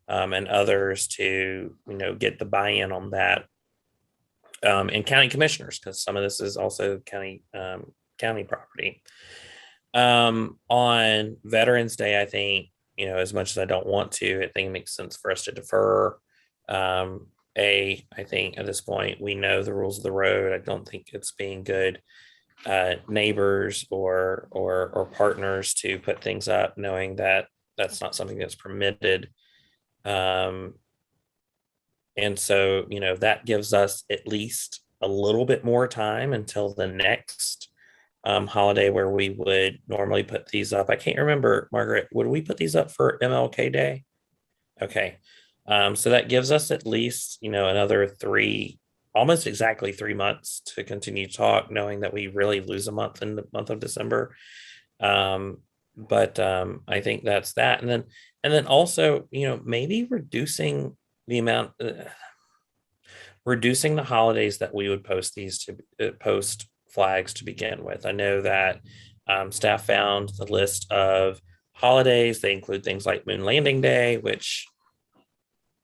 and others to, get the buy-in on that. And county commissioners, because some of this is also county property. On Veterans Day, I think, as much as I don't want to, I think it makes sense for us to defer. I think at this point, we know the rules of the road. I don't think it's being good neighbors or partners to put things up knowing that that's not something that's permitted, and so that gives us at least a little bit more time until the next holiday where we would normally put these up. I can't remember, Margaret, would we put these up for MLK Day? Okay, so that gives us at least another almost exactly 3 months to continue to talk, knowing that we really lose a month in the month of December. But I think that's that. And then also, maybe reducing the amount, reducing the holidays that we would post these to post flags to begin with. I know that staff found the list of holidays. They include things like Moon Landing Day, which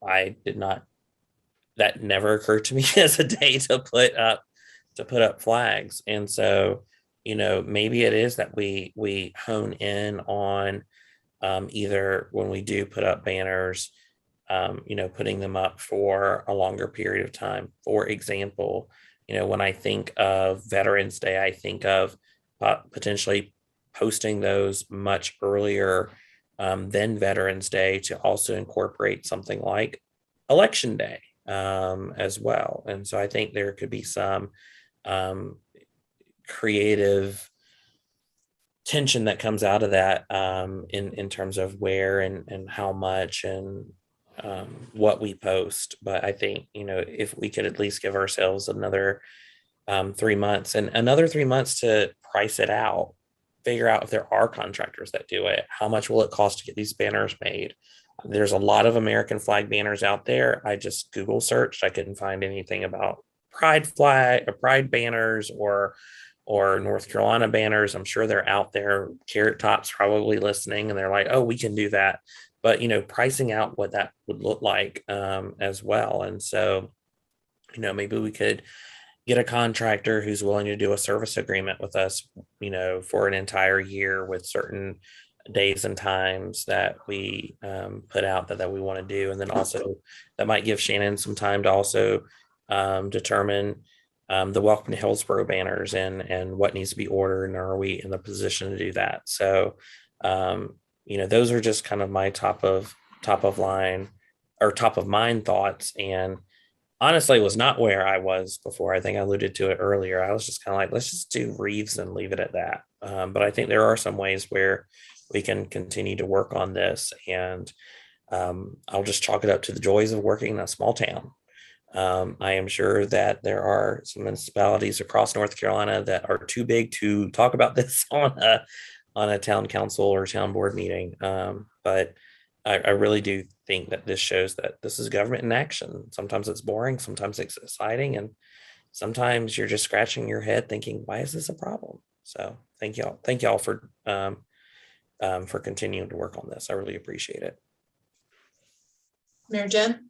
I did not, that never occurred to me as a day to put up flags. And so, maybe it is that we hone in on either when we do put up banners, putting them up for a longer period of time. For example, when I think of Veterans Day, I think of potentially posting those much earlier than Veterans Day to also incorporate something like Election Day as well. And so I think there could be some creative tension that comes out of that in terms of where and how much and what we post. But I think, if we could at least give ourselves another 3 months and another 3 months to price it out, figure out if there are contractors that do it, how much will it cost to get these banners made? There's a lot of American flag banners out there. I just Google searched. I couldn't find anything about pride flag or pride banners or North Carolina banners. I'm sure they're out there. Carrot Top's probably listening and they're like, oh, we can do that. But, pricing out what that would look like as well. And so, maybe we could get a contractor who's willing to do a service agreement with us, for an entire year with certain days and times that we put out that we want to do. And then also that might give Shannon some time to also determine the Welcome to Hillsborough banners and what needs to be ordered, and are we in the position to do that? So, those are just kind of my top of line or top of mind thoughts. And honestly, it was not where I was before. I think I alluded to it earlier. I was just kind of like, let's just do wreaths and leave it at that. But I think there are some ways where we can continue to work on this. And I'll just chalk it up to the joys of working in a small town. I am sure that there are some municipalities across North Carolina that are too big to talk about this on on a town council or town board meeting. But I really do think that this shows that this is government in action. Sometimes it's boring, sometimes it's exciting, and sometimes you're just scratching your head thinking, why is this a problem? So thank y'all. Thank y'all for continuing to work on this. I really appreciate it. Mayor Jen?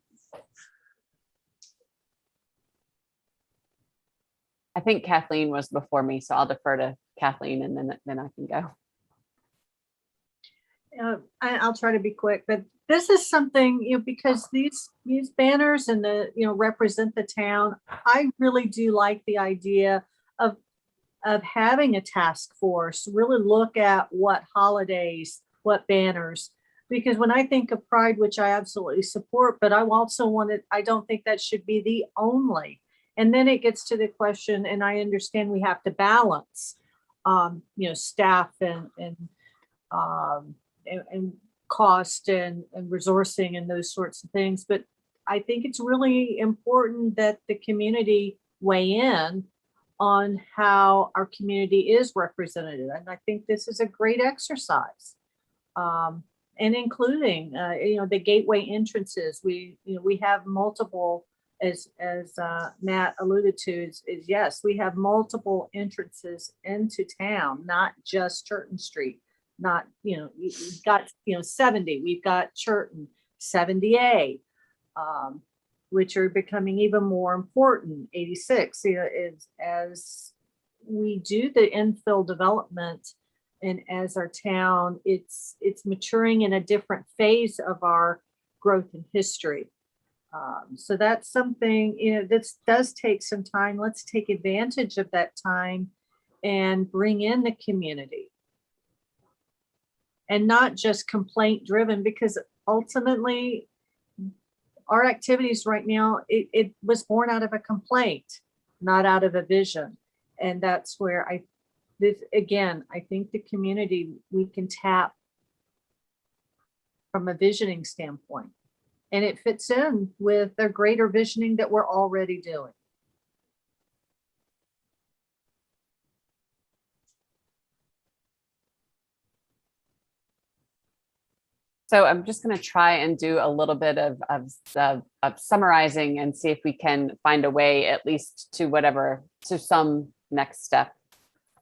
I think Kathleen was before me, so I'll defer to Kathleen and then I can go. I'll try to be quick, but this is something, because these banners and represent the town. I really do like the idea of having a task force really look at what holidays, what banners, because when I think of Pride, which I absolutely support, but I also I don't think that should be the only. And then it gets to the question, and I understand we have to balance, staff and cost and resourcing and those sorts of things. But I think it's really important that the community weigh in on how our community is represented. And I think this is a great exercise. And including, the gateway entrances. We have multiple, as Matt alluded to, is yes, we have multiple entrances into town, not just Churton Street. Not, we've got, 70, we've Churton, 70A, which are becoming even more important. 86, as we do the infill development and as our town, it's maturing in a different phase of our growth and history. So that's something, this does take some time. Let's take advantage of that time and bring in the community. And not just complaint driven, because ultimately our activities right now, it was born out of a complaint, not out of a vision. And that's where I think the community, we can tap from a visioning standpoint. And it fits in with the greater visioning that we're already doing. So I'm just going to try and do a little bit of summarizing and see if we can find a way, at least to some next step.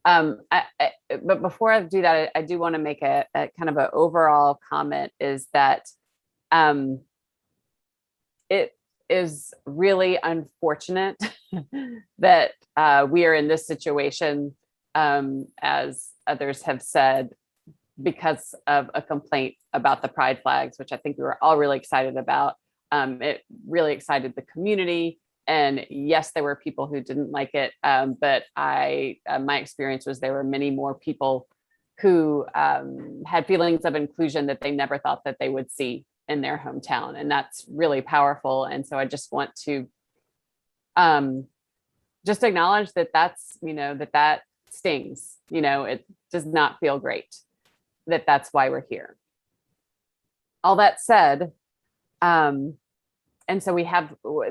But before I do that, I do want to make a kind of an overall comment, is that it is really unfortunate that we are in this situation, as others have said, because of a complaint about the pride flags, which I think we were all really excited about. It really excited the community. And yes, there were people who didn't like it, but my experience was there were many more people who had feelings of inclusion that they never thought that they would see in their hometown. And that's really powerful. And so I just want to just acknowledge that that stings, it does not feel great. That's why we're here. All that said, and so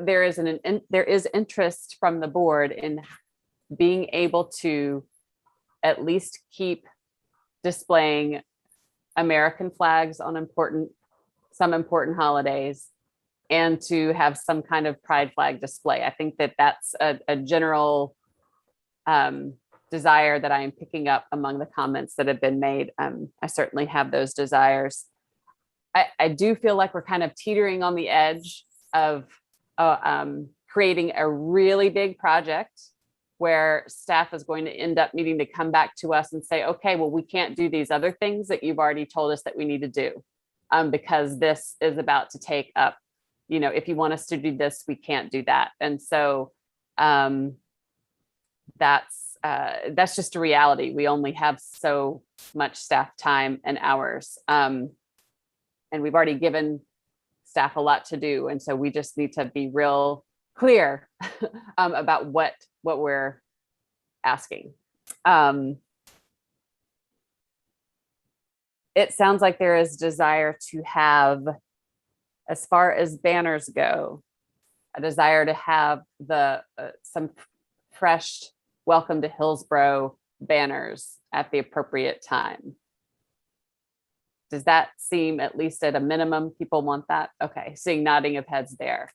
there is interest from the board in being able to at least keep displaying American flags on some important holidays, and to have some kind of pride flag display. I think that's a general desire that I am picking up among the comments that have been made. I certainly have those desires. I do feel like we're kind of teetering on the edge of creating a really big project where staff is going to end up needing to come back to us and say, okay, well, we can't do these other things that you've already told us that we need to do, because this is about to take up, if you want us to do this, we can't do that. And so that's just a reality. We only have so much staff time and hours. And we've already given staff a lot to do. And so we just need to be real clear about what we're asking. It sounds like there is desire to have, as far as banners go, a desire to have some fresh welcome to Hillsborough banners at the appropriate time. Does that seem, at least at a minimum, people want that? Okay, seeing nodding of heads there.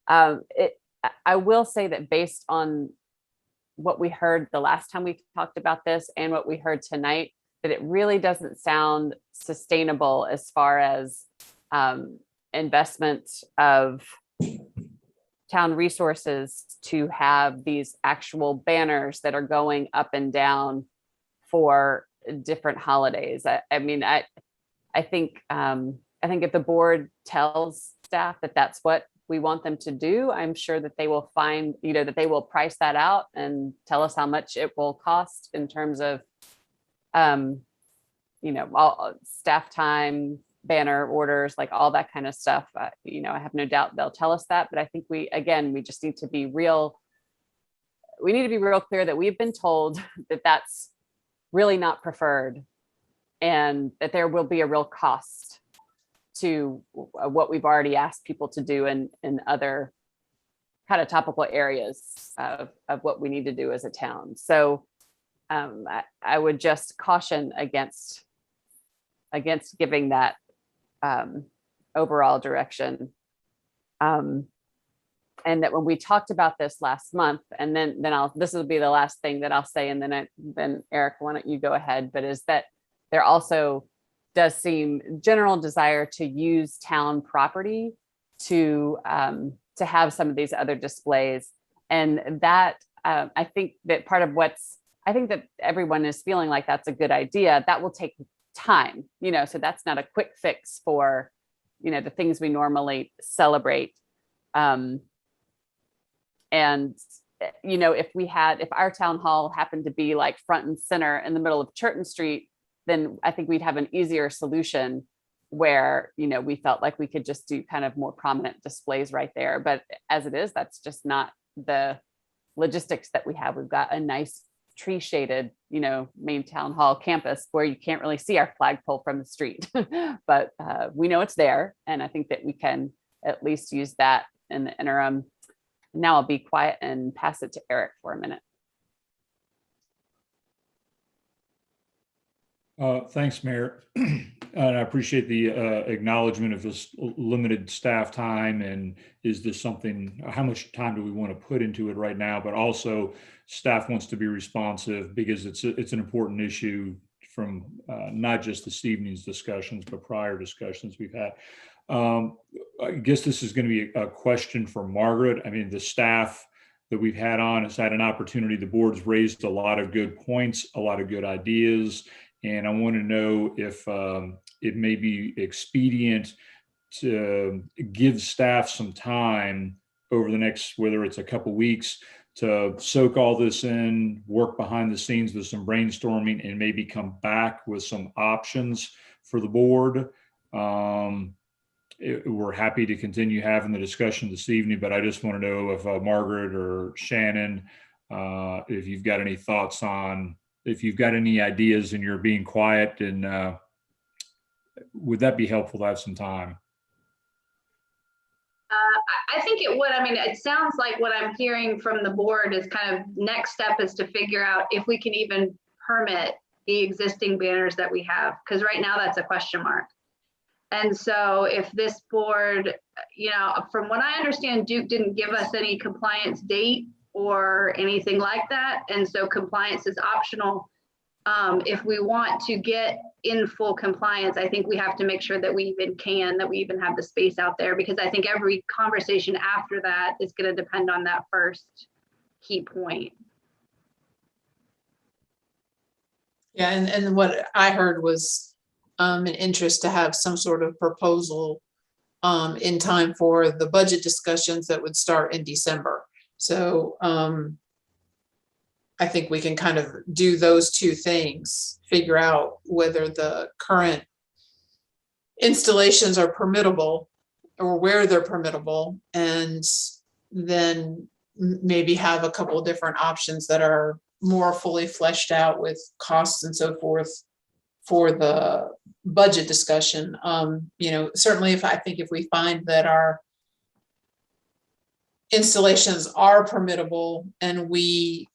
I will say that based on what we heard the last time we talked about this and what we heard tonight, that it really doesn't sound sustainable as far as investment of town resources to have these actual banners that are going up and down for different holidays. I mean, I think if the board tells staff that that's what we want them to do, I'm sure that they will find, that they will price that out and tell us how much it will cost in terms of, all staff time, banner orders, like all that kind of stuff. I have no doubt they'll tell us that, but I think we just need to be real. We need to be real clear that we've been told that that's really not preferred and that there will be a real cost to what we've already asked people to do in other kind of topical areas of what we need to do as a town. So I would just caution against giving that overall direction. And that when we talked about this last month, and then this will be the last thing that I'll say, and then Eric, why don't you go ahead, but is that there also does seem general desire to use town property to have some of these other displays. And that I think that part of I think that everyone is feeling like that's a good idea. That will take time, so that's not a quick fix for, the things we normally celebrate. And, if our town hall happened to be like front and center in the middle of Churton Street, then I think we'd have an easier solution where, we felt like we could just do kind of more prominent displays right there. But as it is, that's just not the logistics that we have. We've got a nice tree shaded, main town hall campus where you can't really see our flagpole from the street, but we know it's there. And I think that we can at least use that in the interim. Now I'll be quiet and pass it to Eric for a minute. Thanks, Mayor. And I appreciate the acknowledgement of this limited staff time. And is this something, how much time do we want to put into it right now? But also staff wants to be responsive because it's an important issue from not just this evening's discussions, but prior discussions we've had. I guess this is going to be a question for Margaret. I mean, the staff that we've had on has had an opportunity. The board's raised a lot of good points, a lot of good ideas. And I want to know if it may be expedient to give staff some time over the next, whether it's a couple weeks, to soak all this in, work behind the scenes with some brainstorming, and maybe come back with some options for the board. We're happy to continue having the discussion this evening, but I just want to know if Margaret or Shannon, if you've got any thoughts on, if you've got any ideas and you're being quiet, and would that be helpful to have some time? I think it would. I mean, it sounds like what I'm hearing from the board is kind of next step is to figure out if we can even permit the existing banners that we have, because right now that's a question mark. And so if this board, from what I understand, Duke didn't give us any compliance date or anything like that. And so compliance is optional. If we want to get in full compliance, I think we have to make sure that we even have the space out there, because I think every conversation after that is going to depend on that first key point. Yeah, and what I heard was an interest to have some sort of proposal in time for the budget discussions that would start in December. So I think we can kind of do those two things, figure out whether the current installations are permittable or where they're permittable, and then maybe have a couple of different options that are more fully fleshed out with costs and so forth for the budget discussion. Certainly if we find that our installations are permittable and we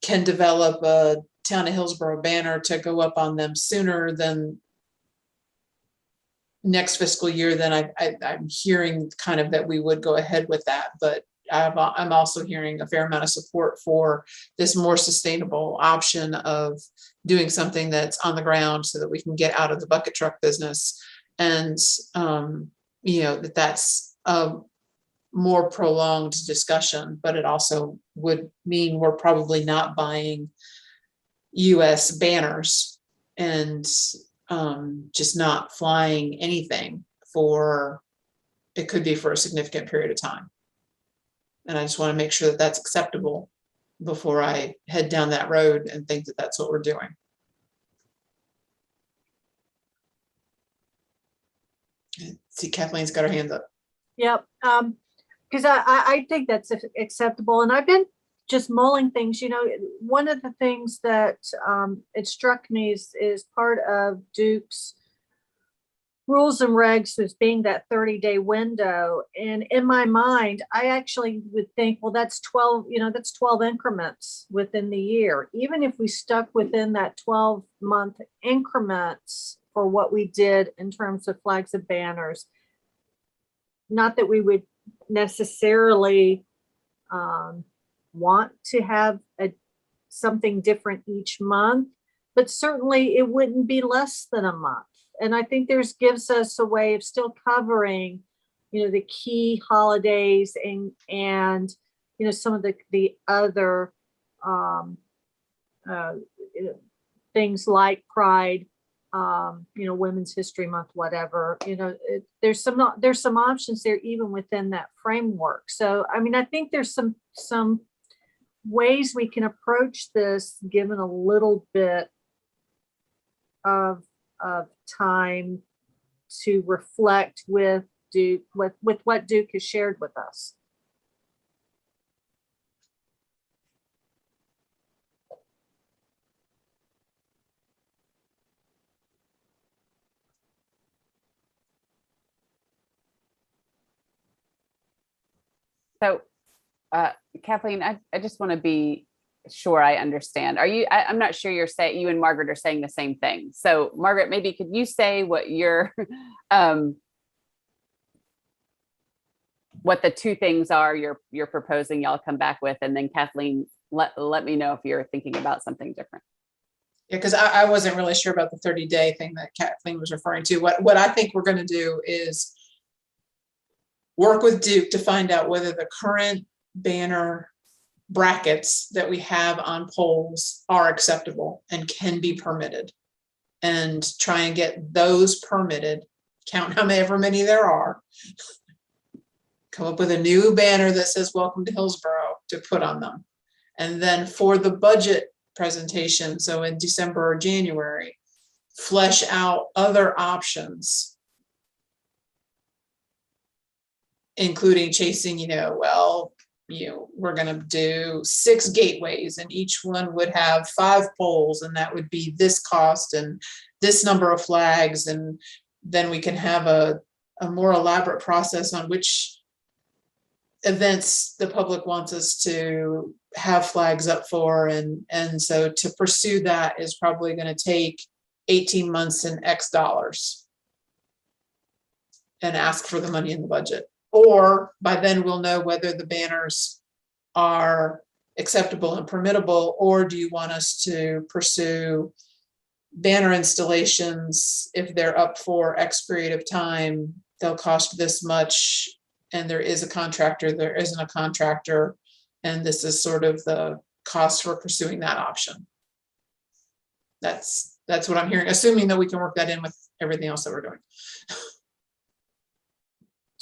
can develop a Town of Hillsborough banner to go up on them sooner than next fiscal year, then I'm hearing kind of that we would go ahead with that. But I'm also hearing a fair amount of support for this more sustainable option of doing something that's on the ground so that we can get out of the bucket truck business. And, that's a more prolonged discussion, but it also would mean we're probably not buying US banners and just not flying anything it could be for a significant period of time. And I just want to make sure that that's acceptable before I head down that road and think that that's what we're doing. See, Kathleen's got her hand up. Yep. Because I think that's acceptable. And I've been just mulling things, one of the things that it struck me is part of Duke's rules and regs as being that 30-day window. And in my mind, I actually would think, well, that's 12, that's 12 increments within the year. Even if we stuck within that 12-month increments for what we did in terms of flags and banners, not that we would necessarily want to have something different each month, but certainly it wouldn't be less than a month. And I think gives us a way of still covering, the key holidays and some of the other things like Pride, Women's History Month, whatever. There's some options there even within that framework. So I think there's some ways we can approach this, given a little bit of time to reflect with Duke, with what Duke has shared with us. So, Kathleen, I just want to be sure I understand. I'm not sure you and Margaret are saying the same thing. So Margaret, maybe could you say what what the two things are you're proposing y'all come back with, and then Kathleen, let me know if you're thinking about something different. Yeah, because I wasn't really sure about the 30-day thing that Kathleen was referring to. What I think we're going to do is work with Duke to find out whether the current banner brackets that we have on poles are acceptable and can be permitted, and try and get those permitted, count however many there are, come up with a new banner that says welcome to Hillsborough to put on them. And then for the budget presentation, so in December or January, flesh out other options, including chasing, we're going to do 6 gateways and each one would have 5 poles, and that would be this cost and this number of flags. And then we can have a more elaborate process on which events the public wants us to have flags up for. And so to pursue that is probably going to take 18 months and X dollars, and ask for the money in the budget. Or by then we'll know whether the banners are acceptable and permittable, or do you want us to pursue banner installations? If they're up for X period of time, they'll cost this much, and there is a contractor, there isn't a contractor, and this is sort of the cost for pursuing that option. That's what I'm hearing, assuming that we can work that in with everything else that we're doing.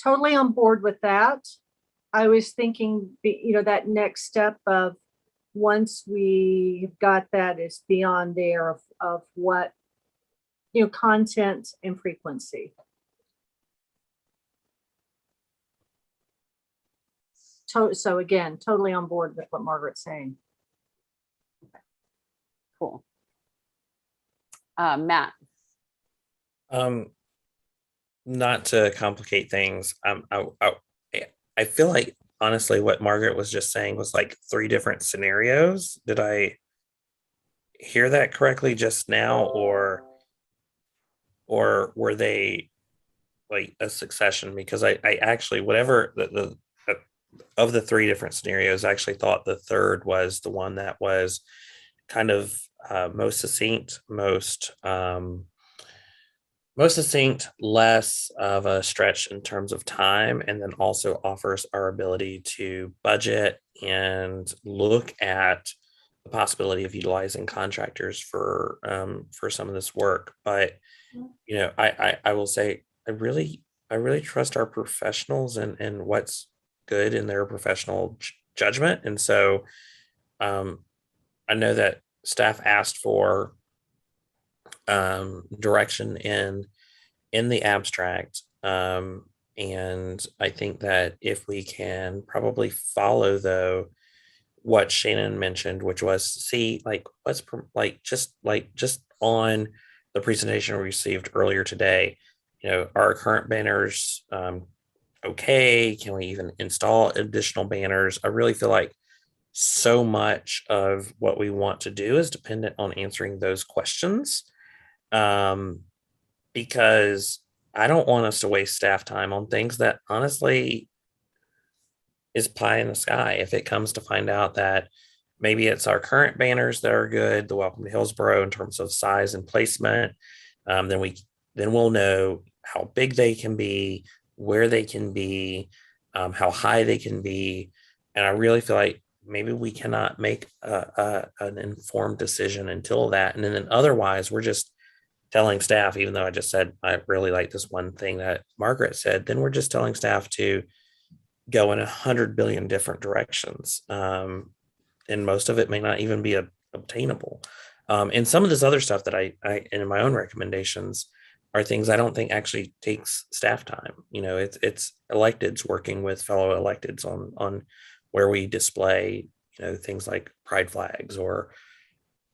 Totally on board with that. I was thinking, that next step of once we've got that is beyond there of what, content and frequency. So again, totally on board with what Margaret's saying. Cool. Matt. Not to complicate things, I feel like honestly what Margaret was just saying was like 3 different scenarios. Did I hear that correctly just now, or were they like a succession, because I actually, whatever of the three different scenarios, I actually thought the third was the one that was kind of most succinct, most succinct, less of a stretch in terms of time, and then also offers our ability to budget and look at the possibility of utilizing contractors for some of this work. But I will say I really trust our professionals and what's good in their professional judgment. And so I know that staff asked for direction in the abstract. And I think that if we can probably follow, though, what Shannon mentioned, which was see what's just on the presentation we received earlier today, are current banners okay? Can we even install additional banners? I really feel like so much of what we want to do is dependent on answering those questions, because I don't want us to waste staff time on things that honestly is pie in the sky. If it comes to find out that maybe it's our current banners that are good, the Welcome to Hillsborough in terms of size and placement, then we'll know how big they can be, where they can be, how high they can be. And I really feel like maybe we cannot make an informed decision until that. And then otherwise, we're just telling staff, even though I just said I really like this one thing that Margaret said, then we're just telling staff to go in 100 billion different directions. And most of it may not even be obtainable. And some of this other stuff that I in my own recommendations are things I don't think actually takes staff time. It's electeds working with fellow electeds on where we display, things like pride flags or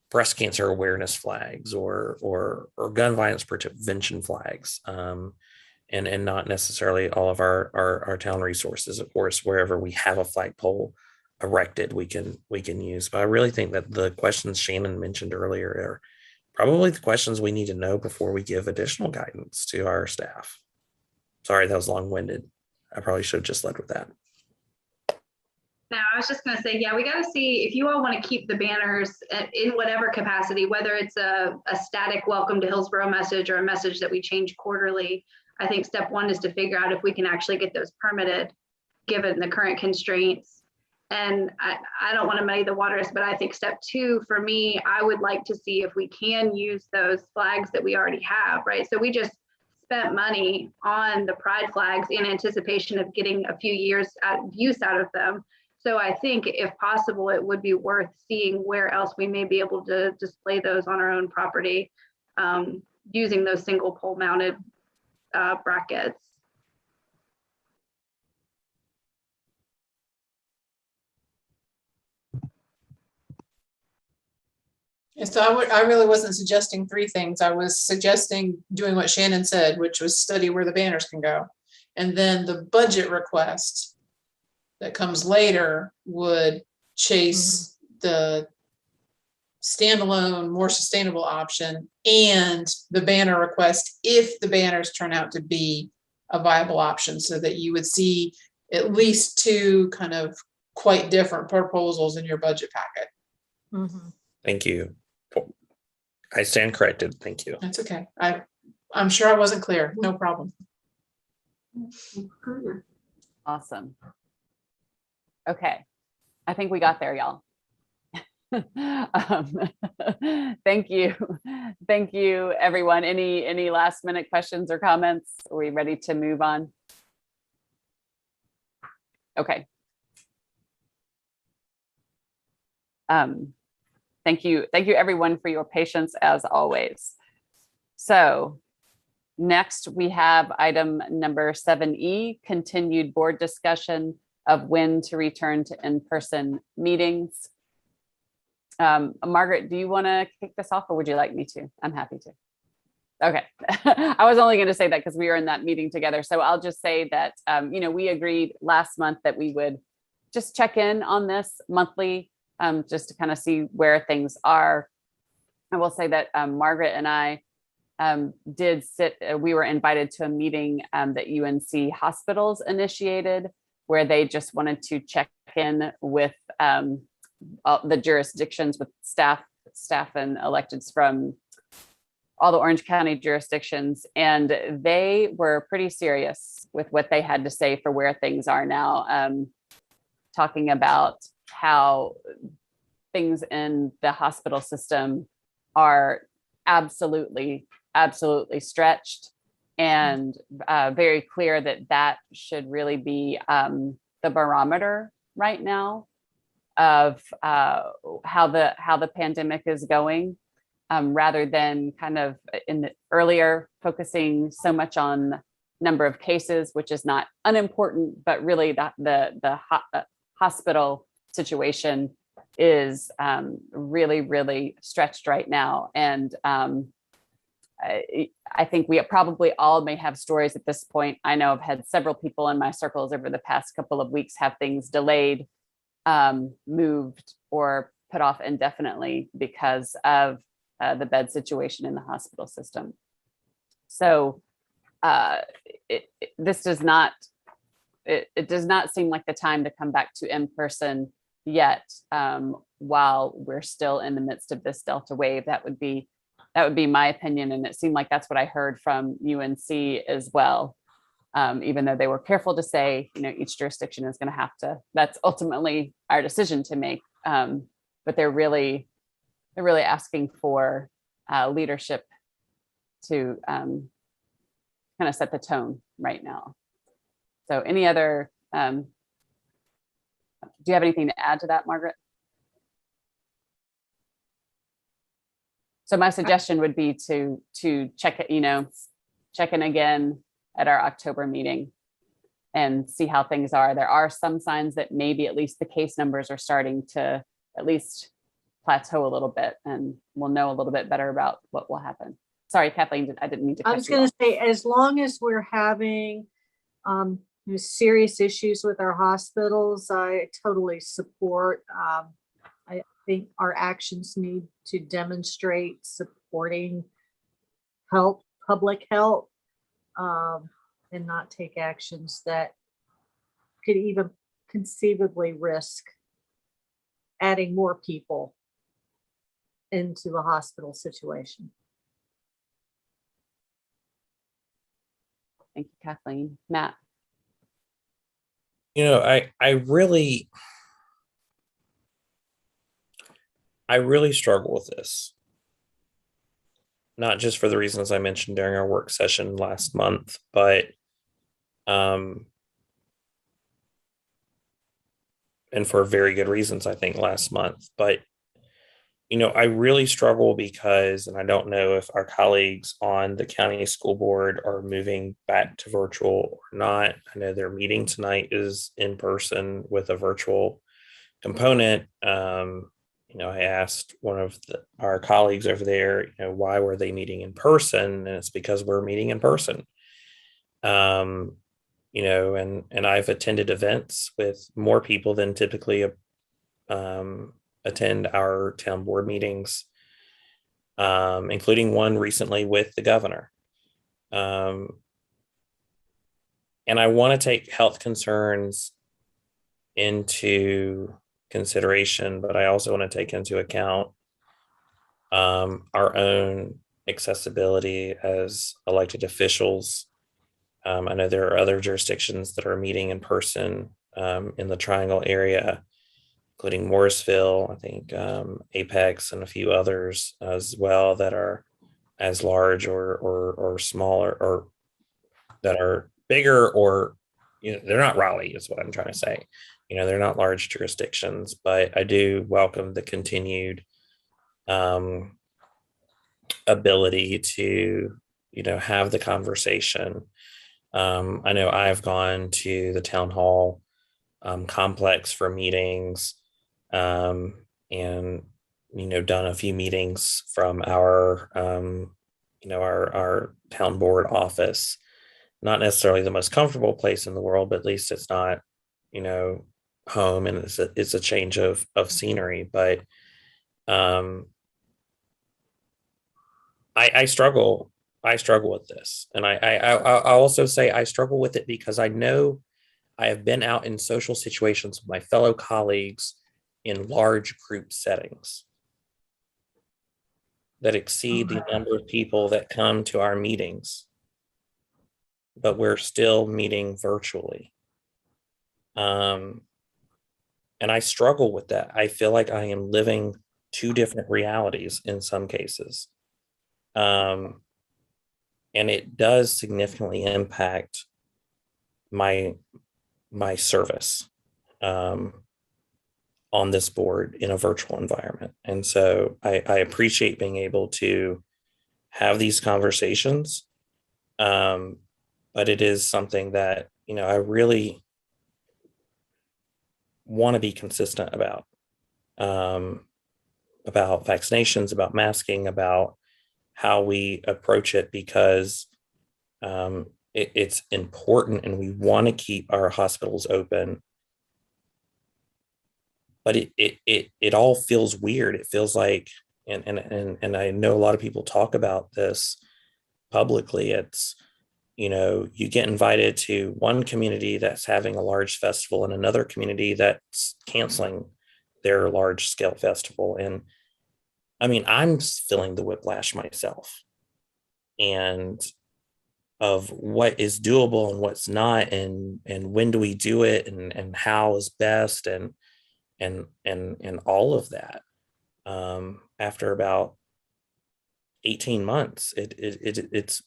breast cancer awareness flags or gun violence prevention flags, and not necessarily all of our town resources. Of course, wherever we have a flagpole erected, we can use. But I really think that the questions Shannon mentioned earlier are probably the questions we need to know before we give additional guidance to our staff. Sorry, that was long-winded. I probably should have just led with that. No, I was just going to say, yeah, we got to see if you all want to keep the banners in whatever capacity, whether it's a static welcome to Hillsborough message or a message that we change quarterly. I think step one is to figure out if we can actually get those permitted given the current constraints. And I don't want to muddy the waters, but I think step two for me, I would like to see if we can use those flags that we already have, right? So we just spent money on the pride flags in anticipation of getting a few years use out of them. So I think if possible, it would be worth seeing where else we may be able to display those on our own property, using those single pole mounted brackets. And so I really wasn't suggesting three things. I was suggesting doing what Shannon said, which was study where the banners can go. And then the budget request that comes later would chase the standalone, more sustainable option and the banner request if the banners turn out to be a viable option, so that you would see at least two kind of quite different proposals in your budget packet. Thank you. I stand corrected. Thank you. That's okay. I'm sure I wasn't clear. No problem. Awesome. Okay. I think we got there, y'all. Thank you. Thank you, everyone. Any last minute questions or comments? Are we ready to move on? Okay. Thank you everyone for your patience as always. So next we have item number 7E, continued board discussion of when to return to in-person meetings. Margaret, do you want to kick this off or would you like me to? I'm happy to. Okay. I was only going to say that because we were in that meeting together. So I'll just say that, we agreed last month that we would just check in on this monthly, just to kind of see where things are. I will say that Margaret and I we were invited to a meeting that UNC Hospitals initiated, where they just wanted to check in with all the jurisdictions, with staff and electeds from all the Orange County jurisdictions. And they were pretty serious with what they had to say for where things are now, talking about how things in the hospital system are absolutely stretched, and very clear that should really be the barometer right now of how the pandemic is going, rather than kind of in the earlier focusing so much on number of cases, which is not unimportant, but really the hospital situation is really stretched right now. And I think we probably all may have stories at this point. I know I've had several people in my circles over the past couple of weeks have things delayed, moved, or put off indefinitely because of the bed situation in the hospital system. So this does not seem like the time to come back to in-person yet, while we're still in the midst of this Delta wave. That would be my opinion. And it seemed like that's what I heard from UNC as well. Even though they were careful to say, each jurisdiction is going to have to, that's ultimately our decision to make. But they're really asking for leadership to kind of set the tone right now. So any other, do you have anything to add to that, Margaret? So my suggestion would be to check it, check in again at our October meeting and see how things are. There are some signs that maybe at least the case numbers are starting to at least plateau a little bit, and we'll know a little bit better about what will happen. Sorry, Kathleen, I didn't mean to cut you off. I was going to say, as long as we're having serious issues with our hospitals, I totally support. I think our actions need to demonstrate supporting public health, and not take actions that could even conceivably risk adding more people into the hospital situation. Thank you, Kathleen. Matt? I really struggle with this, not just for the reasons I mentioned during our work session last month, but and for very good reasons, I think, last month. But I really struggle because, and I don't know if our colleagues on the county school board are moving back to virtual or not. I know their meeting tonight is in person with a virtual component. I asked one of our colleagues over there, why were they meeting in person? And it's because we're meeting in person. And I've attended events with more people than typically attend our town board meetings, including one recently with the governor. And I want to take health concerns into consideration, but I also want to take into account our own accessibility as elected officials. I know there are other jurisdictions that are meeting in person in the Triangle area, including Morrisville, I think Apex, and a few others as well that are as large or smaller, or that are bigger, or they're not Raleigh, is what I'm trying to say. They're not large jurisdictions, but I do welcome the continued ability to have the conversation. I know I've gone to the town hall complex for meetings, and done a few meetings from our our town board office. Not necessarily the most comfortable place in the world, but at least it's not home, and it's a change of scenery. But I struggle I struggle with this. And I also say I struggle with it because I know I have been out in social situations with my fellow colleagues in large group settings that exceed the number of people that come to our meetings, but we're still meeting virtually. And I struggle with that. I feel like I am living two different realities in some cases. And it does significantly impact my service on this board in a virtual environment. And so I appreciate being able to have these conversations. But it is something that, I really want to be consistent about vaccinations, about masking, about how we approach it, because it's important and we want to keep our hospitals open. But it all feels weird. It feels like, and I know a lot of people talk about this publicly. It's, you get invited to one community that's having a large festival and another community that's canceling their large scale festival. And I mean, I'm feeling the whiplash myself, and of what is doable and what's not, and when do we do it, and how is best, and all of that. After about 18 months, it's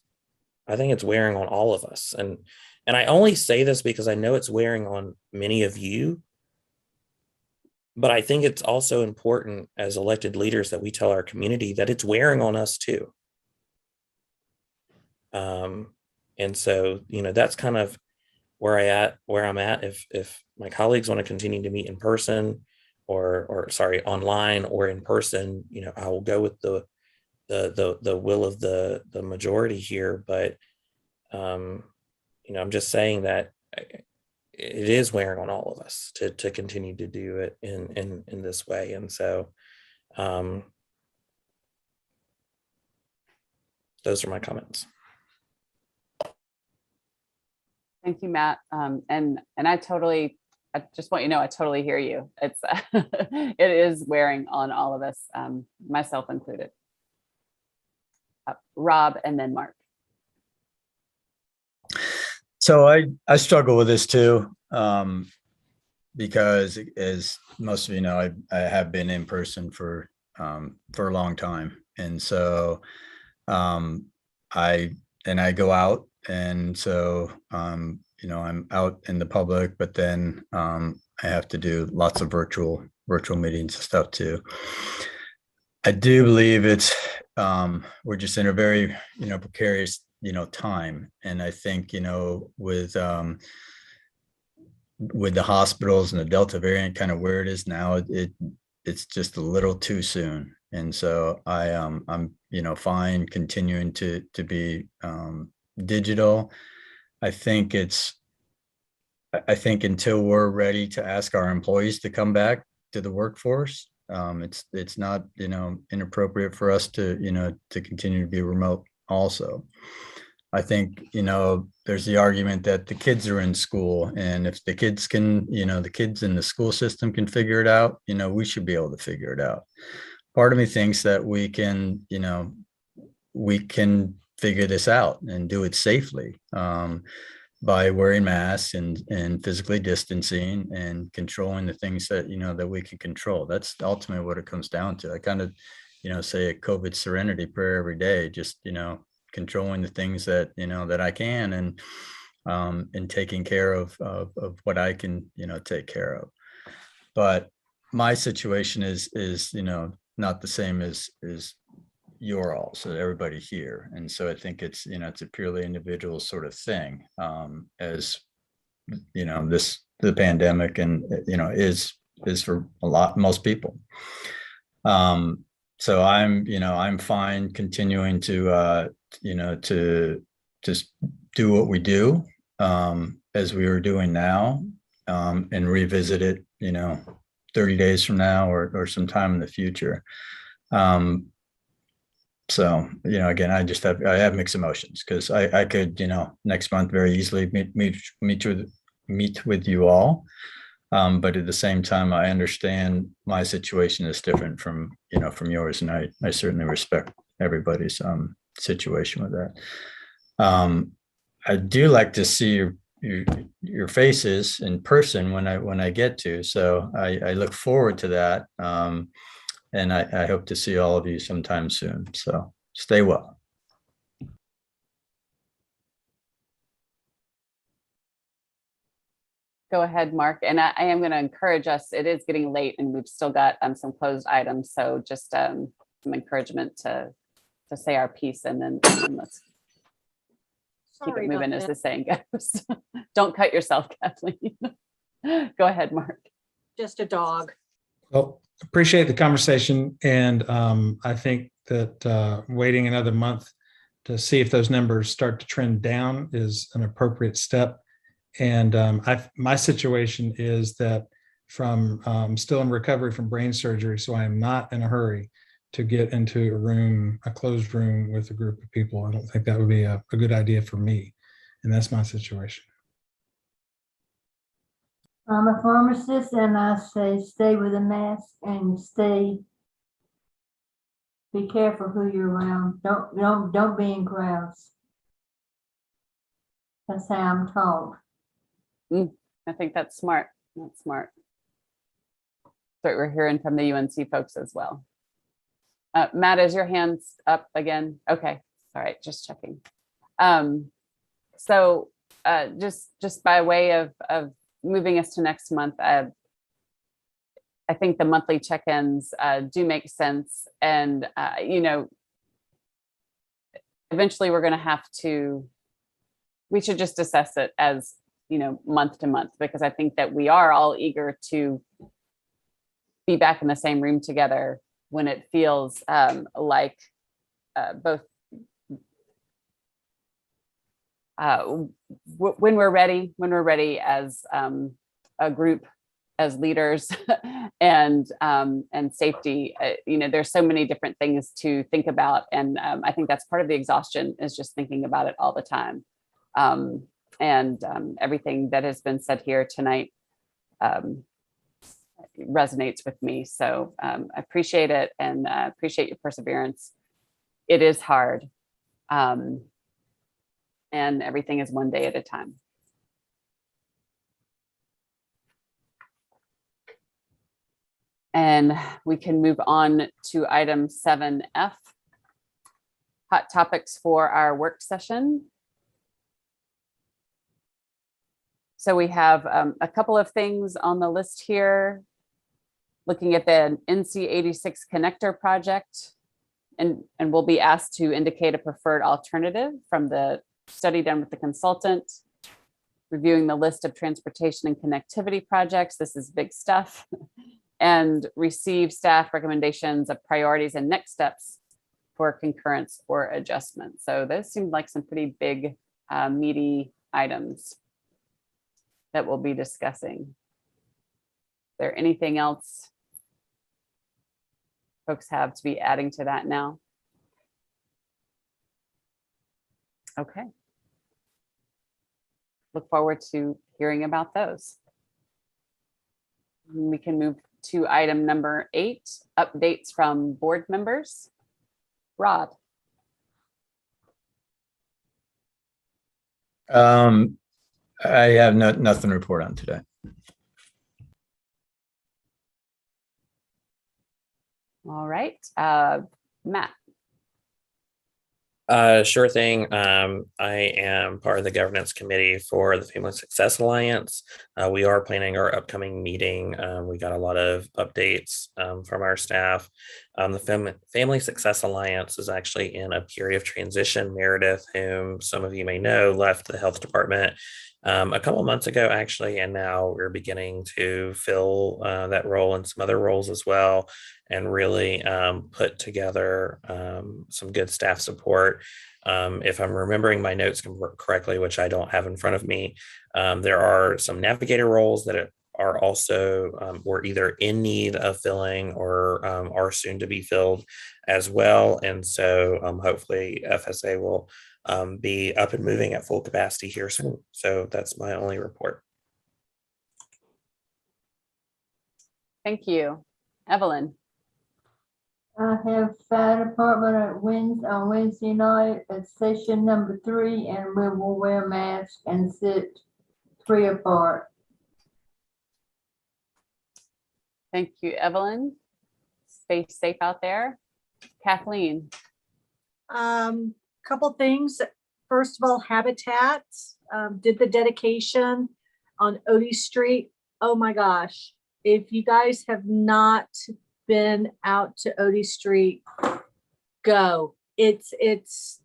I think it's wearing on all of us, and I only say this because I know it's wearing on many of you. But I think it's also important as elected leaders that we tell our community that it's wearing on us too. And so, that's kind of where I'm at. If my colleagues want to continue to meet in person, or online or in person, I will go with the will of the majority here. But I'm just saying that it is wearing on all of us to continue to do it in this way. And so those are my comments. Thank you, Matt. And I just want you to know, I totally hear you. It's it is wearing on all of us, myself included. Rob, and then Mark. So I struggle with this too, because as most of you know, I have been in person for a long time, and so I go out, and so I'm out in the public, but then I have to do lots of virtual meetings and stuff too. I do believe it's we're just in a very precarious time, and I think with the hospitals and the Delta variant kind of where it is now, it's just a little too soon. And so I'm fine continuing to be digital. I think until we're ready to ask our employees to come back to the workforce, it's not inappropriate for us to continue to be remote also. I think there's the argument that the kids are in school, and if the kids can the kids in the school system can figure it out, we should be able to figure it out. Part of me thinks that we can figure this out and do it safely, by wearing masks and physically distancing and controlling the things that that we can control. That's ultimately what it comes down to. I kind of say a COVID serenity prayer every day, just controlling the things that that I can, and taking care of what I can take care of. But my situation is not the same as your all, so everybody here. And so I think it's it's a purely individual sort of thing, as the pandemic and is for most people. So I'm fine continuing to to just do what we do, as we are doing now, and revisit it 30 days from now or sometime in the future. So, again, I have mixed emotions because I could, next month very easily meet with you all. But at the same time, I understand my situation is different from yours, and I certainly respect everybody's situation with that. I do like to see your faces in person when I get to, so I look forward to that. And I hope to see all of you sometime soon. So stay well. Go ahead, Mark. And I am going to encourage us. It is getting late and we've still got some closed items. So just some encouragement to say our piece and then let's keep Sorry it moving, about as that. the saying goes. Don't cut yourself, Kathleen. Go ahead, Mark. Just a dog. Well, appreciate the conversation. And I think that waiting another month to see if those numbers start to trend down is an appropriate step. And my situation is that from still in recovery from brain surgery, so I am not in a hurry to get into a closed room with a group of people. I don't think that would be a good idea for me. And that's my situation. I'm a pharmacist and I say stay with a mask and be careful who you're around. Don't be in crowds. That's how I'm taught. I think that's smart. That's smart. So we're hearing from the UNC folks as well. Matt, is your hands up again? Okay. All right. Just checking. So just by way of moving us to next month, I think the monthly check-ins do make sense. And, eventually we're going to have to, we should just assess it as, month to month, because I think that we are all eager to be back in the same room together when it feels like both when we're ready as a group, as leaders and safety. There's so many different things to think about. And I think that's part of the exhaustion, is just thinking about it all the time. And everything that has been said here tonight resonates with me. So I appreciate it, and appreciate your perseverance. It is hard. And everything is one day at a time. And we can move on to item 7F, hot topics for our work session. So we have a couple of things on the list here, looking at the NC 86 connector project, and we'll be asked to indicate a preferred alternative from the study done with the consultant, reviewing the list of transportation and connectivity projects. This is big stuff. And receive staff recommendations of priorities and next steps for concurrence or adjustment. So those seem like some pretty big, meaty items that we'll be discussing. Is there anything else folks have to be adding to that now? Okay. Look forward to hearing about those. We can move to item number 8, updates from board members. Rod. I have nothing to report on today. All right, Matt. Sure thing. I am part of the governance committee for the Family Success Alliance. We are planning our upcoming meeting. We got a lot of updates from our staff. The Family Success Alliance is actually in a period of transition. Meredith, whom some of you may know, left the health department a couple months ago, actually, and now we're beginning to fill that role and some other roles as well, and really put together some good staff support. If I'm remembering my notes correctly, which I don't have in front of me, there are some navigator roles that are also or either in need of filling or are soon to be filled as well. And so hopefully FSA will be up and moving at full capacity here soon. So that's my only report. Thank you. Evelyn. I have fire department on Wednesday night at session number 3, and we will wear masks and sit 3 apart. Thank you, Evelyn. Stay safe out there. Kathleen. Couple things. First of all, Habitat did the dedication on Odie Street. Oh my gosh. If you guys have not been out to Odie Street, go. It's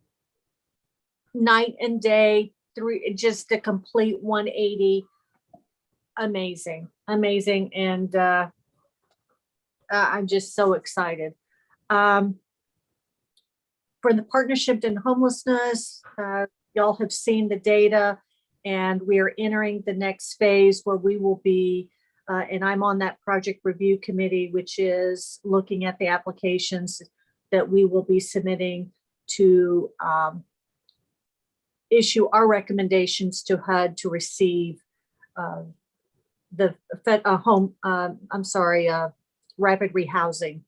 night and day, just a complete 180. Amazing. And I'm just so excited. For the Partnership in Homelessness, y'all have seen the data, and we are entering the next phase where we will be, and I'm on that project review committee, which is looking at the applications that we will be submitting to issue our recommendations to HUD to receive the rapid rehousing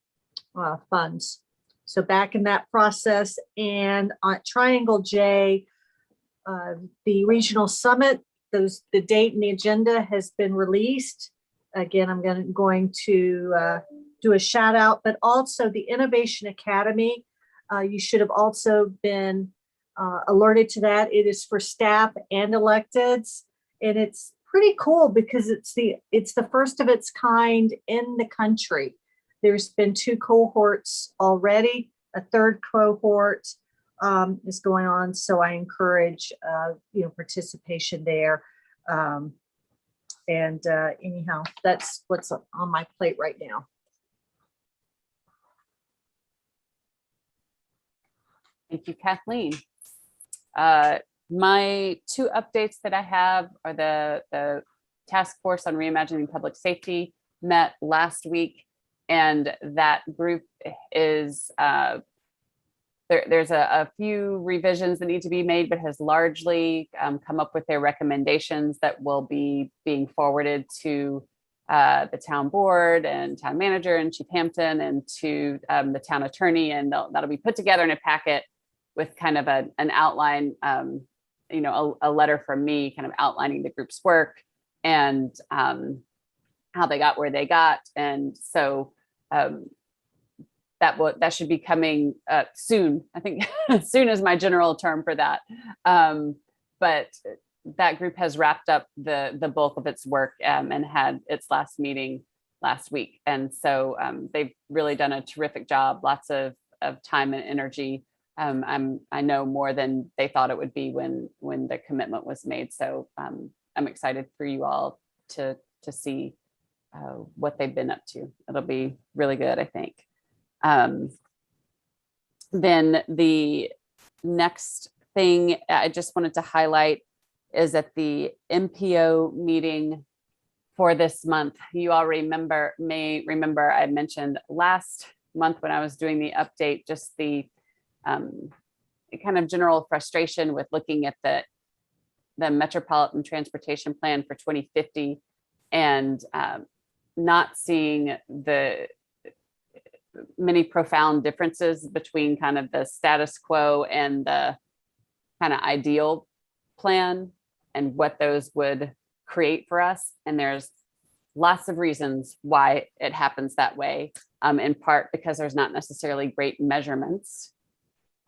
funds. So back in that process. And on Triangle J, the regional summit, the date and the agenda has been released. Again, I'm going to do a shout out, but also the Innovation Academy. You should have also been alerted to that. It is for staff and electeds, and it's pretty cool because it's the first of its kind in the country. There's been 2 cohorts already. A 3rd cohort is going on, so I encourage participation there. Anyhow, that's what's on my plate right now. Thank you, Kathleen. My 2 updates that I have are the task force on reimagining public safety met last week, and that group is there's a few revisions that need to be made, but has largely come up with their recommendations that will be being forwarded to the town board and town manager and Chief Hampton and to the town attorney, and that'll be put together in a packet with kind of an outline, a letter from me kind of outlining the group's work and how they got where they got. And so that should be coming soon. I think soon is my general term for that. But that group has wrapped up the bulk of its work and had its last meeting last week. And so they've really done a terrific job, lots of time and energy. I know more than they thought it would be when the commitment was made. So I'm excited for you all to see what they've been up to. It'll be really good, I think. Then the next thing I just wanted to highlight is at the MPO meeting for this month. You all may remember I mentioned last month when I was doing the update, just the kind of general frustration with looking at the Metropolitan Transportation Plan for 2050 and not seeing the many profound differences between kind of the status quo and the kind of ideal plan and what those would create for us. And there's lots of reasons why it happens that way, in part because there's not necessarily great measurements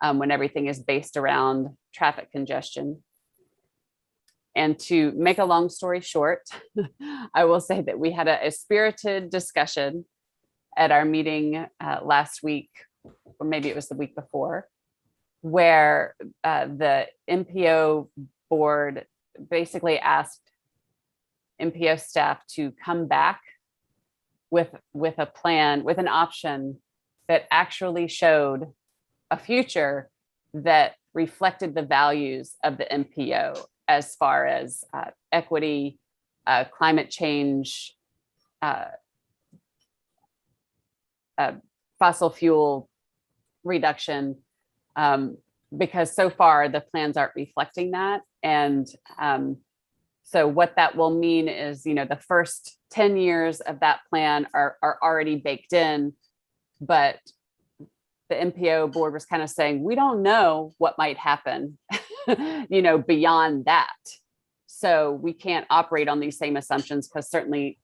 when everything is based around traffic congestion. And to make a long story short, I will say that we had a spirited discussion at our meeting last week, or maybe it was the week before, where the MPO board basically asked MPO staff to come back with a plan, with an option that actually showed a future that reflected the values of the MPO as far as equity, climate change, fossil fuel reduction, because so far the plans aren't reflecting that. And so what that will mean is, the first 10 years of that plan are already baked in, but the MPO board was kind of saying, we don't know what might happen, beyond that. So we can't operate on these same assumptions, because certainly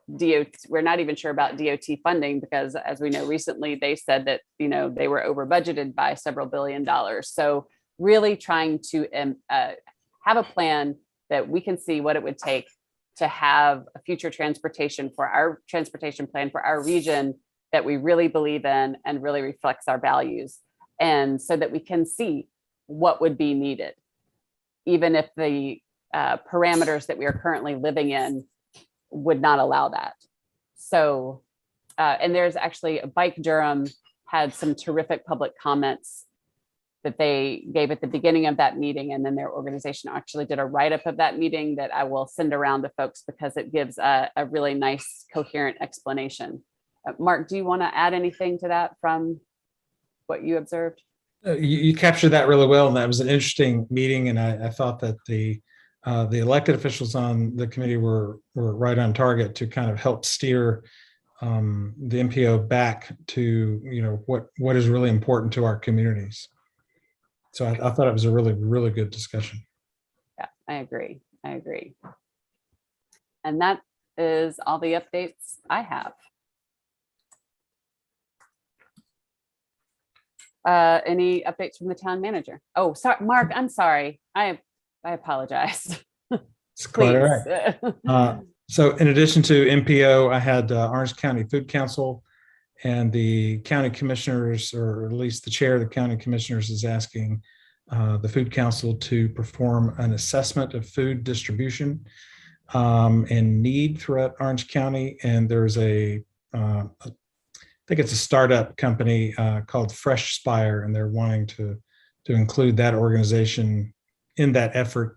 we're not even sure about DOT funding, because as we know recently, they said that, they were over budgeted by several $billions. So really trying to have a plan that we can see what it would take to have a future transportation plan for our region that we really believe in and really reflects our values. And so that we can see what would be needed, even if the parameters that we are currently living in would not allow that. So, and there's actually Bike Durham had some terrific public comments that they gave at the beginning of that meeting. And then their organization actually did a write-up of that meeting that I will send around to folks, because it gives a really nice, coherent explanation. Mark, do you want to add anything to that from what you observed? You captured that really well, and that was an interesting meeting. And I thought that the elected officials on the committee were right on target to kind of help steer the MPO back to what is really important to our communities. So I thought it was a really, really good discussion. Yeah, I agree. And that is all the updates I have. Any updates from the town manager? Oh, sorry, Mark, I'm sorry. I apologize. It's quite all right. So in addition to MPO, I had Orange County Food Council, and the county commissioners, or at least the chair of the county commissioners, is asking the Food Council to perform an assessment of food distribution and need throughout Orange County. And there's I think it's a startup company called Fresh Spire, and they're wanting to include that organization in that effort,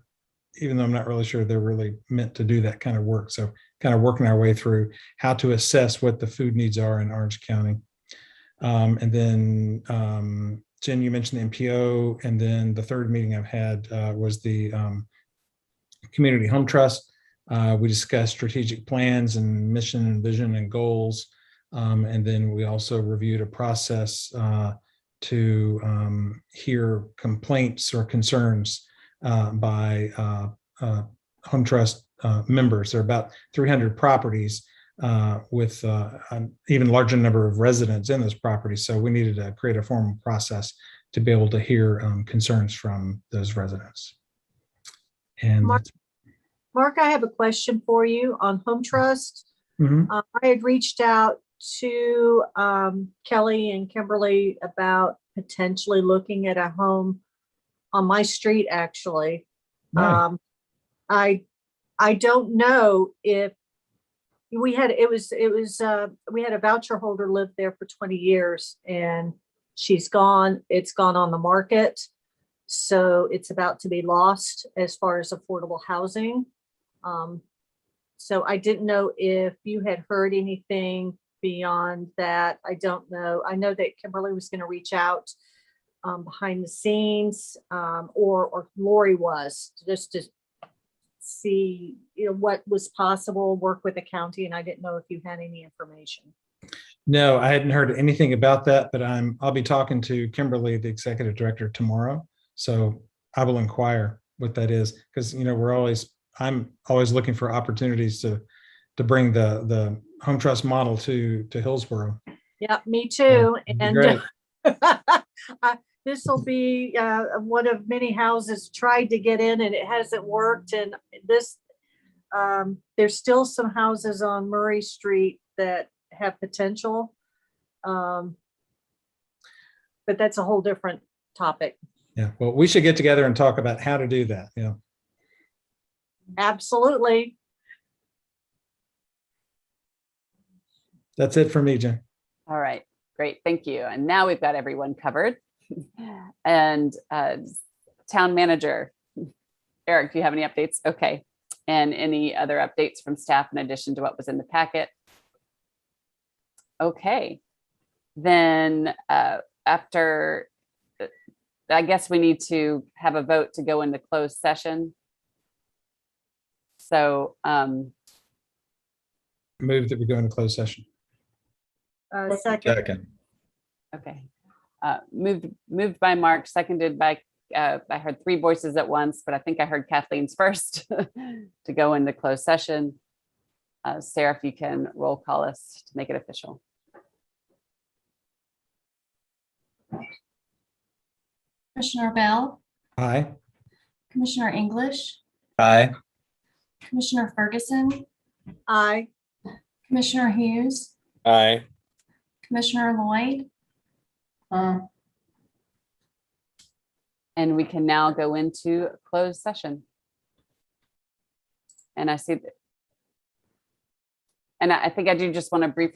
even though I'm not really sure they're really meant to do that kind of work. So kind of working our way through how to assess what the food needs are in Orange County. And then Jen, you mentioned the MPO, and then the third meeting I've had was the Community Home Trust. We discussed strategic plans and mission and vision and goals. And then we also reviewed a process to hear complaints or concerns by Home Trust members. There are about 300 properties with an even larger number of residents in those properties. So we needed to create a formal process to be able to hear concerns from those residents. And Mark, I have a question for you on Home Trust. Mhm. I had reached out to Kelly and Kimberly about potentially looking at a home on my street, actually. Right. I don't know if we had we had a voucher holder live there for 20 years, and she's gone. It's gone on the market, so it's about to be lost as far as affordable housing. So I didn't know if you had heard anything beyond that. I don't know. I know that Kimberly was going to reach out behind the scenes, or Lori was, just to see what was possible, work with the county, and I didn't know if you had any information. No, I hadn't heard anything about that, but I'll be talking to Kimberly, the executive director, tomorrow. So I will inquire what that is, because I'm always looking for opportunities to bring the Home Trust model to Hillsborough. Yeah, me too. And this will be one of many houses tried to get in, and it hasn't worked. And there's still some houses on Murray Street that have potential, but that's a whole different topic. Yeah, well, we should get together and talk about how to do that. Yeah, absolutely. That's it for me, Jen. All right, great, thank you. And now we've got everyone covered. And town manager, Eric, do you have any updates? Okay. and any other updates from staff in addition to what was in the packet? Okay, then after, I guess we need to have a vote to go into closed session. So Move that we go into closed session. Second. okay, moved by Mark, seconded by I heard three voices at once, but I think I heard Kathleen's first to go into closed session. Sarah, if you can roll call us to make it official. Commissioner Bell, Aye. Commissioner English, Aye. Commissioner Ferguson, Aye. Commissioner Hughes, Aye. Commissioner Lloyd. And we can now go into closed session. And I see that. And I think I do just want to briefly